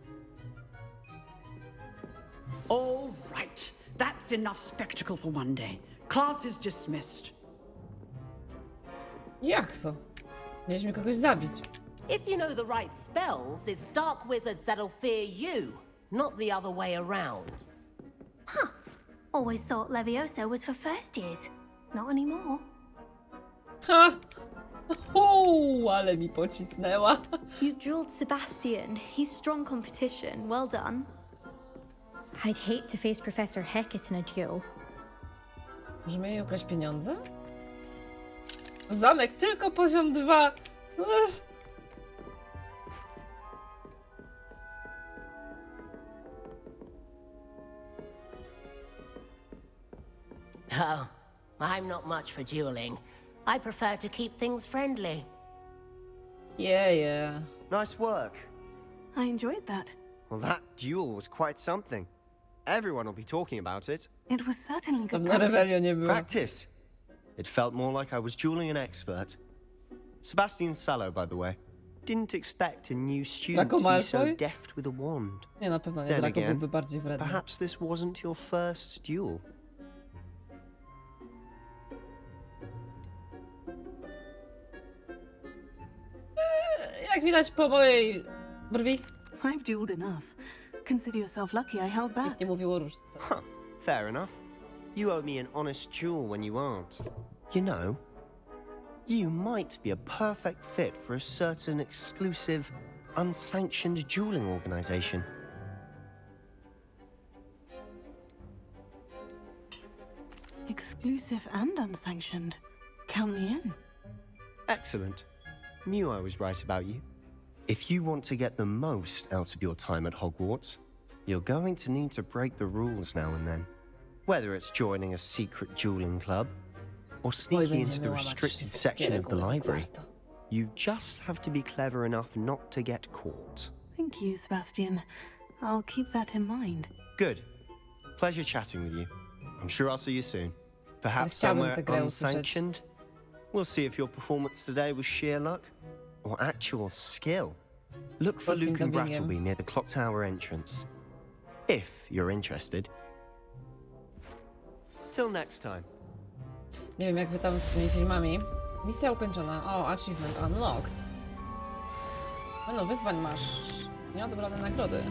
All right. That's enough spectacle for one day. Class is dismissed. Jak to? Mieliśmy kogoś zabić. If you know the right spells, it's dark wizards that'll fear you, not the other way around. Huh. Always thought Levioso was for first years. Not anymore. Ha! Ale mi pocisnęła. You drilled Sebastian. He's strong competition. Well done. I'd hate to face Professor Hecat in a duel. Możemy jej ukraść pieniądze? Zamek tylko poziom 2. Oh, I'm not much for dueling. I prefer to keep things friendly. Yeah. Nice work. I enjoyed that. Well, that duel was quite something. Everyone will be talking about it. It was certainly good Na rebelią nie było. Practice. It felt more like I was dueling an expert. Sebastian Sallow, by the way. Didn't expect a new student Draco to be so Malfoy? deft with a wand. Nie, na pewno nie. Then Draco again, byłby bardziej wredny. perhaps this wasn't your first duel. Jak widać po mojej brwi. I've dueled enough. Consider yourself lucky I held back. Nikt nie mówił o różdżce. Fair enough. You owe me an honest duel when you aren't. You know, you might be a perfect fit for a certain exclusive, unsanctioned dueling organization. Exclusive and unsanctioned. Count me in. Excellent. Knew I was right about you. If you want to get the most out of your time at Hogwarts, you're going to need to break the rules now and then. Whether it's joining a secret dueling club, or sneaking into the restricted section of the library, you just have to be clever enough not to get caught. Thank you, Sebastian. I'll keep that in mind. Good. Pleasure chatting with you. I'm sure I'll see you soon. Perhaps Chciałbym somewhere tę grę unsanctioned. We'll see if your performance today was sheer luck or actual skill. Look for Polskim Luke and dubbingiem. Brattleby near the clock tower entrance. If you're interested. Till next time. Nie wiem jak wy tam z tymi filmami. Misja ukończona. O, achievement unlocked. No, wyzwań masz. Nieodebrane nagrody.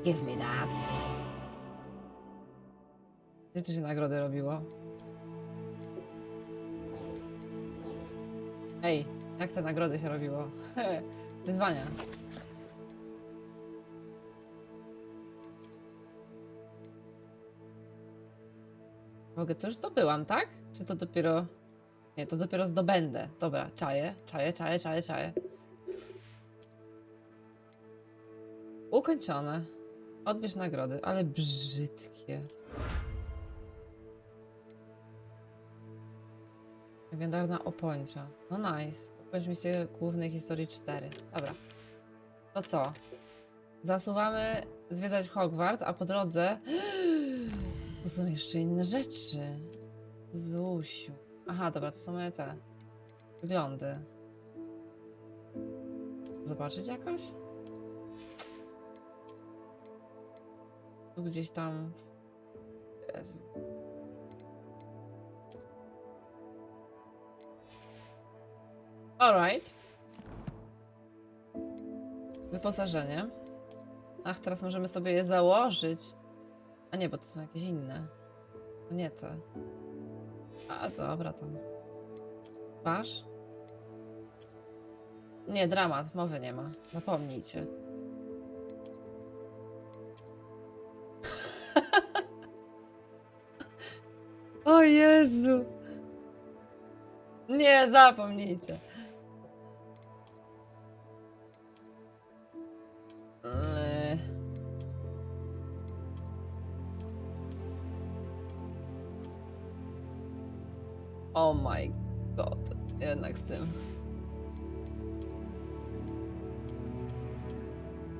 Give me that. Gdzie tu się nagrody robiło? Ej, jak te nagrody się robiło? Wyzwania. Mogę, to już zdobyłam, tak? Czy to dopiero... Nie, to dopiero zdobędę. Dobra, czaję. Ukończone. Odbierz nagrody, ale brzydkie. Legendarna opończa. No nice. Ukończ misję głównej historii 4. Dobra. To co? Zasuwamy zwiedzać Hogwart, a po drodze... Tu są jeszcze inne rzeczy. Zusiu. Aha, dobra, to są moje te wyglądy. Zobaczyć jakoś? Tu gdzieś tam... Jezu. Alright. Wyposażenie. Ach, teraz możemy sobie je założyć. A nie, bo to są jakieś inne. To nie te. A, dobra, tam. Twarz? Nie, dramat. Mowy nie ma. Zapomnijcie. O Jezu. Nie, zapomnijcie. Oh my god. Jednak z tym.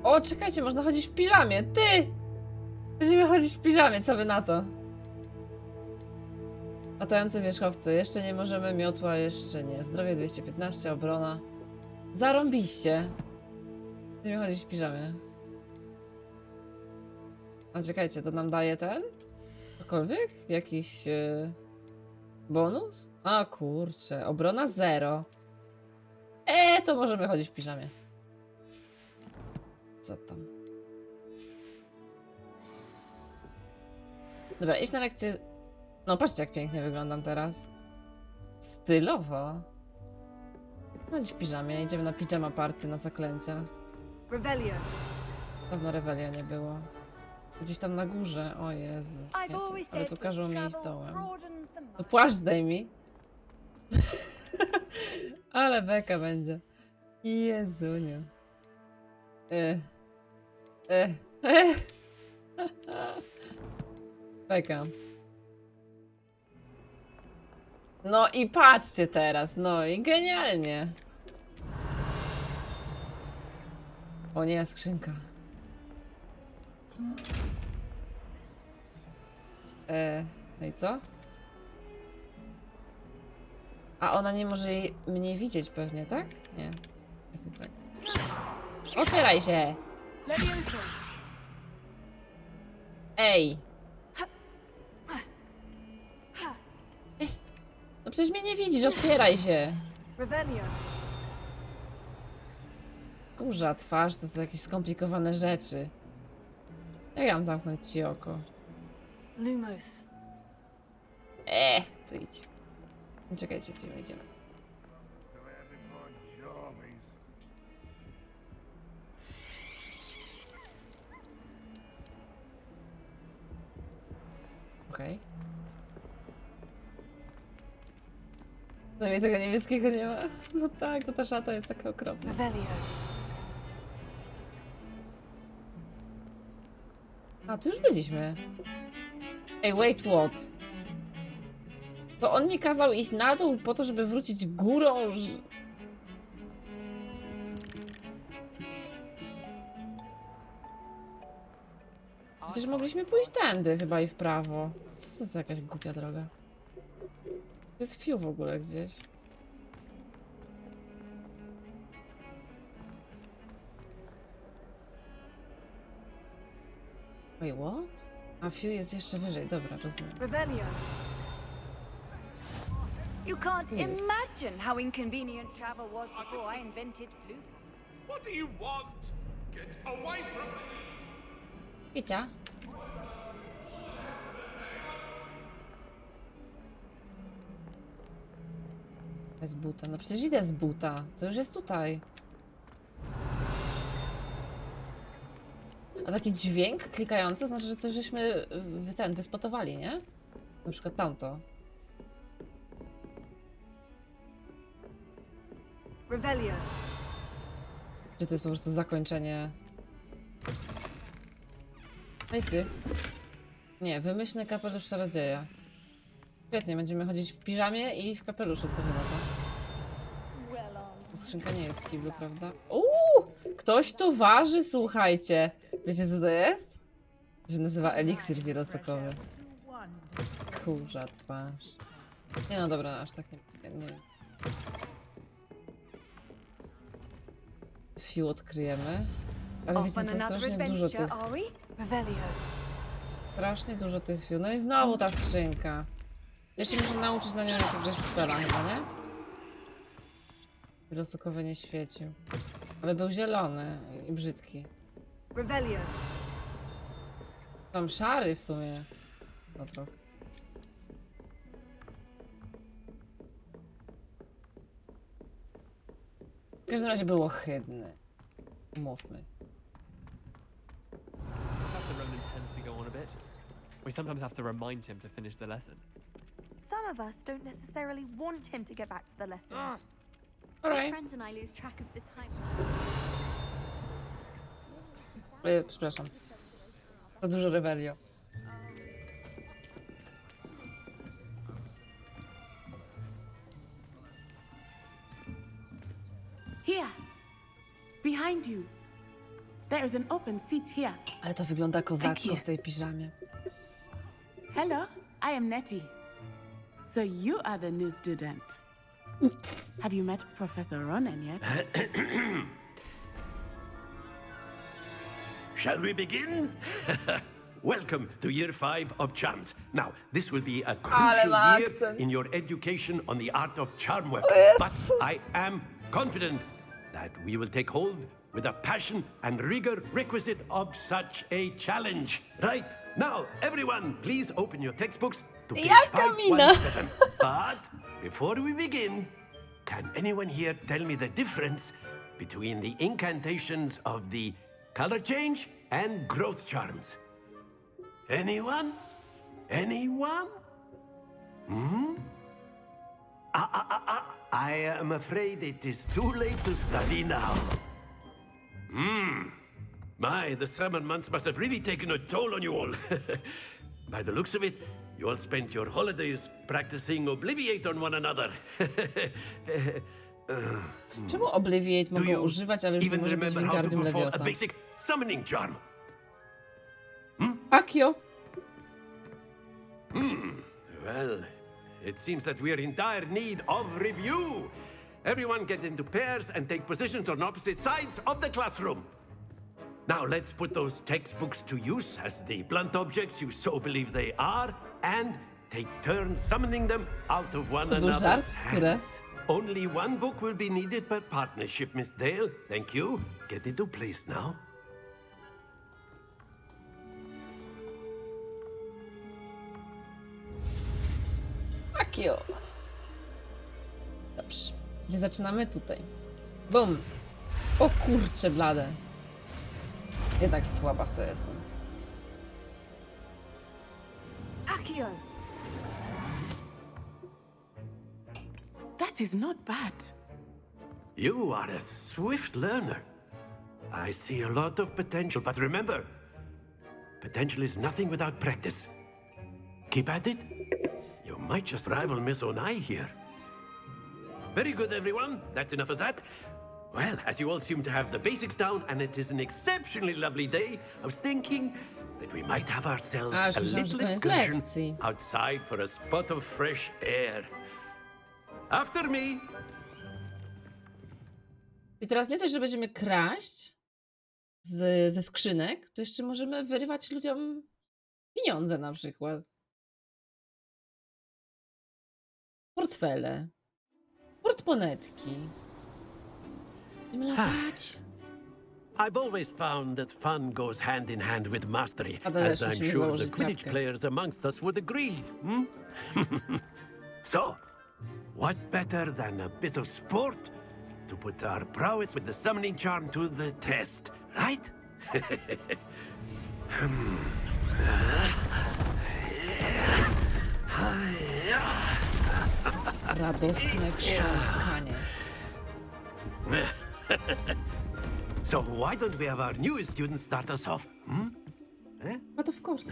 O, czekajcie, można chodzić w piżamie. Ty! Będziemy chodzić w piżamie, co wy na to? Latające wierzchowce. Jeszcze nie możemy, miotła jeszcze nie. Zdrowie 215, obrona. Zarąbiście. Będziemy chodzić w piżamie. A czekajcie, to nam daje ten? Cokolwiek? Jakiś bonus? A kurczę, obrona 0. To możemy chodzić w piżamie. Co tam? Dobra, idź na lekcję. No patrzcie, jak pięknie wyglądam teraz. Stylowo. Chodź w piżamie, idziemy na pijama party, na zaklęcia. Revelio. Dawno Revelio nie było. Gdzieś tam na górze, o Jezu. Nie, ale tu każą mi iść dołem. To płaszcz zdejmij. Ale beka będzie. Jezuniu. Beka. No i patrzcie teraz, no i genialnie. O nie, skrzynka. No i co? A ona nie może mnie widzieć pewnie, tak? Nie, jest nie tak. Otwieraj się! Ej! No przecież mnie nie widzisz, otwieraj się! Kurza, twarz, to są jakieś skomplikowane rzeczy. Jak ja mam zamknąć ci oko? Lumos. Tu idź. Czekajcie, gdzie my idziemy. Okej. No mnie tego niebieskiego nie ma. No tak, to ta szata jest taka okropna. A, tu już byliśmy. Ej, wait, what? To on mi kazał iść na dół po to, żeby wrócić górą, Przecież mogliśmy pójść tędy chyba i w prawo. Co to jest jakaś głupia droga? To jest fiu w ogóle gdzieś. Wait, what? A fiu jest jeszcze wyżej, dobra, rozumiem. Revelio. You can't imagine how inconvenient travel was before I invented flu. What do you want? Get away from me! Picia. Bez buta. No przecież idę z buta. To już jest tutaj. A taki dźwięk klikający znaczy, że coś żeśmy wyspotowali, nie? Na przykład tamto. Revelio. Czy to jest po prostu zakończenie? Hejsy. Nie, wymyślny kapelusz czarodzieja. Świetnie, będziemy chodzić w piżamie i w kapeluszu sobie na to. Ta skrzynka nie jest w kiblu, prawda? Ktoś tu waży, słuchajcie. Wiecie co to jest? To się nazywa eliksir wielosokowy. Kurza twarz. Nie no dobra, aż tak nie. Fiu odkryjemy. Ale wiecie co, strasznie dużo tych... Strasznie dużo tych fiu. No i znowu ta skrzynka. Ja się muszę nauczyć na nią jakiegoś spela chyba, nie? Wielosokowy nie świecił. Ale był zielony i brzydki. Tam szary w sumie. No trochę. W każdym razie był ohydny. Umówmy. Professor Ronan tends to go on a bit. We sometimes have to remind him to finish the lesson. Some of us don't necessarily want him to get back to the lesson. Alright. Friends and I lose track of the time. Przepraszam. Za dużo rebelio. Here, behind you. There is an open seat here. Ale to wygląda kozacko w tej piżamie. Hello, I am Nettie. So you are the new student. Have you met Professor Ronan yet? Shall we begin? Welcome to Year 5 of Charms. Now, this will be a crucial year in your education on the art of charm work. But I am confident that we will take hold with the passion and rigor requisite of such a challenge. Right, now, everyone, please open your textbooks to page 517. But before we begin, can anyone here tell me the difference between the incantations of the color change and growth charms? Anyone? Anyone? I am afraid it is too late to study now. My, the summer months must have really taken a toll on you all. By the looks of it, you all spent your holidays practicing Obliviate on one another. Czemu Obliviate mogą używać, ale już nie może być Wingardium Leviosa? A basic summoning charm? Akio. Well, it seems that we are in dire need of review. Everyone get into pairs and take positions on opposite sides of the classroom. Now let's put those textbooks to use as the blunt objects you so believe they are, and take turns summoning them out of one another's hands. Only one book will be needed per partnership, Miss Dale. Thank you. Get into place now. Akio. Dobrze. Gdzie zaczynamy? Tutaj. Bum. O kurcze blade. Jednak słaba w to jestem. Akio! That is not bad. You are a swift learner. I see a lot of potential, but remember, potential is nothing without practice. Keep at it. You might just rival Miss Onai here. Very good, everyone. That's enough of that. Well, as you all seem to have the basics down, and it is an exceptionally lovely day, I was thinking that we might have ourselves a little excursion outside for a spot of fresh air. After me! I teraz nie dość, że będziemy kraść ze skrzynek, to jeszcze możemy wyrywać ludziom pieniądze na przykład. Portfele. Portmonetki. Będziemy latać. I've always found that fun goes hand in hand with mastery, as I'm sure the Quidditch players amongst us would agree. So, what better than a bit of sport to put our prowess with the summoning charm to the test, right? Radosne krząkanie. So why don't we have our newest student start us off? But of course.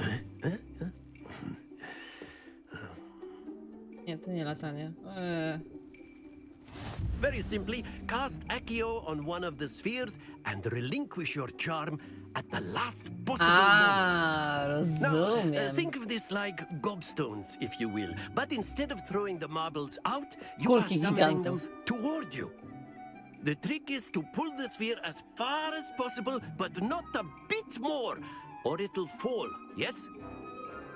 Nie, to nie latanie. Very simply, cast Accio on one of the spheres and relinquish your charm at the last possible moment. Now, think of this like gobstones, if you will. But instead of throwing the marbles out, you are summoning them toward you. The trick is to pull the sphere as far as possible, but not a bit more, or it'll fall, yes?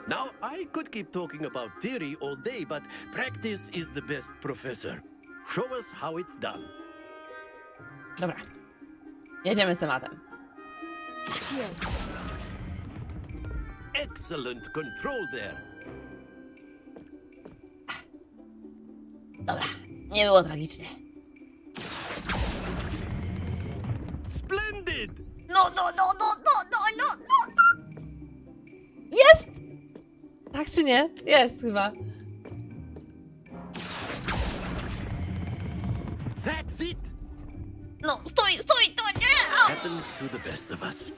Now, I could keep talking about theory all day, but practice is the best professor. Show us how it's done. Dobra. Jedziemy z tematem. Excellent control there. Dobra. Nie było tragicznie. Splendid! No. Jest! Tak czy nie? Jest chyba. That's it. No, stój, to nie! Happens to the best of us.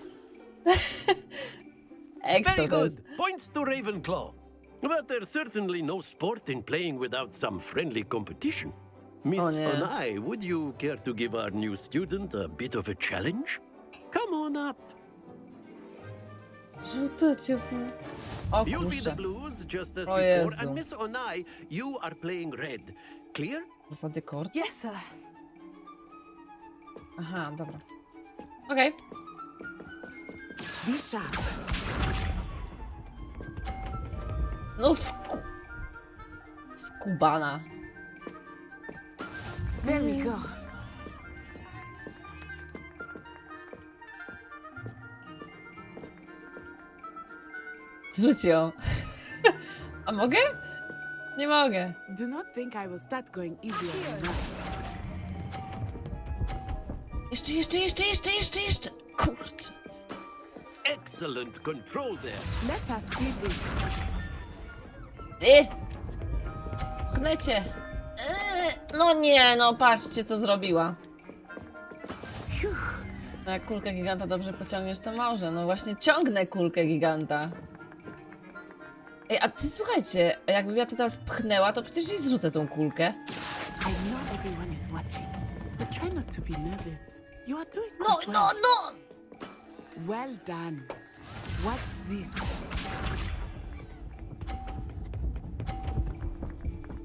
Ekstra Very to jest. good. Points to Ravenclaw. But there's certainly no sport in playing without some friendly competition. Miss nie. Onai, would you care to give our new student a bit of a challenge? Come on up. Żółte ciepłe. O You'll be the kurczę. blues just as O before, Jezu. and Miss Onai, you are playing red. Clear? Zasady kord? Yes, sir. Aha, dobra. Okej. Be sharp. No skubana. There we go. Zrzuć ją. A mogę? Nie mogę. Do not think I will start going easier on you. Jeszcze. Kurczę. Excellent control there. Let us see this. Pchnęcie. No nie, no patrzcie co zrobiła. No jak kulkę giganta dobrze pociągniesz, to może. No właśnie ciągnę kulkę giganta. Ej, a ty słuchajcie, jakbym ja to teraz pchnęła, to przecież jej zrzucę tą kulkę. I know everyone is watching, but try not to be nervous. You are doing No. Well done. Watch this.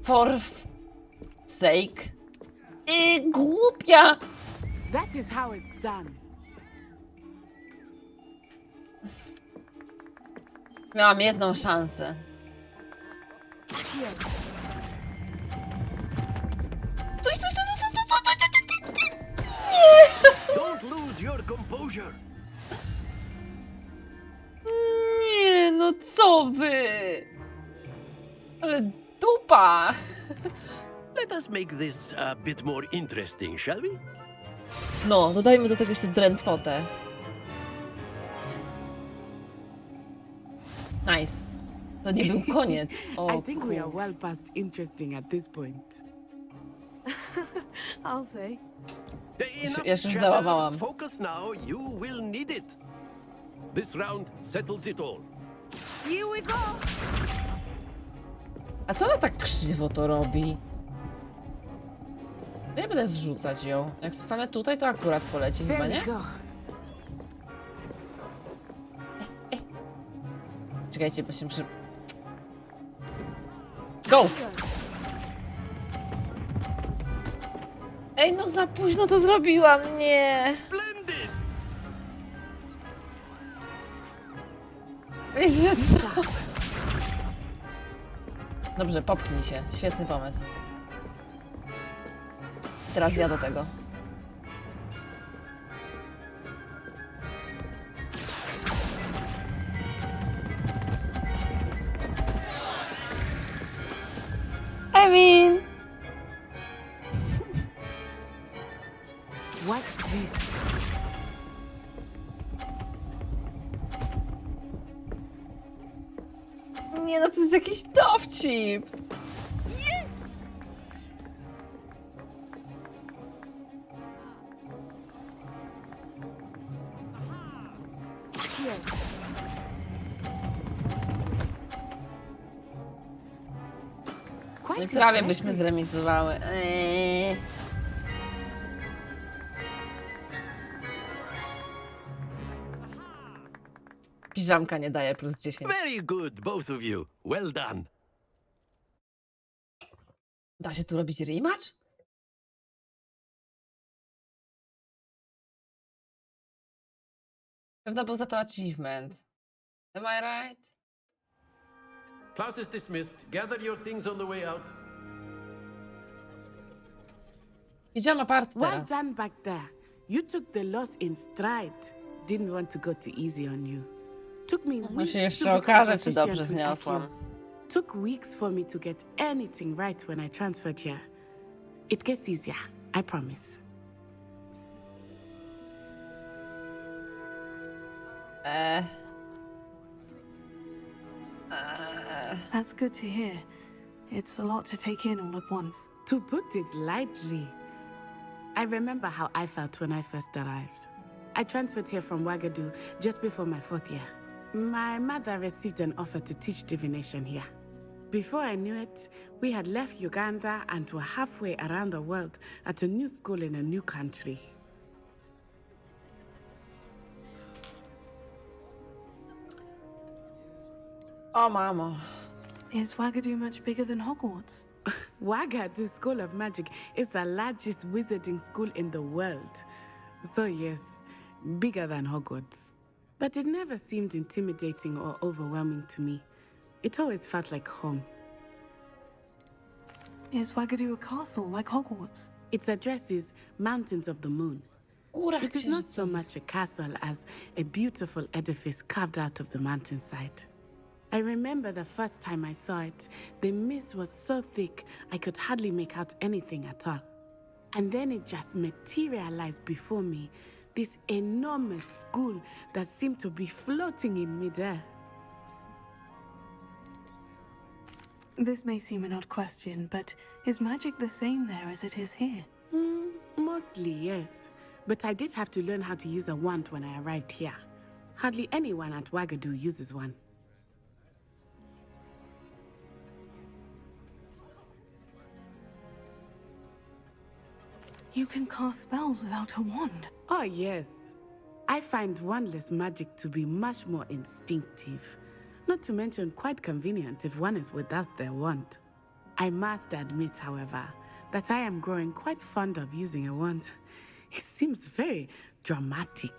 For sake. Głupia! That is how it's done. Miałam jedną szansę. Here. Don't lose your composure. Nie, no co wy? Ale dupa! Let us make this a bit more interesting, shall we? No, dodajmy do tego jeszcze drętwotę. Nice. To nie był koniec. O, I think we are well past interesting at this point. I'll say. Ja się już załamałam. Focus now, you will need it. This round settles it all. Here we go. A co ona tak krzywo to robi? To ja będę zrzucać ją. Jak zostanę tutaj, to akurat poleci chyba, nie? Czekajcie, bo się muszę... Go! Ej, no za późno to zrobiłam, nie! Splendid! Wiecie co? Dobrze, popchnij się. Świetny pomysł. Teraz ja do tego. I mean... Watch this. Nie, no to jest jakiś dowcip. Yes! Here. No i Quite prawie byśmy impressive. zremisowały. Piżamka nie daje plus 10. Very good, both of you. Well done. Da się tu robić rematch? Pewno był za to achievement. Am I right? Class is dismissed. Gather your things on the way out. Pijama party Well teraz. done back there. You took the loss in stride. Didn't want to go too easy on you. Took me No weeks się to jeszcze become okaże, czy proficient dobrze with zniosłam. IQ. Took weeks for me to get anything right when I transferred here. It gets easier, I promise. That's good to hear. It's a lot to take in all at once. To put it lightly. I remember how I felt when I first arrived. I transferred here from Wagadu just before my 4th year. My mother received an offer to teach divination here. Before I knew it, we had left Uganda and were halfway around the world at a new school in a new country. O mamo. Is Wagadu much bigger than Hogwarts? Wagadu School of Magic is the largest wizarding school in the world. So yes, bigger than Hogwarts. But it never seemed intimidating or overwhelming to me. It always felt like home. Is Wagadu a castle like Hogwarts? Its address is Mountains of the Moon. It is not so much a castle as a beautiful edifice carved out of the mountainside. I remember the first time I saw it, the mist was so thick I could hardly make out anything at all. And then it just materialized before me, this enormous school that seemed to be floating in midair. This may seem an odd question, but is magic the same there as it is here? Mostly, yes. But I did have to learn how to use a wand when I arrived here. Hardly anyone at Wagadu uses one. You can cast spells without a wand. Oh, yes. I find wandless magic to be much more instinctive. Not to mention quite convenient if one is without their wand. I must admit, however, that I am growing quite fond of using a wand. It seems very dramatic.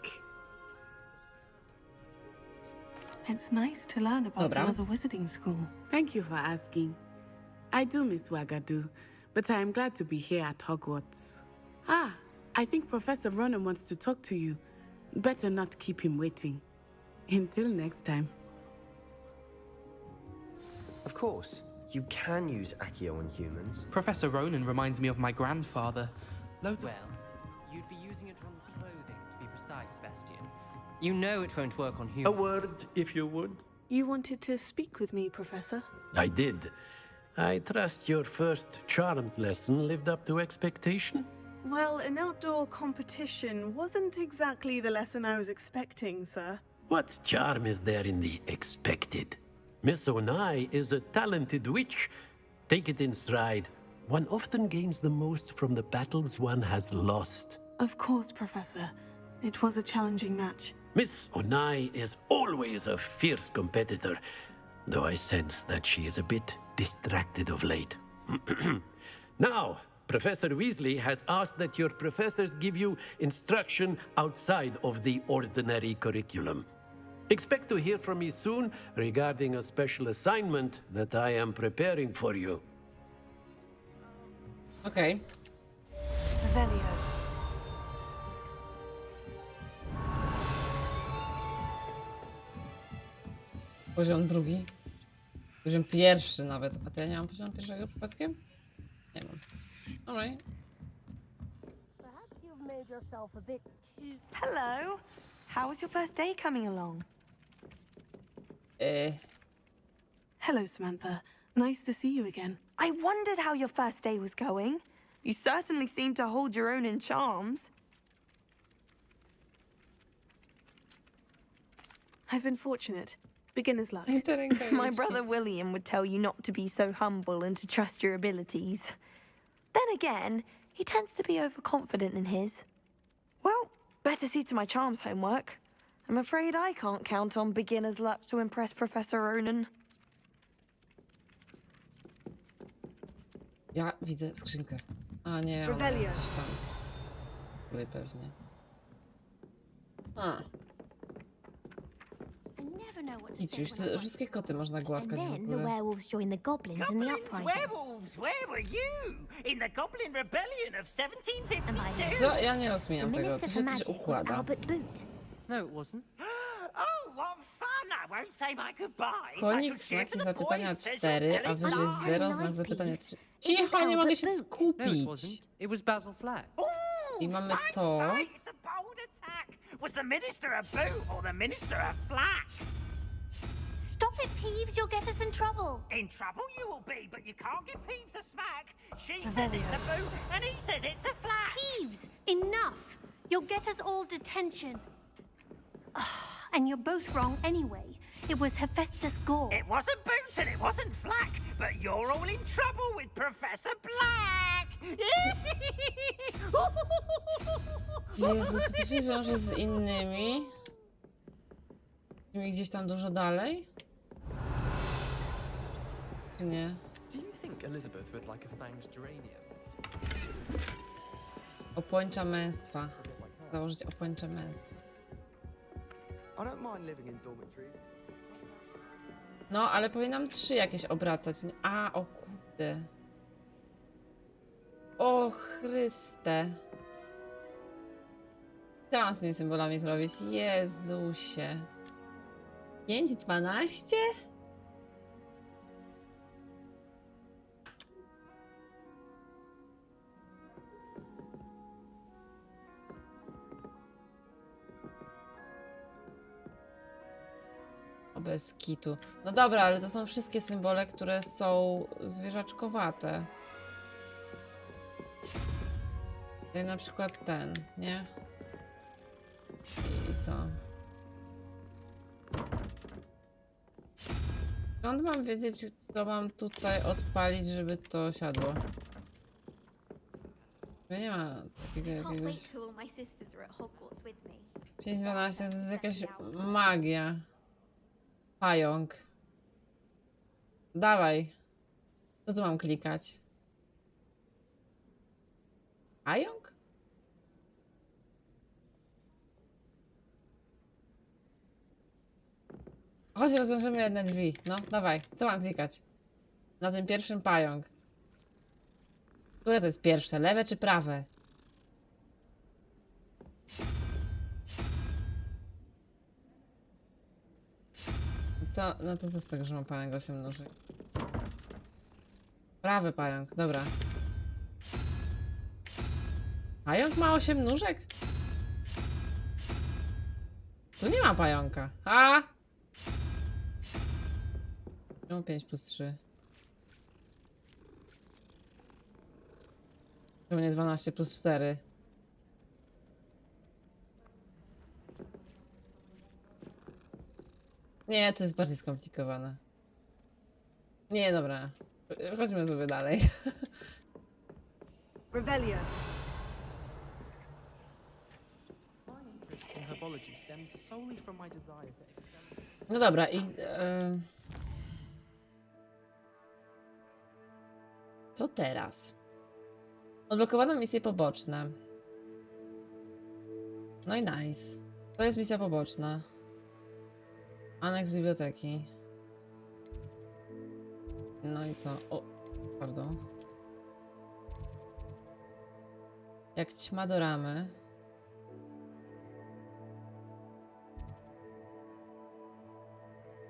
It's nice to learn about another wizarding school. Thank you for asking. I do miss Wagadu, but I am glad to be here at Hogwarts. Ah, I think Professor Ronan wants to talk to you. Better not keep him waiting. Until next time. Of course, you can use Accio on humans. Professor Ronan reminds me of my grandfather. Well, you'd be using it on clothing, to be precise, Sebastian. You know it won't work on humans. A word, if you would. You wanted to speak with me, Professor? I did. I trust your first charms lesson lived up to expectation? Well, an outdoor competition wasn't exactly the lesson I was expecting, sir. What charm is there in the expected? Miss Onai is a talented witch. Take it in stride. One often gains the most from the battles one has lost. Of course, Professor. It was a challenging match. Miss Onai is always a fierce competitor, though I sense that she is a bit distracted of late. Now, Professor Weasley has asked that your professors give you instruction outside of the ordinary curriculum. Expect to hear from me soon regarding a special assignment that I am preparing for you. Okej. Revelio. Poziom drugi. Poziom pierwszy nawet. A to ja nie mam poziomu pierwszego przypadkiem? Nie mam. Alright. Perhaps you've made yourself a bit cute. Hello. How was your first day coming along? Hello, Samantha. Nice to see you again. I wondered how your first day was going. You certainly seem to hold your own in charms. I've been fortunate. Beginner's luck. My brother William would tell you not to be so humble and to trust your abilities. Then again, he tends to be overconfident in his. Well, better see to my charms homework. I'm afraid I can't count on beginner's luck to impress Professor Ronan. Ja widzę skrzynkę. A nie, ona Revelio. jest gdzieś tam. Tutaj pewnie. A. Idź już, wszystkie koty można głaskać w Then the ogóle. werewolves joined the goblins in the Goblins, uprising. werewolves, where were you? In the Goblin Rebellion of 1752? Co? Ja nie rozumiem The tego. To minister się for coś magic was układa. Albert Boot. No, it wasn't. Oh, what fun! I won't say my goodbyes. I Konik, shall share znaki for the zapytania boys, says 4, you're a telling wyżej lies. 0, znak zapytania 3. Cicho, nie mogę się No, it skupić. wasn't. It was Basil Flack. I mamy to. It's a bold attack. Was the minister a boot or the minister a flack? Stop it, Peeves. You'll get us in trouble. In trouble you will be, but you can't give Peeves a smack. She says it's a boo, and he says it's a flat. Peeves, enough. You'll get us all detention. And you're both wrong anyway. It was Hephaestus Gore. It wasn't Boots and it wasn't Flack, but you're all in trouble with Professor Black. Jezus, to się wiąże z innymi? Gdzieś tam dużo dalej? Nie. Do you think Elizabeth would like a fanged geranium? Opończa męstwa. Założyć opończe męstwa. I don't mind living in dormitories. No, ale powinnam 3 jakieś obracać. A, o kurde. O Chryste. Co mam z tymi symbolami zrobić? Jezusie. 5, 12? O, bez kitu. No dobra, ale to są wszystkie symbole, które są zwierzaczkowate. Jak na przykład ten, nie? I co? Skąd mam wiedzieć, co mam tutaj odpalić, żeby to siadło? Nie ma takiego jakiegoś... 5-12 to jest jakaś magia. Pająk. Dawaj. Co tu mam klikać? Pająk? Chodź, rozwiążemy jedne drzwi. No, dawaj. Co mam klikać? Na tym pierwszym pająk. Które to jest pierwsze? Lewe czy prawe? Co? No to co z tego, że mam pająk 8 nóżek? Prawy pająk, dobra. Pająk ma 8 nóżek? Tu nie ma pająka. A! Czemu 5 plus 3? Czemu nie 12 plus 4? Nie, to jest bardziej skomplikowane. Nie, dobra. Chodźmy sobie dalej. Revelio. No dobra, i... Co teraz? Odblokowano misje poboczne. No i nice. To jest misja poboczna. Aneks biblioteki. No i co? O, pardon. Jak ćma do ramy.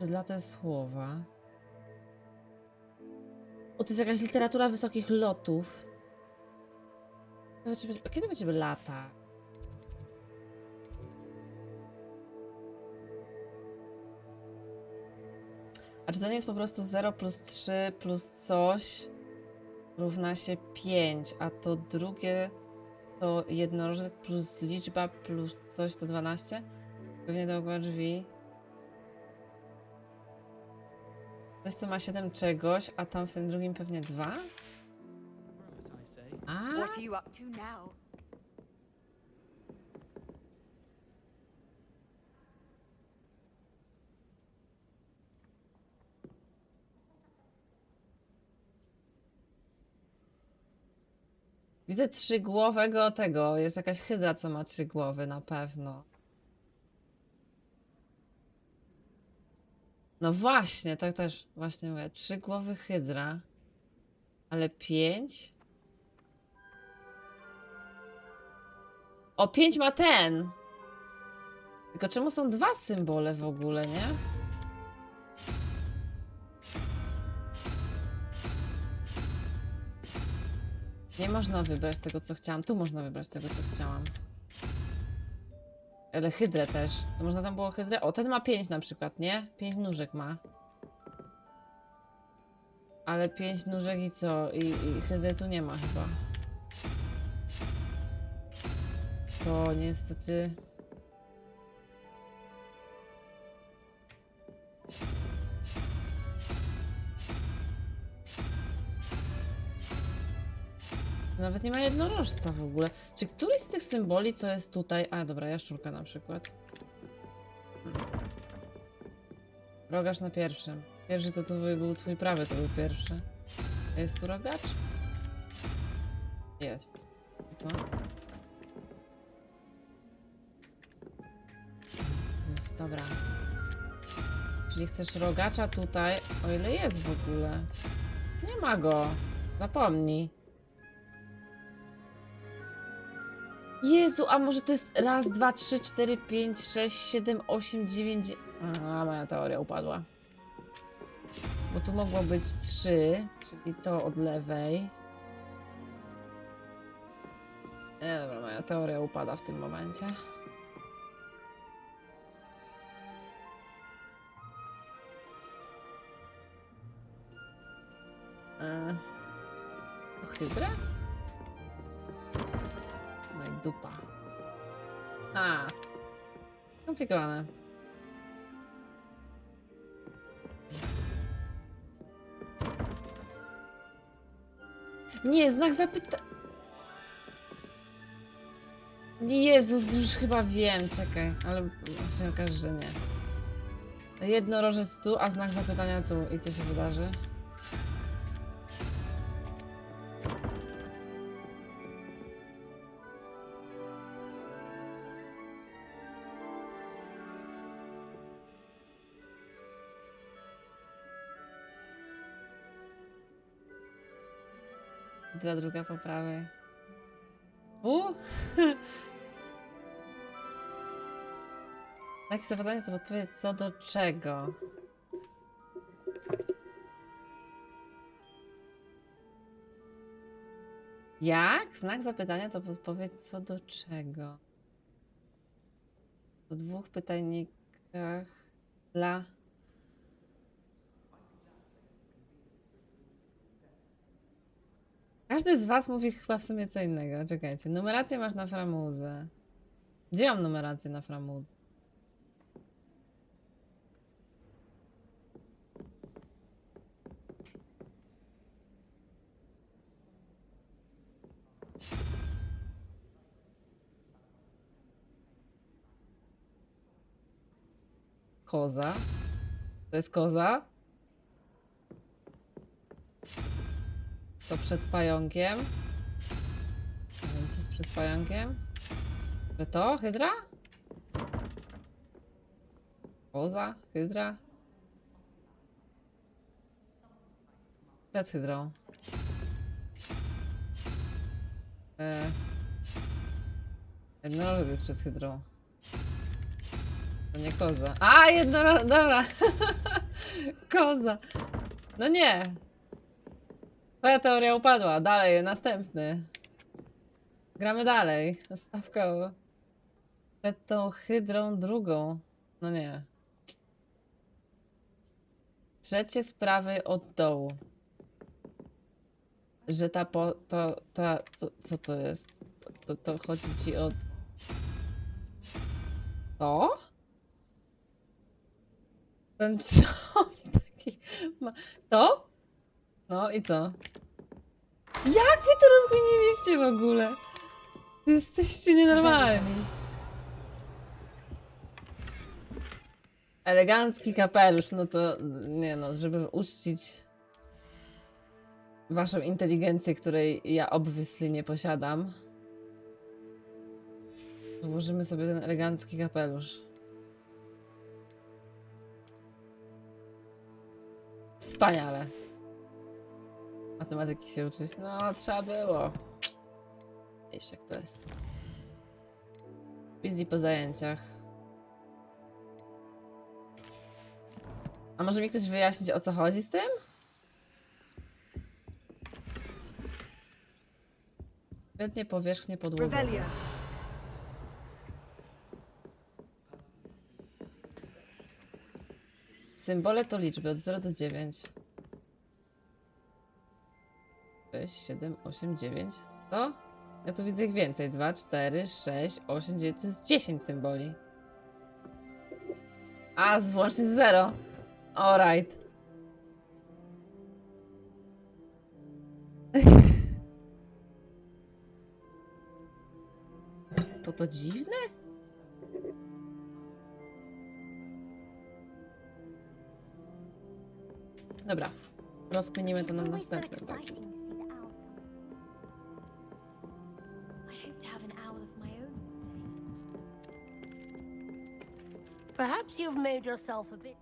Dla te słowa. O, to jest jakaś literatura wysokich lotów. Kiedy będziemy lata? A czy to nie jest po prostu 0 plus 3 plus coś równa się 5, a to drugie to jednorożec plus liczba plus coś to 12? Pewnie dookoła drzwi. Coś, co ma 7 czegoś, a tam w tym drugim pewnie 2? A? What are you up to now? Widzę 3-głowego tego. Jest jakaś hydra, co ma 3 głowy, na pewno. No właśnie, tak też właśnie mówię. 3 głowy hydra. Ale 5? O, 5 ma ten! Tylko czemu są 2 symbole w ogóle, nie? Nie można wybrać tego, co chciałam. Tu można wybrać tego, co chciałam. Ale hydrę też. To można tam było hydrę? O, ten ma 5 na przykład, nie? 5 nóżek ma. Ale 5 nóżek i co? I hydry tu nie ma chyba. Co, niestety... Nawet nie ma jednorożca w ogóle. Czy któryś z tych symboli, co jest tutaj... A, dobra, jaszczurka na przykład. Rogacz na pierwszym. Pierwszy to był twój prawy, to był pierwszy. Jest tu rogacz? Jest. I co? Jezus, dobra. Czyli chcesz rogacza tutaj, o ile jest w ogóle. Nie ma go. Zapomnij. Jezu, a może to jest raz, dwa, trzy, cztery, pięć, sześć, 7, 8, 9... A, moja teoria upadła. Bo tu mogło być 3, czyli to od lewej. Nie, dobra, moja teoria upada w tym momencie. To hydra? No i dupa. A, skomplikowane. Nie, znak zapytania. Jezus, już chyba wiem, czekaj, ale się okaże, że nie. Jednorożec tu, a znak zapytania tu. I co się wydarzy? Dla druga po prawej. Takie zapytanie to odpowiedź co do czego. Jak? Znak zapytania to podpowiedź co do czego. Po 2 pytajnikach dla... Każdy z was mówi chyba w sumie co innego. Czekajcie. Numerację masz na framudze. Gdzie mam numerację na framudze? Koza. To jest koza. To przed pająkiem. A więc jest przed pająkiem. Że to? Hydra? Koza? Hydra? Przed hydrą. Jednorożec jest przed hydrą. To nie koza. A, jednorożec, dobra. Koza. No nie. Twoja teoria upadła. Dalej, następny. Gramy dalej. Stawkowo. Przed tą hydrą drugą. No nie. Trzecie z prawej od dołu. Że ta co to jest? To chodzi ci o... To? Ten ciąg taki ma... To? No i co? Jak wy to rozkminiliście w ogóle? Wy jesteście nienormalni. Elegancki kapelusz, no to nie no, żeby uczcić waszą inteligencję, której ja obviously nie posiadam. Włożymy sobie ten elegancki kapelusz. Wspaniale. Matematyki się uczyć? No, trzeba było. Wiesz jak to jest. Busy po zajęciach. A może mi ktoś wyjaśnić, o co chodzi z tym? Świetnie powierzchnię podłogowe. Symbole to liczby od 0 do 9. 6, 7, 8, 9. To? Ja tu widzę ich więcej. 2, 4, 6, 8, 9. To jest 10 symboli. A, włącznie 0. Alright. To dziwne? Dobra. Rozkminimy to na następnym takim. Perhaps you've made yourself a bit.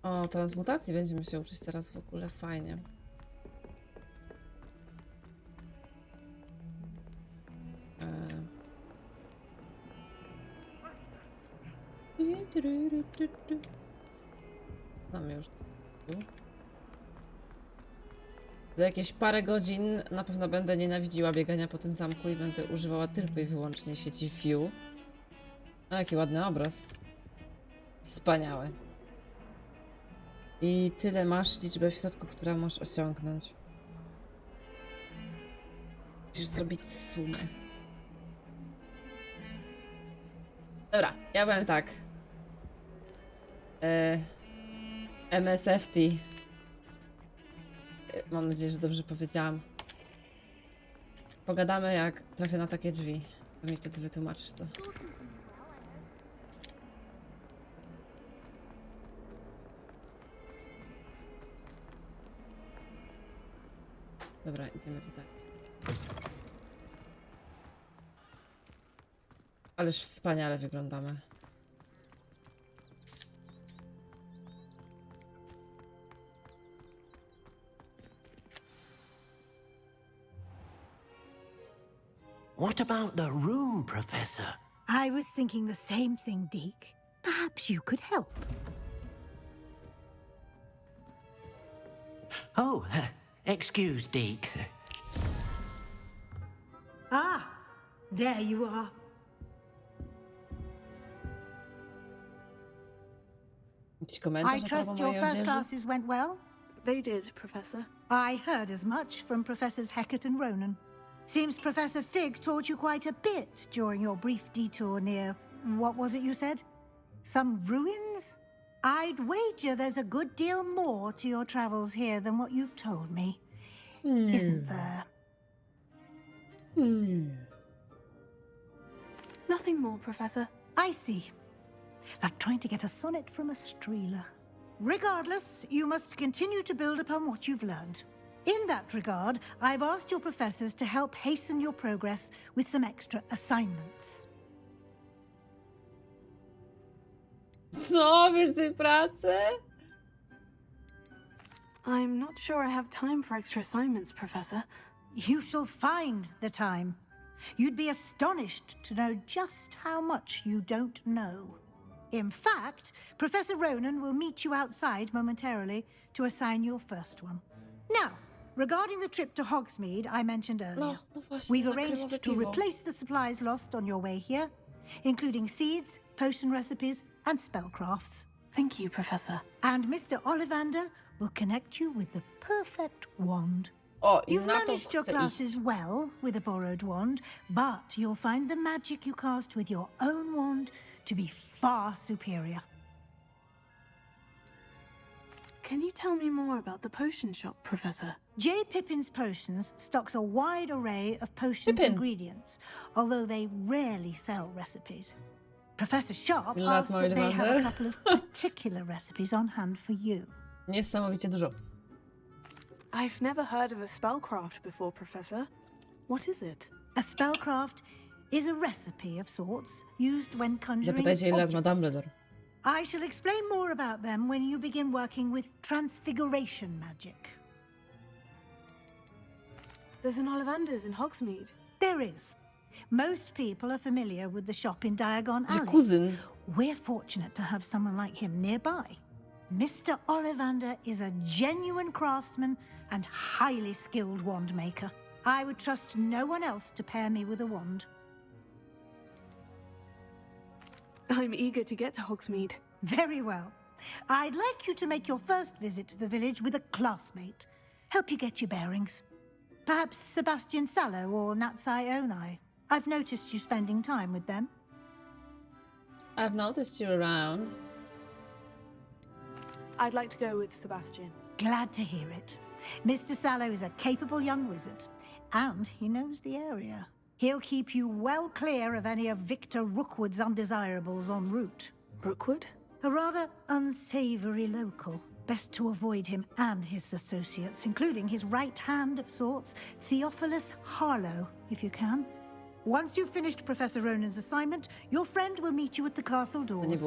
O, transmutacji będziemy się uczyć teraz w ogóle. Fajnie. Znam już. Za jakieś parę godzin na pewno będę nienawidziła biegania po tym zamku i będę używała tylko i wyłącznie sieci View. A jaki ładny obraz. Wspaniały. I tyle masz liczbę w środku, którą możesz osiągnąć. Musisz zrobić sumę. Dobra, ja powiem tak. MSFT. Mam nadzieję, że dobrze powiedziałam. Pogadamy, jak trafię na takie drzwi. To mi wtedy wytłumaczysz to. Dobra, idziemy tutaj. Ależ wspaniale wyglądamy. What about the room, Professor? I was thinking the same thing, Deke. Perhaps you could help. Oh, excuse, Deke. Ah, there you are. I trust your first classes went well? They did, Professor. I heard as much from Professors Hecat and Ronan. Seems Professor Fig taught you quite a bit during your brief detour near... what was it you said? Some ruins? I'd wager there's a good deal more to your travels here than what you've told me. Isn't there? Nothing more, Professor. I see. Like trying to get a sonnet from a streeler. Regardless, you must continue to build upon what you've learned. In that regard, I've asked your professors to help hasten your progress with some extra assignments. Co? Więcej pracy? I'm not sure I have time for extra assignments, Professor. You shall find the time. You'd be astonished to know just how much you don't know. In fact, Professor Ronan will meet you outside momentarily to assign your first one. Now, regarding the trip to Hogsmeade I mentioned earlier, we've arranged to replace the supplies lost on your way here, including seeds, potion recipes, and spellcrafts. Thank you, Professor. And Mr. Ollivander will connect you with the perfect wand. You've managed your classes well with a borrowed wand, but you'll find the magic you cast with your own wand to be far superior. Can you tell me more about the potion shop, Professor? J. Pippin's Potions stocks a wide array of potions ingredients, although they rarely sell recipes. Professor Sharp asks that they have a couple of particular recipes on hand for you. Niesamowicie dużo. I've never heard of a spellcraft before, Professor. What is it? A spellcraft is a recipe of sorts used when conjuring Zapytajcie, ile lat ma objects. Dumbledore. I shall explain more about them when you begin working with transfiguration magic. There's an Ollivander's in Hogsmeade. There is. Most people are familiar with the shop in Diagon Alley. Kuzyn. We're fortunate to have someone like him nearby. Mr. Ollivander is a genuine craftsman and highly skilled wand maker. I would trust no one else to pair me with a wand. I'm eager to get to Hogsmeade. Very well. I'd like you to make your first visit to the village with a classmate. Help you get your bearings. Perhaps Sebastian Sallow or Natsai Onai. I've noticed you spending time with them. I've noticed you around. I'd like to go with Sebastian. Glad to hear it. Mr. Sallow is a capable young wizard, and he knows the area. He'll keep you well clear of any of Victor Rookwood's undesirables en route. Rookwood? A rather unsavory local. Best to avoid him and his associates, including his right hand of sorts, Theophilus Harlow, if you can. Once you've finished Professor Ronan's assignment, your friend will meet you at the castle doors.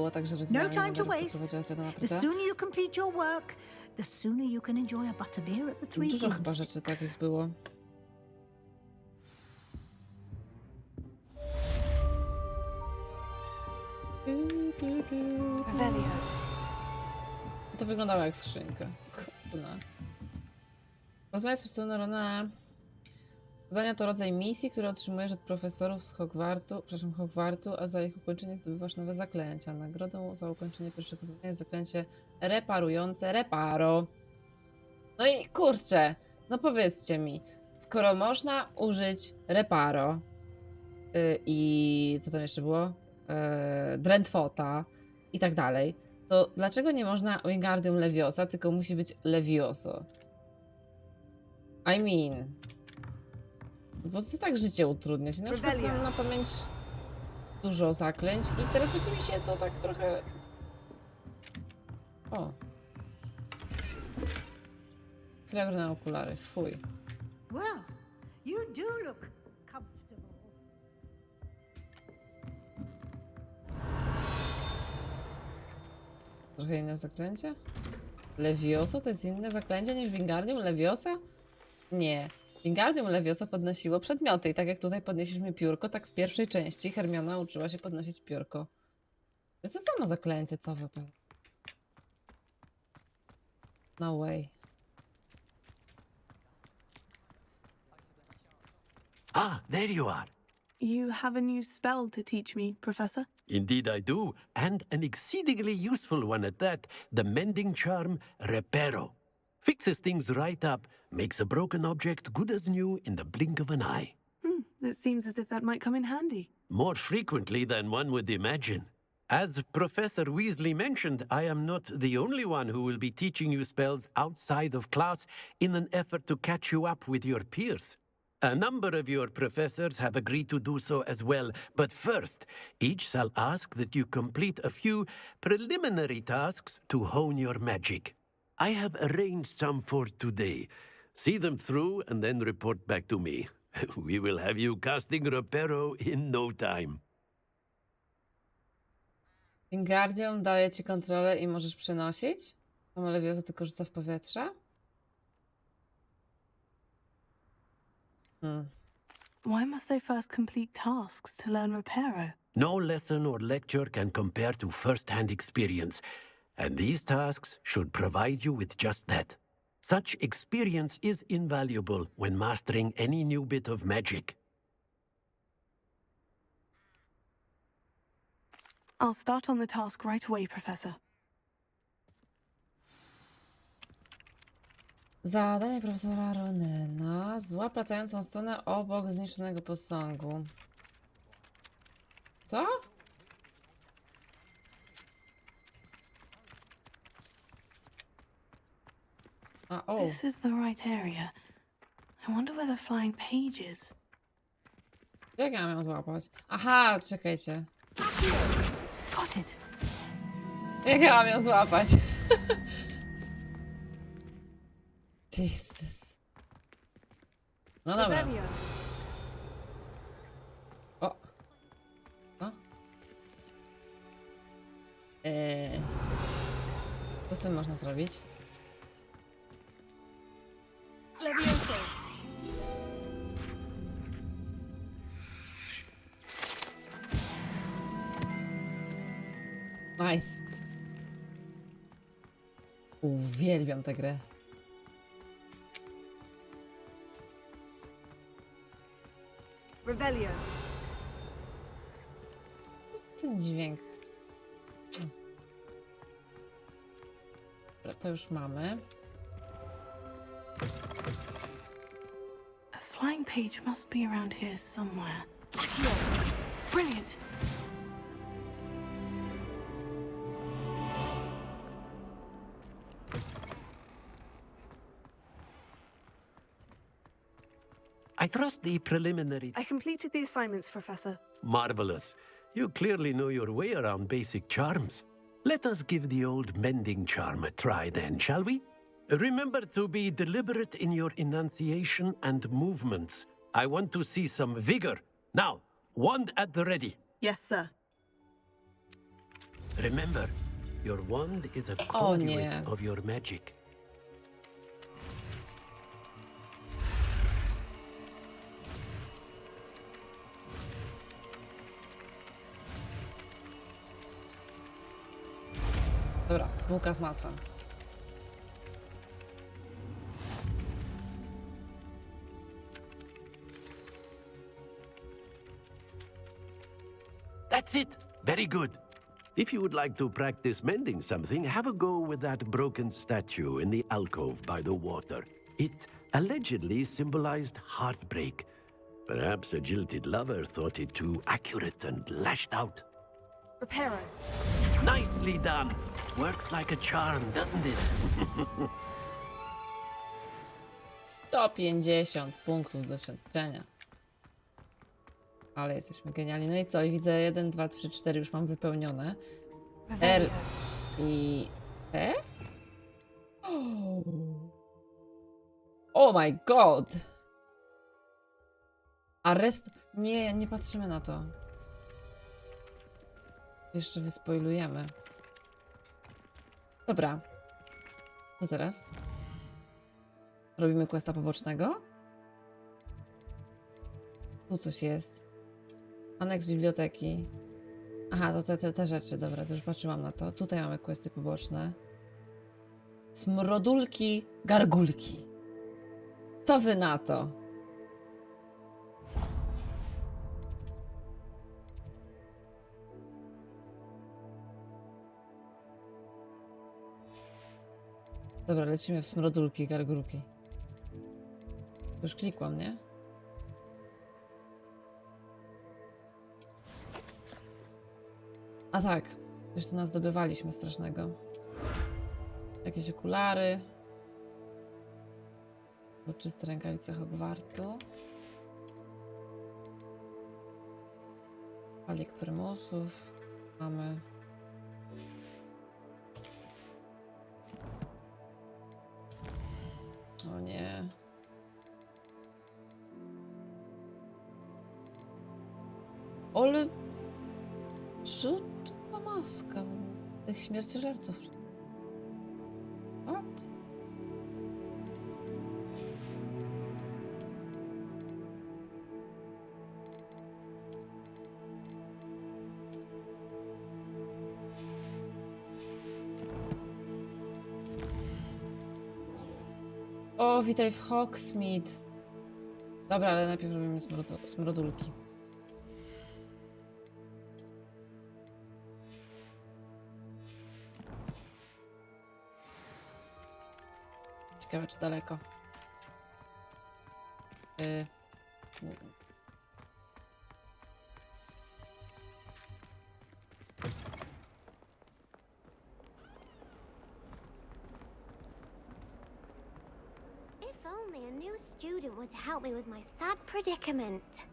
No time to waste. The sooner you complete your work, the sooner you can enjoy a butterbeer at the Three Dużo chyba Booms. rzeczy takich było. Revelio. To wyglądało jak skrzynka. Kurna. Rozmawiaj z profesorem Ronana. Zadania to rodzaj misji, które otrzymujesz od profesorów z Hogwartu, a za ich ukończenie zdobywasz nowe zaklęcia. Nagrodą za ukończenie pierwszego zadania jest zaklęcie reparujące reparo. No i kurczę, no powiedzcie mi, skoro można użyć reparo i co tam jeszcze było? Drętwota i tak dalej, to dlaczego nie można Wingardium Leviosa, tylko musi być Levioso? I mean... Bo co tak życie utrudnia się? Na przykład znam na pamięć dużo zaklęć i teraz będzie mi się to tak trochę... O. Srebrne okulary, fuj. Well, you do look comfortable. Trochę inne zaklęcie? Levioso to jest inne zaklęcie niż Wingardium Leviosa? Nie. Wingardium Leviosa podnosiło przedmioty i tak jak tutaj podnieśliśmy piórko, tak w pierwszej części Hermiona uczyła się podnosić piórko. To jest to samo zaklęcie, co wy powiecie? No way. Ah, there you are. You have a new spell to teach me, Professor? Indeed I do, and an exceedingly useful one at that, the mending charm Reparo. Fixes things right up, makes a broken object good as new in the blink of an eye. It seems as if that might come in handy. More frequently than one would imagine. As Professor Weasley mentioned, I am not the only one who will be teaching you spells outside of class in an effort to catch you up with your peers. A number of your professors have agreed to do so as well, but first, each shall ask that you complete a few preliminary tasks to hone your magic. I have arranged some for today. See them through and then report back to me. We will have you casting Reparo in no time. Wingardium daje ci kontrolę i możesz przenosić? Samo Leviosa tylko rzuca w powietrze? Why must I first complete tasks to learn Reparo? No lesson or lecture can compare to first-hand experience, and these tasks should provide you with just that. Such experience is invaluable when mastering any new bit of magic. I'll start on the task right away, Professor. Zadanie profesora Ronena. Złap latającą stronę obok zniszczonego posągu. Co? Oh. This is the right area. I wonder where the flying page is. Jak ja mam ją złapać? Aha, czekajcie. Got it. Jak ja mam ją złapać? Jesus. No dobra. O. No. Co z tym można zrobić? Levioso. Nice. Uwielbiam tę grę. Revelio. Ten dźwięk. Dobra, to już mamy. A flying page must be around here somewhere. Brilliant! I trust the preliminary... I completed the assignments, Professor. Marvelous. You clearly know your way around basic charms. Let us give the old mending charm a try then, shall we? Remember to be deliberate in your enunciation and movements. I want to see some vigor. Now, wand at the ready. Yes, sir. Remember, your wand is a conduit of your magic. Dobra, bułka z masłem. That's it. Very good. If you would like to practice mending something, have a go with that broken statue in the alcove by the water. It allegedly symbolized heartbreak. Perhaps a jilted lover thought it too accurate and lashed out. Reparo. Nicely done. Works like a charm, doesn't it? 150 punktów doświadczenia. Ale jesteśmy genialni. No i co? I widzę 1, 2, 3, 4 już mam wypełnione. R i T? Oh my god! Arrest... Nie, nie patrzymy na to. Jeszcze wyspoilujemy. Dobra. Co teraz? Robimy questa pobocznego? Tu coś jest. Aneks biblioteki. Aha, to te rzeczy, dobra, to już patrzyłam na to. Tutaj mamy questy poboczne. Smrodulki, gargulki. Co wy na to? Dobra, lecimy w smrodulki, gargulki. Już klikłam, nie? A tak, coś tu nas zdobywaliśmy strasznego. Jakieś okulary. Czyste rękawice Hogwartu. Palik prymusów. Mamy. O nie. Ale... Co to za maska? Tych śmierciożerców. What? O, witaj w Hogsmeade. Dobra, ale najpierw robimy smrodulki. Ciekawe, czy daleko. If only a new student were to help me with my sad predicament.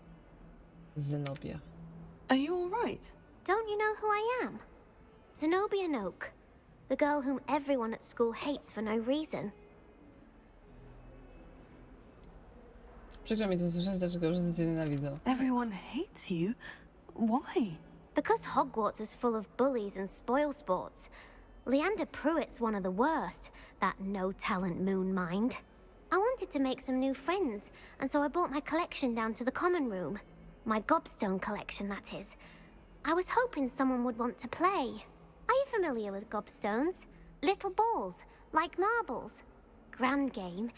Zenobia. Are you all right? Don't you know who I am? Zenobia Noak, the girl whom everyone at school hates for no reason. Przykro mi to słyszeć, dlaczego wszyscy cię nienawidzą. Everyone hates you? Why? Because Hogwarts is full of bullies and spoilsports. Leander Pruitt's one of the worst, that no-talent moon mind. I wanted to make some new friends, and so I brought my collection down to the common room. My gobstone collection, that is. I was hoping someone would want to play. Are you familiar with gobstones? Little balls, like marbles. Grand game.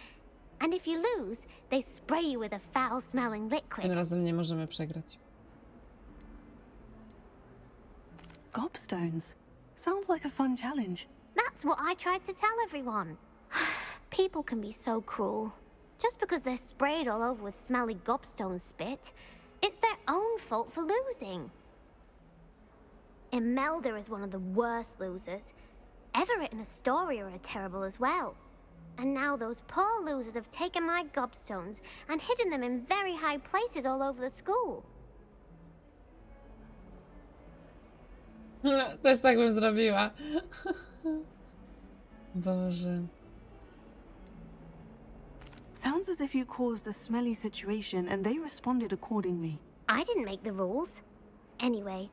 And if you lose, they spray you with a foul-smelling liquid. Tym razem nie możemy przegrać. Gobstones. Sounds like a fun challenge. That's what I tried to tell everyone. People can be so cruel. Just because they're sprayed all over with smelly gobstone spit, it's their own fault for losing. Imelda is one of the worst losers. Everett and Astoria are terrible as well. And now those poor losers have taken my gobstones and hidden them in very high places all over the school. Też tak bym zrobiła. Boże. Sounds as if you caused a smelly situation and they responded accordingly. I didn't make the rules. Anyway,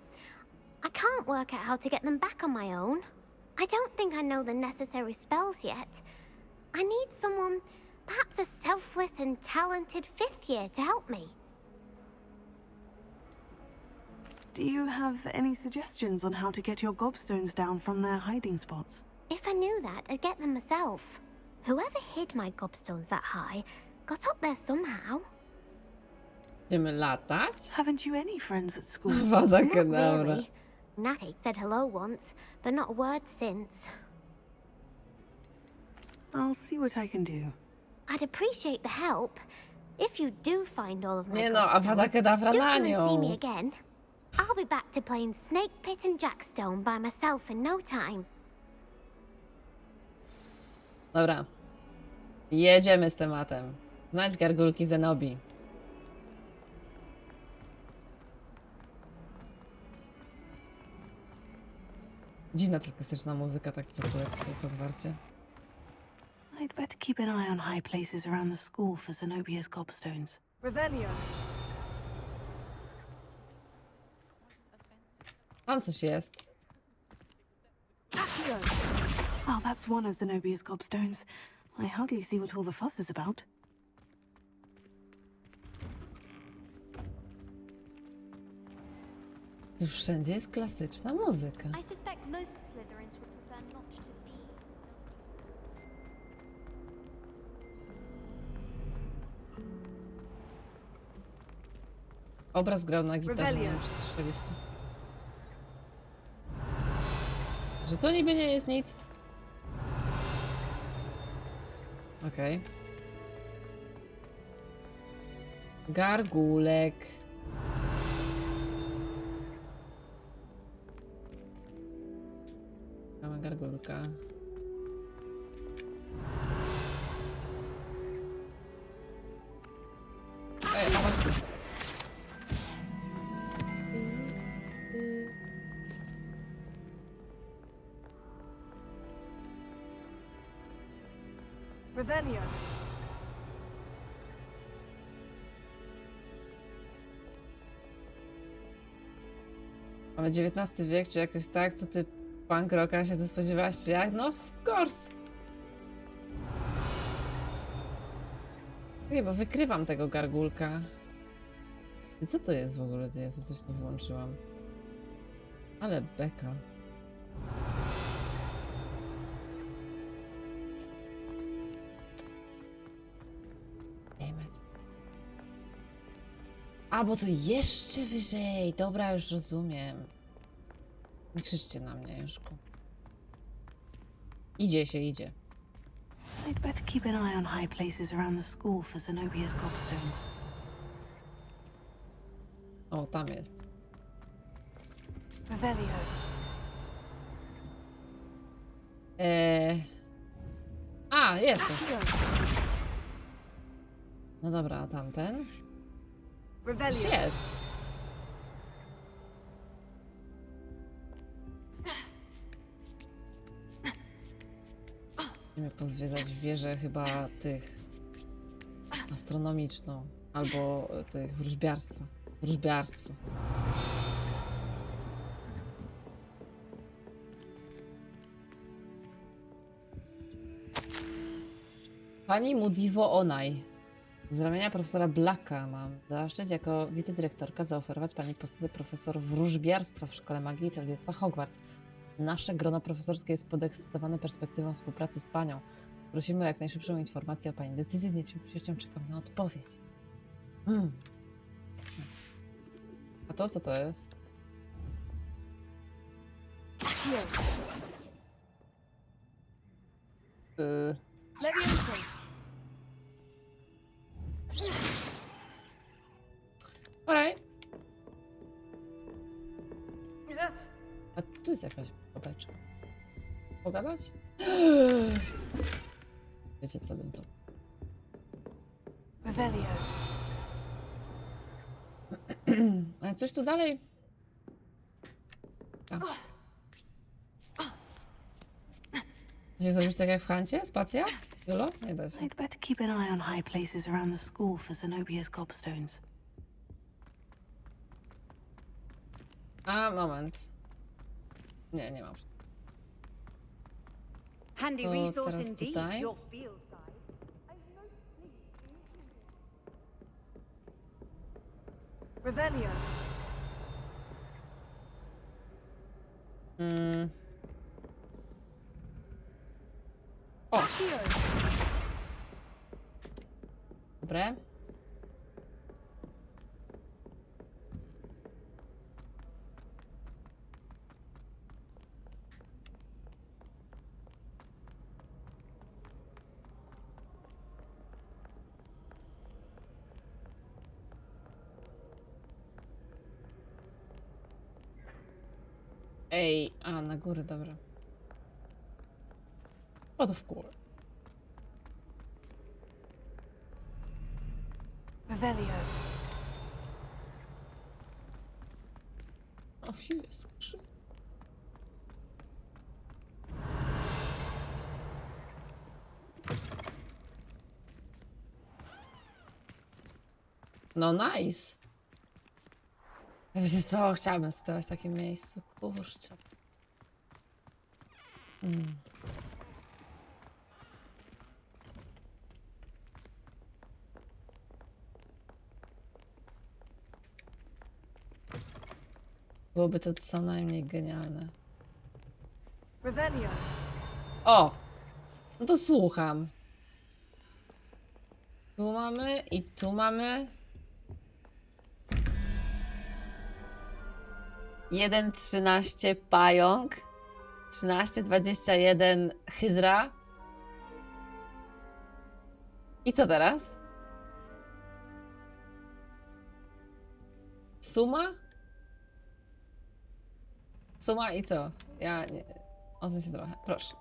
I can't work out how to get them back on my own. I don't think I know the necessary spells yet. I need someone, perhaps a selfless and talented 5th year to help me. Do you have any suggestions on how to get your gobstones down from their hiding spots? If I knew that, I'd get them myself. Whoever hid my gobstones that high got up there somehow. Będziemy latać? Haven't you any friends at school? Wada Not kedavra. really. Natty said hello once, but not a word since. I'll see what I can do. I'd appreciate the help. If you do find all of my Nie no, a Wada gobstones, kedavra do na come and see nią. me again. I'll be back to playing Snake Pit and Jackstone by myself in no time. Dobra. Jedziemy z tematem. Znajdź gargulki Zenobi. Dziwna tylko klasyczna muzyka, taki polecam w Hogwarcie. I'd better keep an eye on high places around the school for Zenobia's gobstones. Revelio. Tam coś jest. Oh, that's one of Zenobia's gobstones. I hardly see what all the fuss is about. Tu wszędzie jest klasyczna muzyka. I suspect most Slytherins would prefer not to be. Obraz grał na gitarze, Rebellion. nie wiem, czy słyszeliście. Że to niby nie jest nic. Okej. Gargulek. Mamy gargulka. Ej, a właśnie. Revelio. Mamy XIX wiek, czy jakoś tak? Co ty, punk rocka, się tu spodziewałaś, czy jak? No, of course! Okej, bo wykrywam tego gargulka. I co to jest w ogóle? Ja sobie coś tu włączyłam. Ale beka. Damn it. A, bo to jeszcze wyżej. Dobra, już rozumiem. Nie krzyczcie na mnie, Juszku. Idzie się, idzie. I'd better keep an eye on high places around the school for Zenobia's gobstones. O, tam jest. Revelio. A, jest to. No dobra, a tamten? Już Revelio. jest. Musimy pozwiedzać wieżę chyba tych astronomiczną albo tych wróżbiarstwa. Wróżbiarstwo. Pani Mudivo Onaj. Z ramienia profesora Blacka mam zaszczyt jako wicedyrektorka zaoferować pani postać profesor wróżbiarstwa w Szkole Magii i Czarodziejstwa Hogwarts. Nasze grono profesorskie jest podekscytowane perspektywą współpracy z panią. Prosimy o jak najszybszą informację o pani decyzji. Z niecierpliwością czekam na odpowiedź. A to co to jest? Leviosa. Alright. A tu jest jakaś babeczka. Pogadać? Wiecie co bym to... Revelio. Ale coś tu dalej? A. Chcecie zrobić tak jak w Hancie? Spacja? Jolo? Nie da się. I'd better keep an eye on high places around the school for Zenobia's gobstones. A, moment. Nie, nie mam. Handy To resource teraz indeed, tutaj. your field guide. Revelio. O! Dobre. Ej, a na górę, dobra. O, to w górę. Revelio. O, jest krzyk. No nice. Wiecie co, chciałabym stować w takim miejscu, kurczę. Byłoby to co najmniej genialne. Revelio. O! No to słucham. Tu mamy i tu mamy. 1,13 pająk. 13,21 hydra. I co teraz? Suma? Suma i co? Ja nie... Odsuń się trochę, proszę.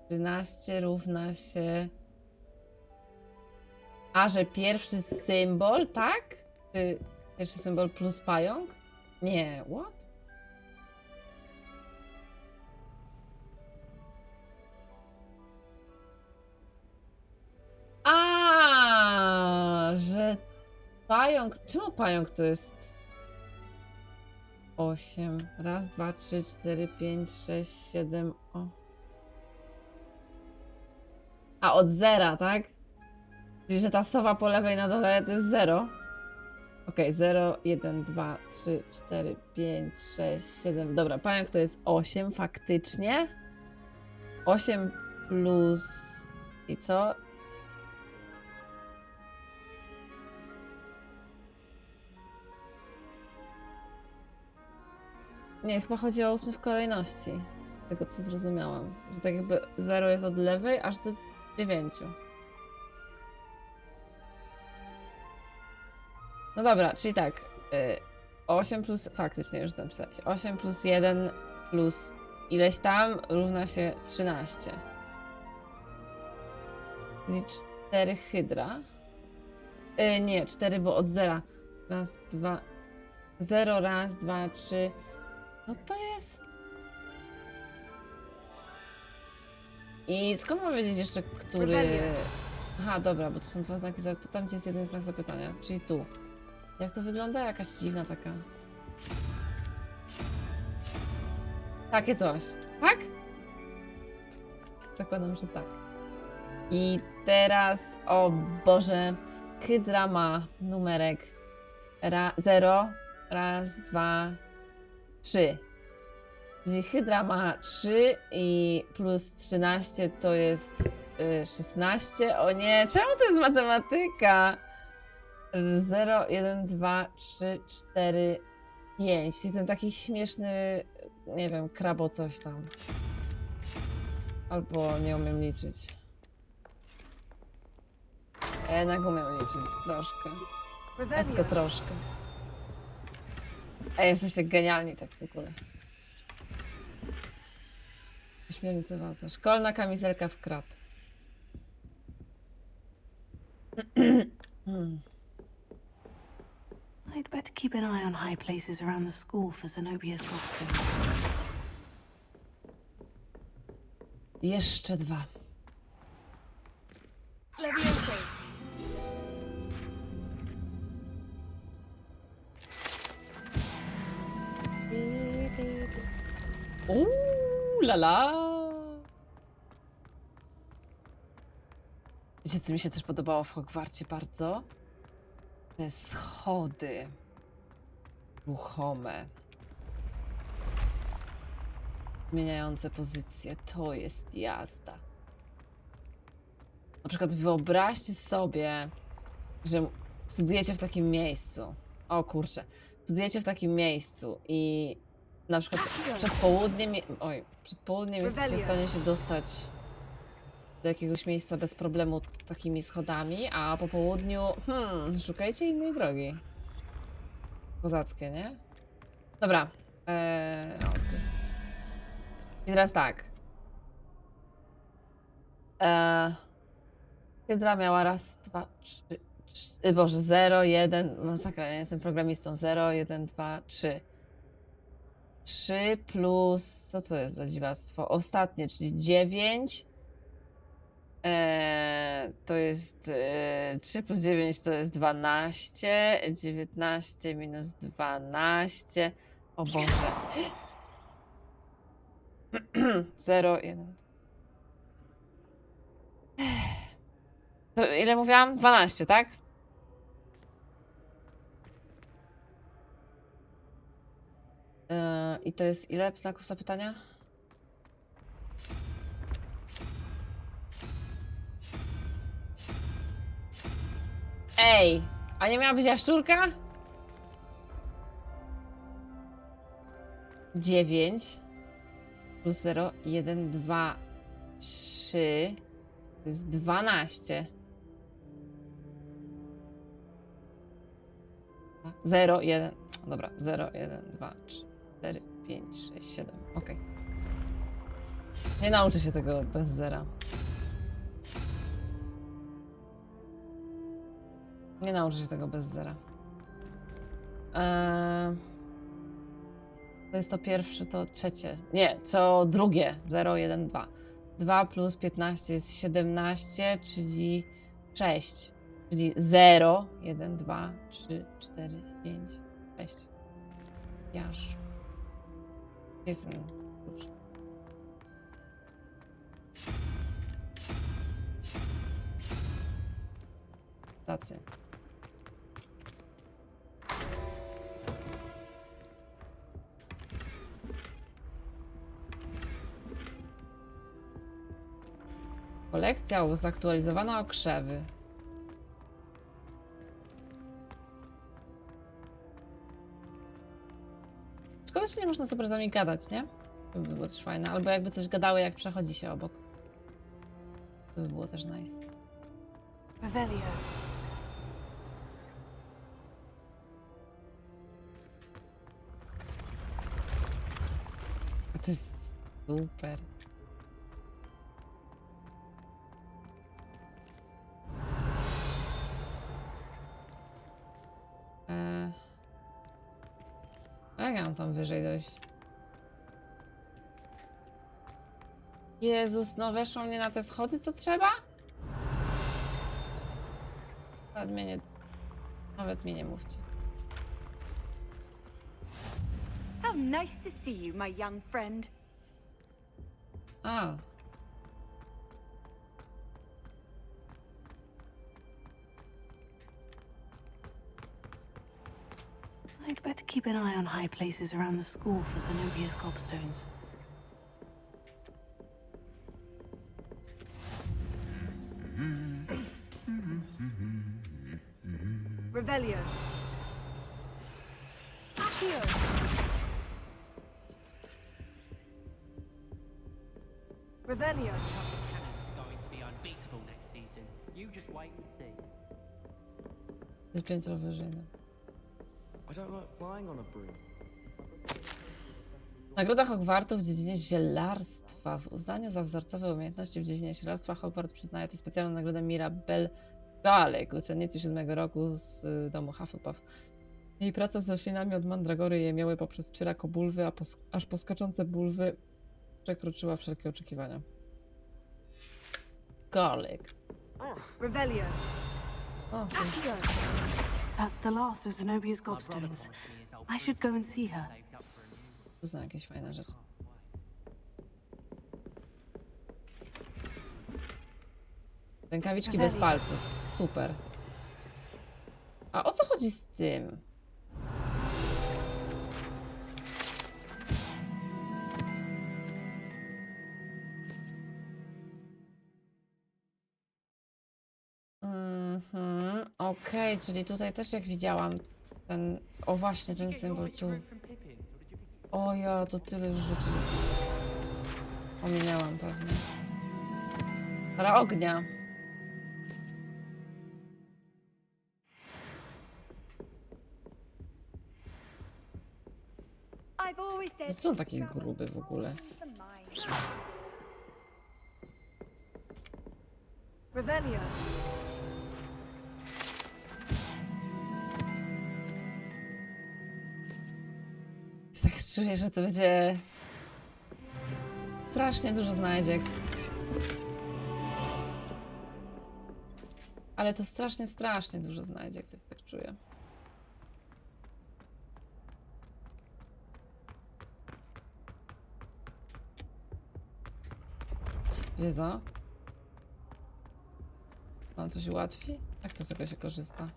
Trzynaście równa się... A, że pierwszy symbol, tak? Czy pierwszy symbol plus pająk? Nie, what? A, że pająk... Czemu pająk to jest... 8. Raz, 2, 3, 4, 5, 6, 7... O. A od zera, tak? Czyli, że ta sowa po lewej na dole to jest 0. Okej, 0, 1, 2, 3, 4, 5, 6, 7. Dobra, pająk to jest 8 faktycznie. 8 plus... I co? Nie, chyba chodzi o 8 w kolejności. Tego co zrozumiałam. Że tak jakby 0 jest od lewej aż do 9. No dobra, czyli tak. 8 plus... Faktycznie już tam pisałeś. 8 plus 1 plus ileś tam równa się 13. Czyli 4 hydra. Nie, 4, bo od 0. Raz, 2... 0, raz, 2, 3... No to jest... I skąd mam wiedzieć jeszcze, który... Aha, dobra, bo tu są dwa znaki, to tam gdzie jest jeden znak zapytania, czyli tu. Jak to wygląda? Jakaś dziwna taka... Takie coś. Tak? Zakładam, że tak. I teraz, o Boże, hydra ma numerek 0, raz, 2, 3. Czyli hydra ma 3 i plus 13 to jest 16. O nie, czemu to jest matematyka? 0, 1, 2, 3, 4, 5. I ten taki śmieszny, nie wiem, krabo coś tam. Albo nie umiem liczyć. Ja jednak umiem liczyć troszkę. Ja tylko troszkę. A jesteście genialni tak w ogóle. Śmiernicowa to szkolna kamizelka w krat. I'd better keep an eye on high places around the school for Zenobia's gobstones. Jeszcze 2. Levioso. La. Wiecie, co mi się też podobało w Hogwarcie bardzo? Te schody ruchome. Zmieniające pozycje. To jest jazda. Na przykład wyobraźcie sobie, że studujecie w takim miejscu. O kurczę. Studujecie w takim miejscu i na przykład przed południem jesteście w stanie się dostać do jakiegoś miejsca bez problemu takimi schodami, a po południu szukajcie innej drogi. Kozackie, nie? Dobra. I teraz tak. Hydra miała raz, 2, 3, Boże, 0, 1, masakra, ja jestem programistą. 0, 1, 2, 3. 3 plus, co to jest za dziwactwo? Ostatnie, czyli 9. To jest 3 plus 9 to jest 12. 19 minus 12. O Boże. 0, 1. To ile mówiłam? 12, tak? I to jest ile znaków zapytania? Ej, a nie miała być jaszczurka? 9 plus 0, 1, 2, 3 to jest 12. 0, 1, dobra, 0, 1, 2, 3, 4, 5, 6, 7, ok. Nie nauczę się tego bez zera. Nie nauczę się tego bez zera. To jest to pierwsze, to trzecie. Nie, co drugie. 0, 1, 2. 2 plus 15 jest 17, czyli 6. Czyli 0, 1, 2, 3, 4, 5, 6. Jasz. Jest ten klucz. Tacy. Kolekcja zaktualizowana o krzewy. Szkoda, że nie można z obrazami gadać, nie? To by było też fajne. Albo jakby coś gadały, jak przechodzi się obok. To by było też nice. Revelio. To jest super. Jak ja mam tam wyżej dojść? Jezus, no weszło mnie na te schody, co trzeba? Nawet mnie nie mówcie. How nice to see you, my young friend. A. I'd better keep an eye on high places around the school for Zenobia's gobstones. Revelio. Accio. Revelio. Cannon's going to be unbeatable next season. You just wait and see. Jest piętro wyżej. No. I don't like flying on a broom. Nagroda Hogwartu w dziedzinie zielarstwa. W uznaniu za wzorcowe umiejętności w dziedzinie zielarstwa Hogwart przyznaje tę specjalną nagrodę Mirabel Galek, uczennicy 7 roku z domu Hufflepuff. Jej praca z roślinami od mandragory i jemioły poprzez czyrako bulwy, aż po skaczące bulwy przekroczyła wszelkie oczekiwania. Garlic. Revelio. Oh, That's the last of Zenobia's gobstones. I should go and see her. tu są jakieś fajne rzeczy. Rękawiczki bez palców. Super. A o co chodzi z tym? Okej, czyli tutaj też jak widziałam ten... O właśnie, ten symbol tu. O ja, to tyle już rzeczy ominęłam pewnie. Para ognia. Co są takie gruby w ogóle? Revelio. Tak czuję, że to będzie strasznie dużo znajdziek. Ale to strasznie dużo znajdziek, coś tak czuję. Wiecie co? Mam coś ułatwi? Jak to z tego się korzysta?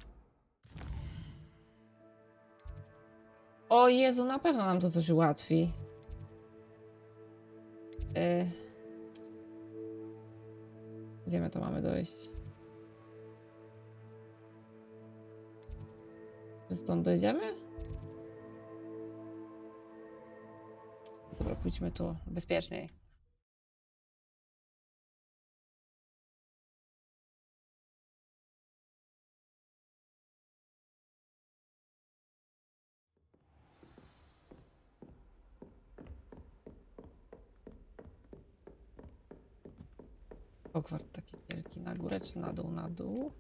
O Jezu, na pewno nam to coś ułatwi. Gdzie my to mamy dojść? Czy stąd dojdziemy? Dobra, pójdźmy tu bezpieczniej. Hogwart taki wielki, na górę czy na dół? Na dół.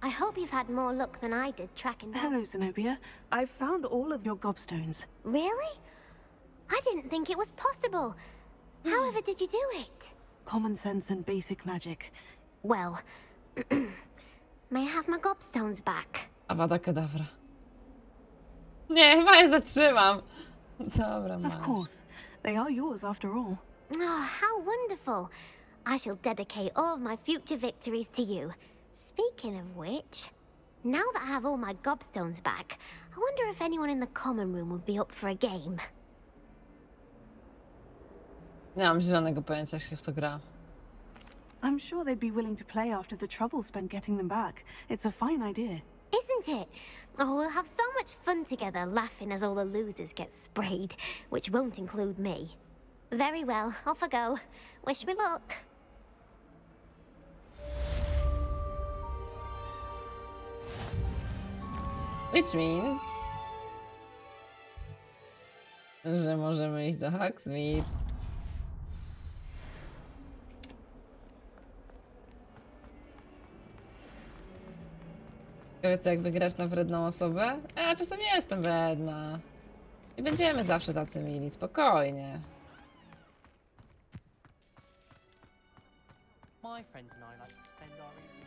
I hope you've had more luck than I did tracking down... Hello, Zenobia. I've found all of your gobstones. Really? I didn't think it was possible. However did you do it? Common sense and basic magic. Well, may I have my gobstones back? Avada Kedavra. Nie, chyba je zatrzymam. Dobra, Of course. They are yours after all. Oh, how wonderful. I shall dedicate all of my future victories to you. Speaking of which, now that I have all my gobstones back, I wonder if anyone in the common room would be up for a game. Nie mam zielonego pojęcia, jak się w to gra. I'm sure they'd be willing to play after the trouble spent getting them back. It's a fine idea. Isn't it? Oh, we'll have so much fun together laughing as all the losers get sprayed, which won't include me. Very well, off I go. Wish me luck. Which means... że możemy iść do Hogsmeade. Ciekawe co, jakby grać na wredną osobę? Ja czasem jestem wredna. I będziemy zawsze tacy mili, spokojnie. My friends and I like to spend our evenings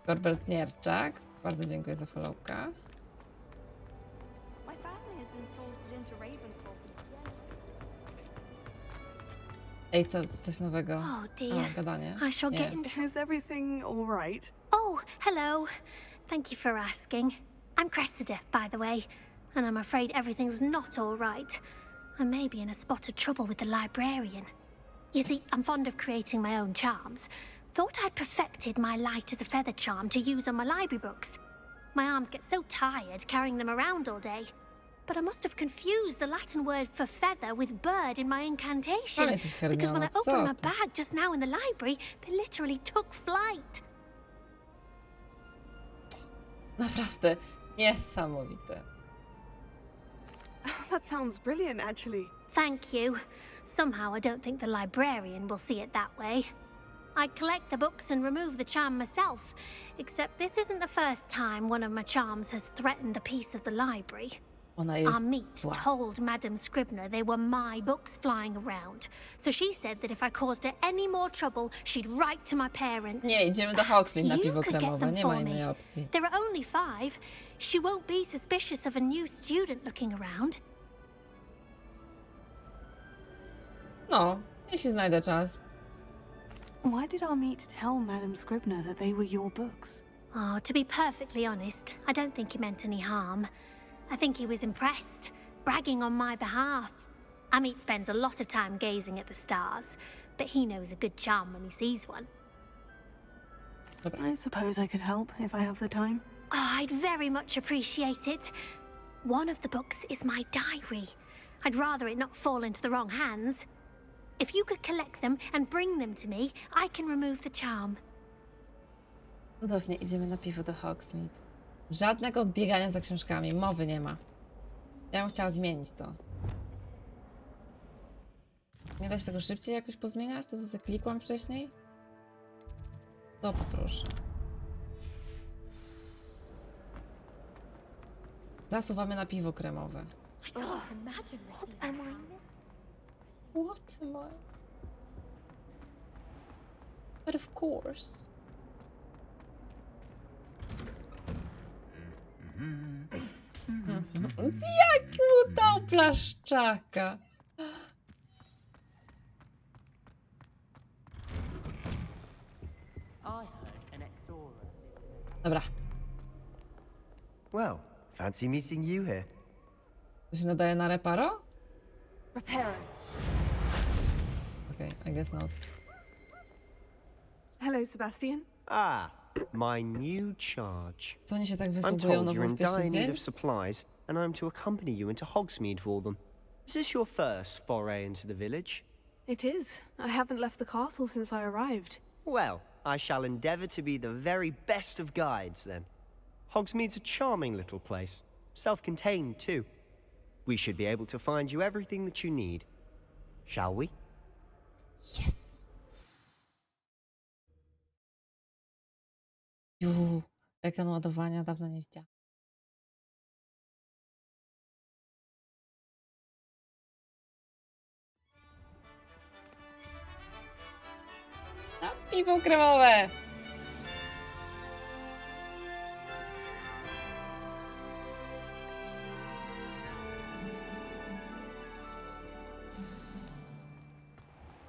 Korbert Nierczak, bardzo dziękuję za followka. My family has been sorted into Ravenclaw. Ej, coś nowego. Oh dear. A, gadanie. I shall get Nie. in. Is everything all right? Oh, hello. Thank you for asking. I'm Cressida, by the way, and I'm afraid everything's not all right. I may be in a spot of trouble with the librarian. You see, I'm fond of creating my own charms. Thought I'd perfected my light as a feather charm to use on my library books. My arms get so tired carrying them around all day. But I must have confused the Latin word for feather with bird in my incantation. Because when I opened my bag just now in the library, they literally took flight. Naprawdę niesamowite. That sounds brilliant, actually. Thank you. Somehow I don't think the librarian will see it that way. I collect the books and remove the charm myself, except this isn't the first time one of my charms has threatened the peace of the library. Our meet told Madame Scribner they were my books flying around, so she said that if I caused her any more trouble, she'd write to my parents. Nie, idziemy do Hogsmeade na You piwo could get kremowe, them nie ma for innej me. opcji. There are only 5. She won't be suspicious of a new student looking around. No, jeśli znajdę czas. Why did our meet tell Madame Scribner that they were your books? Oh, to be perfectly honest, I don't think he meant any harm. I think he was impressed, bragging on my behalf. Amit spends a lot of time gazing at the stars, but he knows a good charm when he sees one. I suppose I could help if I have the time. Oh, I'd very much appreciate it. One of the books is my diary. I'd rather it not fall into the wrong hands. If you could collect them and bring them to me, I can remove the charm. Cudownie, idziemy na piwo do Hogsmeade. Żadnego biegania za książkami, mowy nie ma. Ja bym chciała zmienić to. Nie da się tego szybciej jakoś pozmieniać? To co zaklikłam wcześniej? To poproszę. Zasuwamy na piwo kremowe. What am I? What am I? But of course. Jak mu dał plaszczaka? Dobra. Well, fancy meeting you here. To się nadaje na reparo? Reparo. Okay, I guess not. Hello, Sebastian. Ah, my new charge. Co oni się tak I'm wysługują told you're nowo in w pierwszy dire need dzień? of supplies, and I'm to accompany you into Hogsmeade for them. Is this your first foray into the village? It is. I haven't left the castle since I arrived. Well, I shall endeavour to be the very best of guides, then. Hogsmeade's a charming little place. Self-contained, too. We should be able to find you everything that you need. Shall we? Yes. Ekran ładowania dawno nie widziałam. Na piwo kremowe!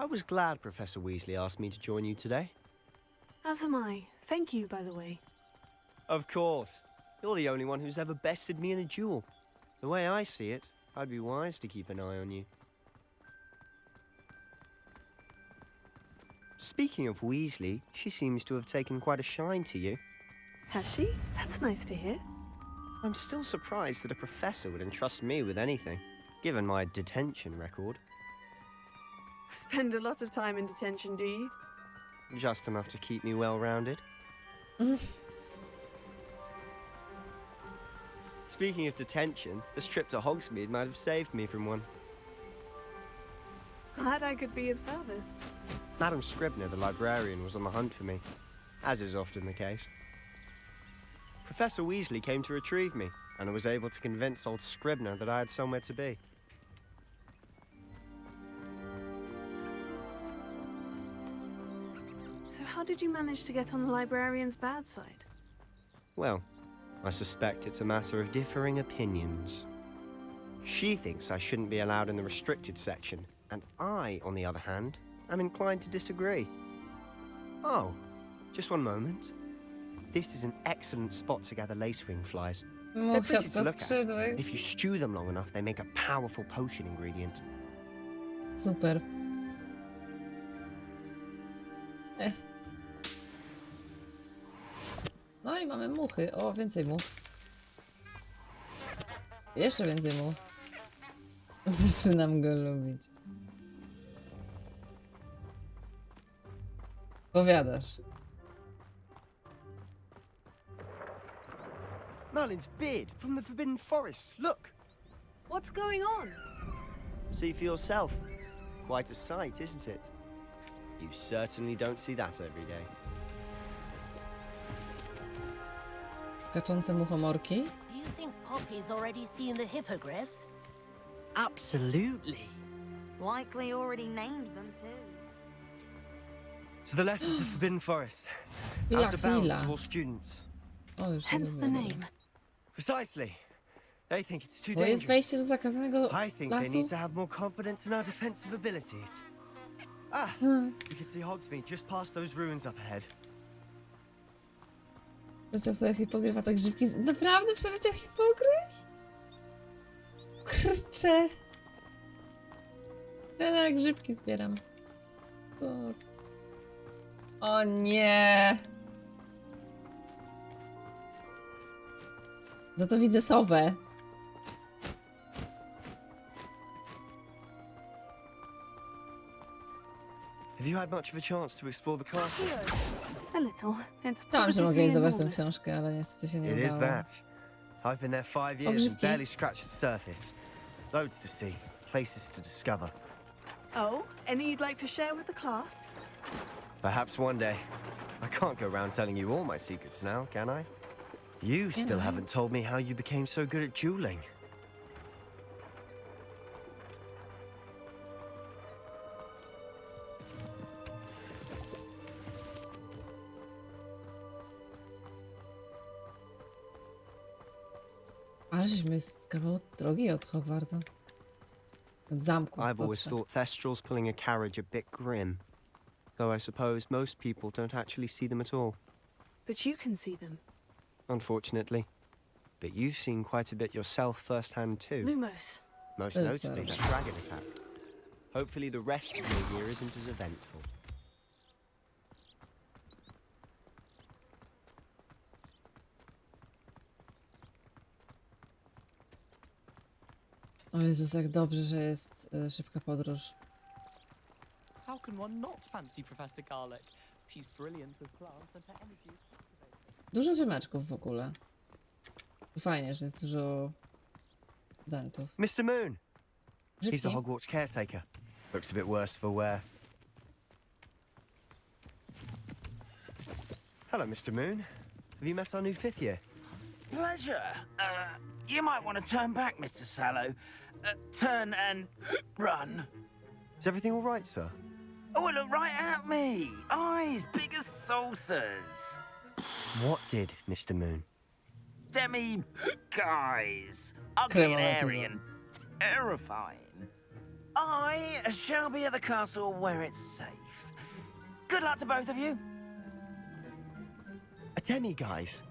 I was glad Professor Weasley asked me to join you today. As am I. Thank you, by the way. Of course. You're the only one who's ever bested me in a duel. The way I see it, I'd be wise to keep an eye on you. Speaking of Weasley, she seems to have taken quite a shine to you. Has she? That's nice to hear. I'm still surprised that a professor would entrust me with anything, given my detention record. Spend a lot of time in detention, do you? Just enough to keep me well-rounded. Speaking of detention, this trip to Hogsmeade might have saved me from one. Glad I could be of service. Madame Scribner, the librarian, was on the hunt for me, as is often the case. Professor Weasley came to retrieve me, and I was able to convince old Scribner that I had somewhere to be. So how did you manage to get on the librarian's bad side? Well, I suspect it's a matter of differing opinions. She thinks I shouldn't be allowed in the restricted section, and I, on the other hand, I'm inclined to disagree. Oh, just one moment. This is an excellent spot to gather lacewing flies. They're pretty to look at. If you stew them long enough, they make a powerful potion ingredient. Super. No i mamy muchy. O, więcej much. Jeszcze więcej much. Zaczynam go lubić. Powiadasz. Merlin's beard from the Forbidden Forest. Look! What's going on? See for yourself. Quite a sight, isn't it? You certainly don't see that every day. Skaczące muchomorki? Do you think Poppy's already seen the hippogriffs? Absolutely. Likely already named them too. To the left is the Forbidden Forest. Chwila, Out of bounds chwila. to all students. O, już Hence the name. Precisely. They think it's too Bo jest dangerous. wejście do zakazanego I think they lasu. need to have more confidence in our defensive abilities. Ah, you can see Hogsmeade just past those ruins up ahead. Przeleciał sobie hipogryf, a tak grzybki... Naprawdę przeleciał hipogryf? Kurczę. Ja na grzybki zbieram. O nie! Za to widzę sowę. Have you had much of a chance to explore the castle? A little. It's Chciałam, że mogę jej positively zobaczyć tę enormous. książkę, ale niestety się nie It is udało. that. I've been there 5 years and Ogrzybki. barely scratched the surface. Loads to see, places to discover. Oh, any you'd like to share with the class? Perhaps one day. I can't go around telling you all my secrets now, can I? You still haven't told me how you became so good at dueling. Ale żeśmy z kawał drogi od Hogwartu. Od zamku. I've always dobrze. thought Thestrals pulling a carriage a bit grim. Though I suppose most people don't actually see them at all, But you can see them. unfortunately. But you've seen quite a bit yourself firsthand too. Lumos. Most Oh, notably sorry. that dragon attack. Hopefully the rest of your year isn't as eventful. O Jezus, jak dobrze, że jest szybka podróż. How can one not fancy Professor Garlick? She's brilliant with plants and her energy is captivating. Dużo ziomeczków w ogóle. Fajnie, że jest dużo studentów. Mr. Moon! He's the Grzybki. Hogwarts caretaker. Looks a bit worse for wear. Hello, Mr. Moon. Have you met our new 5th year? Pleasure. You might want to turn back, Mr. Sallow. Turn and run. Is everything all right, sir? Oh, look right at me. Eyes big as saucers. What did, Mr. Moon? Demi guys. Ugly and Kremowa airy and terrifying. I shall be at the castle where it's safe. Good luck to both of you. A Demi, guys.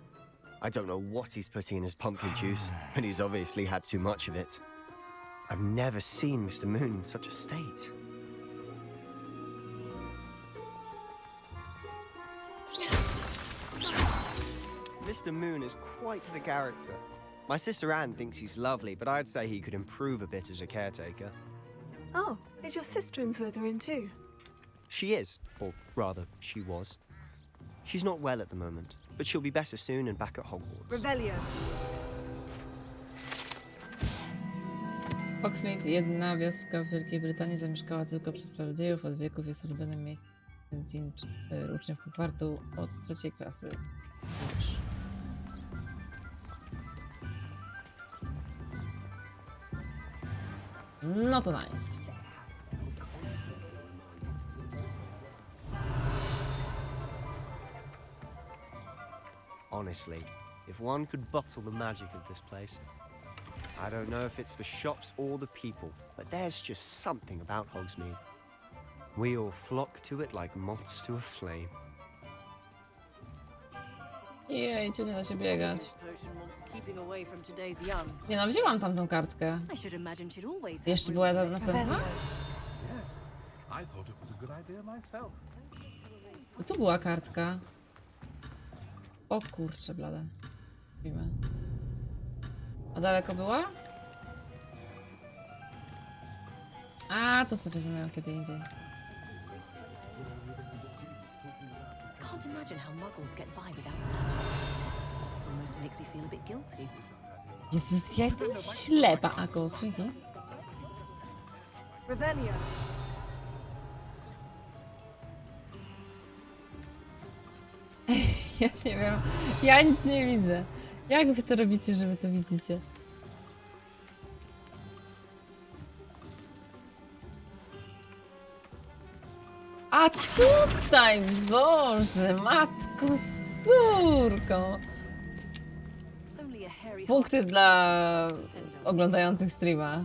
I don't know what he's putting in his pumpkin juice, but he's obviously had too much of it. I've never seen Mr. Moon in such a state. Mr. Moon is quite the character. My sister Anne thinks he's lovely, but I'd say he could improve a bit as a caretaker. Oh, is your sister in Slytherin too? She is, or rather, she was. She's not well at the moment, but she'll be better soon and back at Hogwarts. Revelio. Hogsmeade, jedna wioska w Wielkiej Brytanii, zamieszkała tylko przez czarodziejów. Od wieków jest ulubionym miejscem uczniów Hogwartu od 3. klasy. No to nice. Honestly, if one could bottle the magic of this place. I don't know if it's the shops or the people, but there's just something about Hogsmeade. We all flock to it like moths to a flame. Jejciu, nie da się biegać. Potion wants keeping away from today's young. Nie no, wzięłam tamtą kartkę. I should imagine she'd always have Jeszcze room była for ta it. następna? I thought it was a good idea myself. No tu była kartka. O kurczę, blade. Widzimy. A daleko była? A, to sobie weźmiemy kiedy indziej. Can't imagine how muggles get by without magic. Almost makes me feel a bit guilty. Jezus, ja jestem ślepa. A, kołosniki? Revelio. Ja nie wiem. Ja nic nie widzę. Jak wy to robicie, że wy to widzicie? A tutaj, Boże, matko, córko. Only a hairy Punkty dla oglądających streama.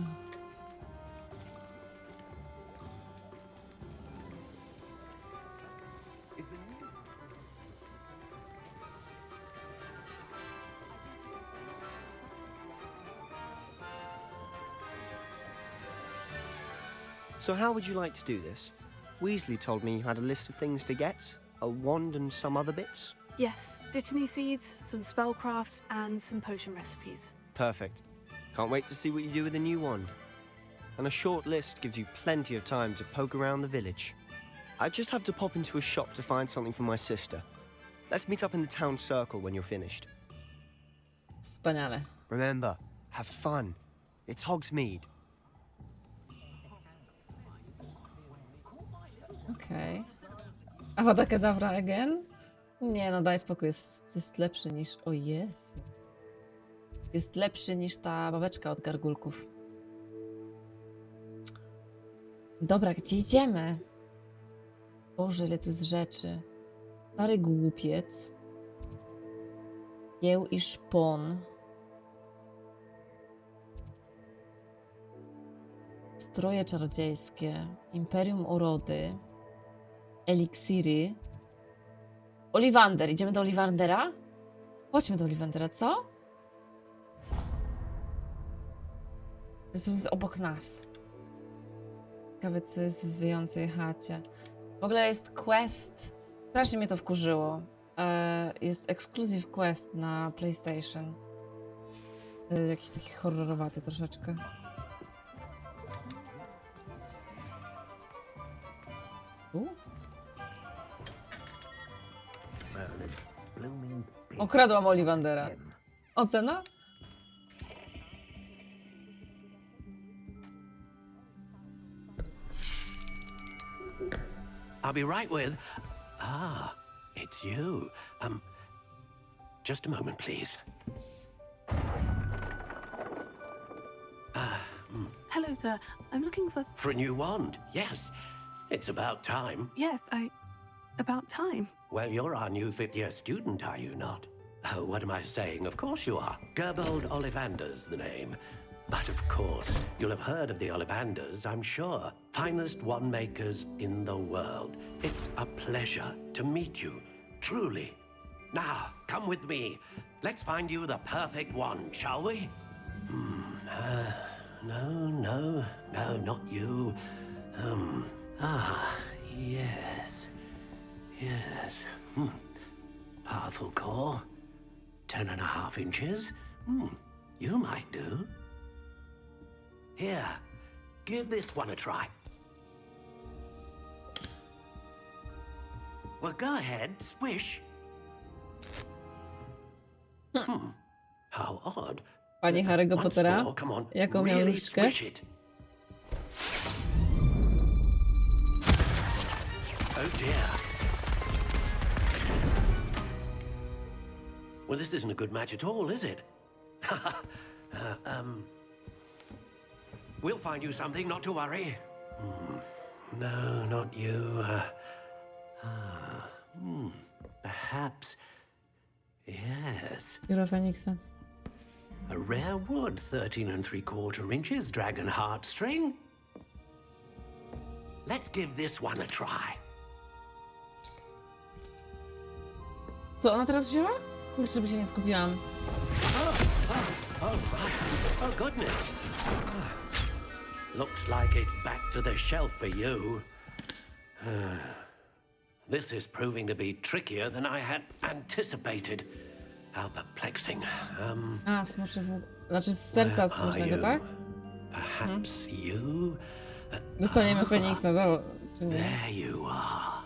So how would you like to do this? Weasley told me you had a list of things to get. A wand and some other bits. Yes, dittany seeds, some spellcrafts, and some potion recipes. Perfect. Can't wait to see what you do with the new wand. And a short list gives you plenty of time to poke around the village. I just have to pop into a shop to find something for my sister. Let's meet up in the town circle when you're finished. Wspaniale. Remember, have fun. It's Hogsmeade. Okej. Avada Kedavra again? Nie no, daj spokój, jest lepszy niż... O Jezu. Jest lepszy niż ta babeczka od gargulków. Dobra, gdzie idziemy? Boże, ile tu jest rzeczy. Stary głupiec. Jieł i szpon. Stroje czarodziejskie. Imperium Urody. Eliksiry. Oliwander. Idziemy do Olivandera? Chodźmy do Olivandera, co? To jest obok nas. Ciekawe, co jest w wyjącej chacie. W ogóle jest quest. Strasznie mnie to wkurzyło. Jest exclusive quest na PlayStation. Jakiś taki horrorowaty troszeczkę. Okradłam Olivandera. Ocena? I'll be right with... Ah, it's you. Just a moment, please. Hello, sir. I'm looking for... For a new wand, yes. It's about time. Yes, About time. Well, you're our new fifth-year student, are you not? Oh, what am I saying? Of course you are. Gerbold Ollivander's the name. But of course, you'll have heard of the Ollivanders, I'm sure. Finest wand makers in the world. It's a pleasure to meet you, truly. Now, come with me. Let's find you the perfect wand, shall we? No, not you. Yes. Yes. Powerful core. 10.5 inches. You might do. Here, give this one a try. Well, go ahead, swish. How odd. Pani Harry'ego Once Pottera? more, come on, Jaką miał really różdżkę? swish it. Oh dear. Well, this isn't a good match at all, is it? We'll find you something, not to worry. No, not you. Perhaps. Yes. Pióro Feniksa. A rare wood, 13 3/4 inches, dragon heartstring. Let's give this one a try. Co ona teraz wzięła? Kurczę, by się nie skupiłam. Oh, right. Oh, goodness. Looks like it's back to the shelf for you. This is proving to be trickier than I had anticipated. How perplexing. A, smoczy w... Znaczy z serca smocznego, tak? Perhaps you? Dostaniemy Feniksa za... There you are.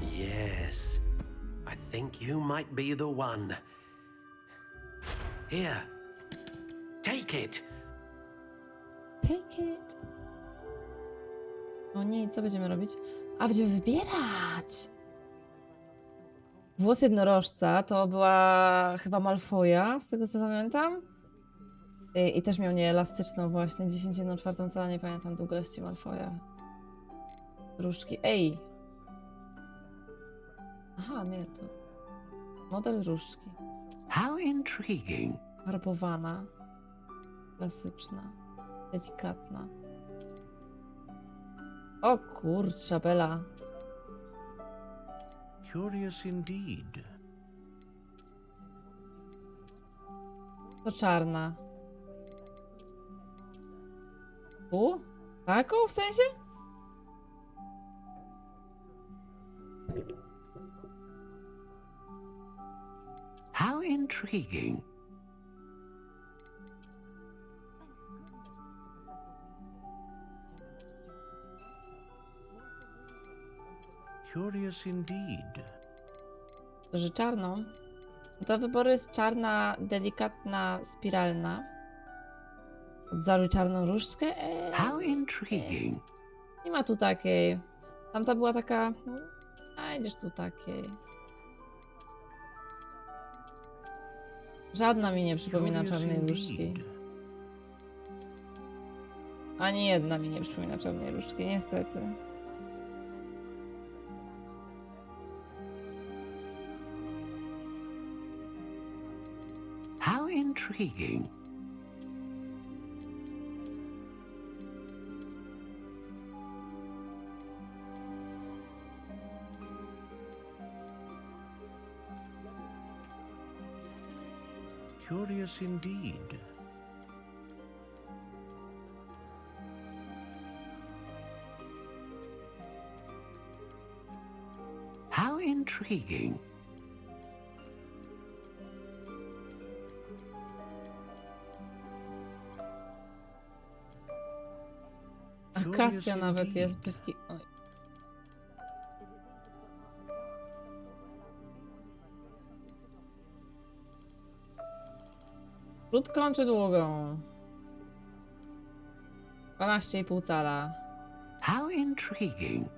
Yes. I think you might be the one. Here. Take it. Take it. O nie, co będziemy robić? A, będziemy wybierać! Włos jednorożca to była chyba Malfoja, z tego co pamiętam. I też miał nieelastyczną właśnie, 10/4 cala, nie pamiętam długości Malfoja. Różdżki. Ej! Aha, nie, to... Model różdżki. How intriguing. Farbowana. Klasyczna. Delikatna. O kurcza, Bela. Curious indeed. To czarna. Taką w sensie? How intriguing. Curious indeed. To, że czarną. Do wyboru jest czarna, delikatna, spiralna. Odzaruj czarną różdżkę. How intriguing. Nie ma tu takiej. Tamta była taka... A idziesz tu takiej. Żadna mi nie przypomina czarnej różdżki. Ani jedna mi nie przypomina czarnej różdżki, niestety. How intriguing. Curious indeed. How intriguing. Akacja nawet jest błyski... Oj. Krótką czy długą? 12,5 cala. How intriguing.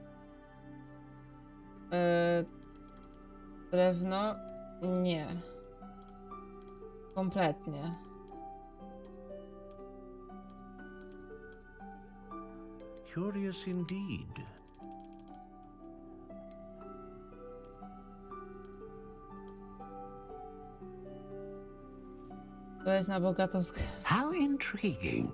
Drewno? Nie. Kompletnie. Curious indeed. To jest na bogato... How intriguing.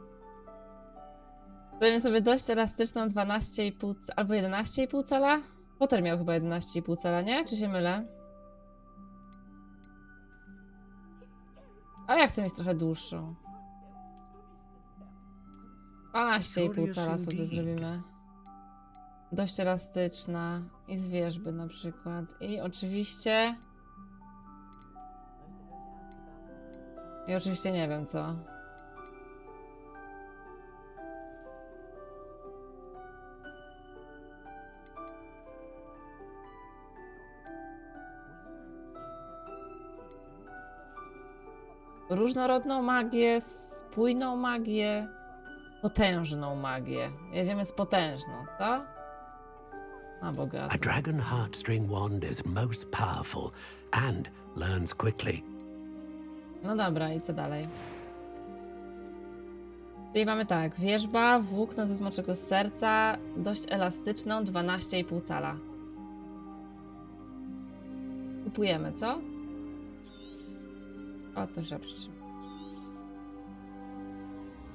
Zrobimy sobie dość elastyczną 12,5 albo 11,5 cala? Potter miał chyba 11,5 cala, nie? Czy się mylę? Ale ja chcę mieć trochę dłuższą. 12,5 cala sobie zrobimy. Dość elastyczna. I z wierzby na przykład. I oczywiście... nie wiem co. Różnorodną magię, spójną magię, potężną magię. Jedziemy z potężną, tak? Na bogato. A dragon heartstring wand is most powerful and learns quickly. No dobra, i co dalej? Czyli mamy tak, wierzba, włókno ze smoczego serca, dość elastyczną, 12,5 cala. Kupujemy, co? O, to się przytrzymam.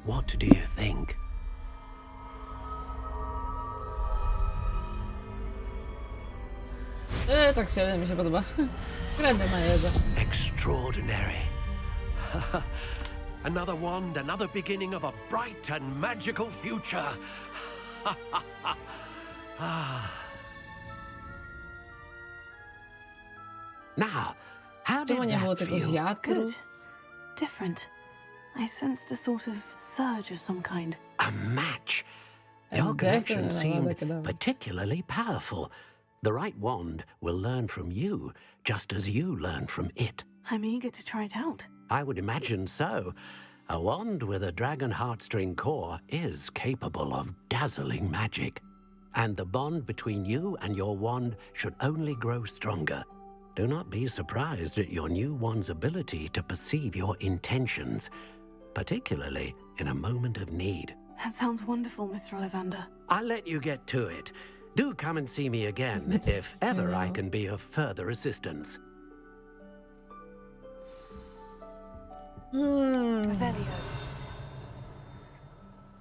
What do you think? Tak się mi się podoba. Krędę na jego. Extraordinary. Another wand, another beginning of a bright and magical future. Now, how did Czemu nie było that tego feel? wiatru? Good. Different. I sensed a sort of surge of some kind. A match. Your connection seemed particularly powerful. The right wand will learn from you, just as you learn from it. I'm eager to try it out. I would imagine so. A wand with a dragon heartstring core is capable of dazzling magic. And the bond between you and your wand should only grow stronger. Do not be surprised at your new wand's ability to perceive your intentions, particularly in a moment of need. That sounds wonderful, Mr. Ollivander. I'll let you get to it. Do come and see me again if ever I can be of further assistance.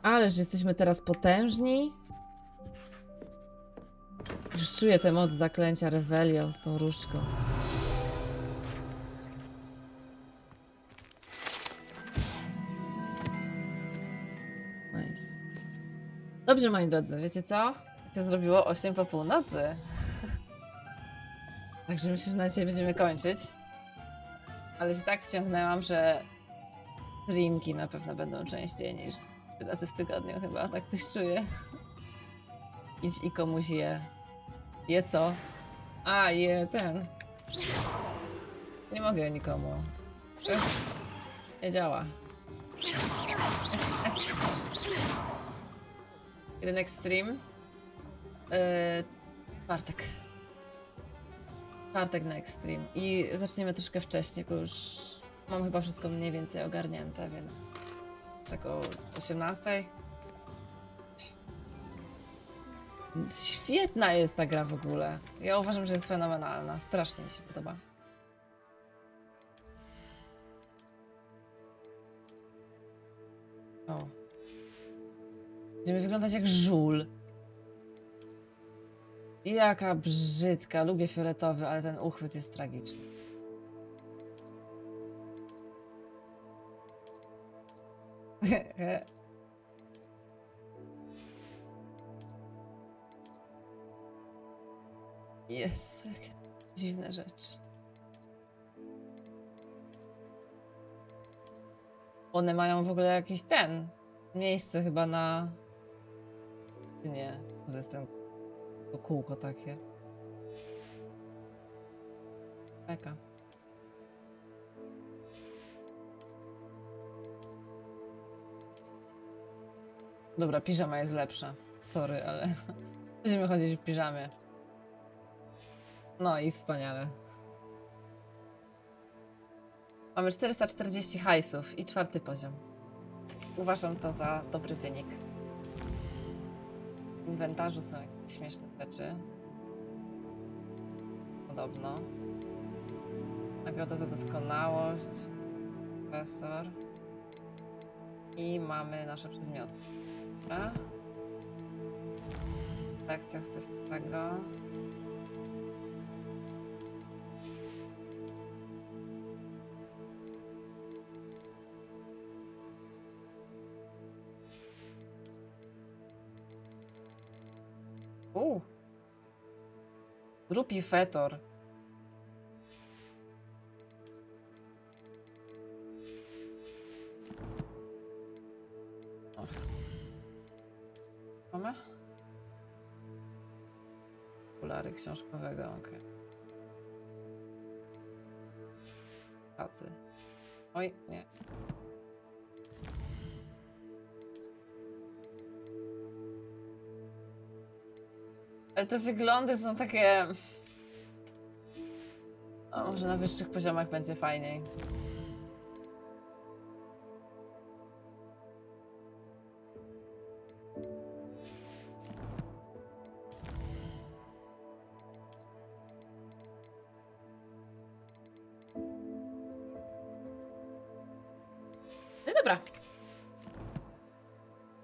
Ależ jesteśmy teraz potężni. Już czuję tę moc zaklęcia Revelio z tą różdżką. Nice. Dobrze, moi drodzy, wiecie co? Się zrobiło 8 po północy. Także myślę, że na dzisiaj będziemy kończyć. Ale się tak wciągnęłam, że streamki na pewno będą częściej niż 3 razy w tygodniu chyba, tak coś czuję. Idź i komuś je. Je co? A, je ten. Nie mogę nikomu. Nie działa. Kiedy next stream? Czwartek. Czwartek next stream. I zaczniemy troszkę wcześniej, bo już mam chyba wszystko mniej więcej ogarnięte, więc tak o 18. Świetna jest ta gra w ogóle. Ja uważam, że jest fenomenalna. Strasznie mi się podoba. O. Będziemy wyglądać jak żul. Jaka brzydka. Lubię fioletowy, ale ten uchwyt jest tragiczny. Jezu, jakie to dziwne rzeczy. One mają w ogóle jakiś miejsce chyba na... Nie, to jest to kółko takie. Czeka. Dobra, piżama jest lepsza. Sorry, ale będziemy chodzić w piżamie. No i wspaniale. Mamy 440 hajsów i 4. poziom. Uważam to za dobry wynik. W inwentarzu są jakieś śmieszne rzeczy. Podobno. Nagroda za doskonałość. Profesor. I mamy nasze przedmioty. Dobra. Lekcja coś takiego. Drupi fetor. Mamy? Okulary książkowego, okej. Tacy. Oj, nie. Ale te wyglądy są takie... O, może na wyższych poziomach będzie fajniej. No i dobra.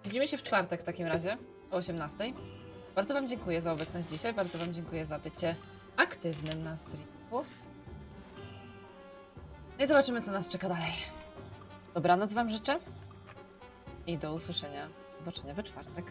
Widzimy się w czwartek w takim razie, o 18:00. Bardzo wam dziękuję za obecność dzisiaj, bardzo wam dziękuję za bycie aktywnym na streamu. No i zobaczymy, co nas czeka dalej. Dobranoc wam życzę i do usłyszenia, zobaczenia we czwartek.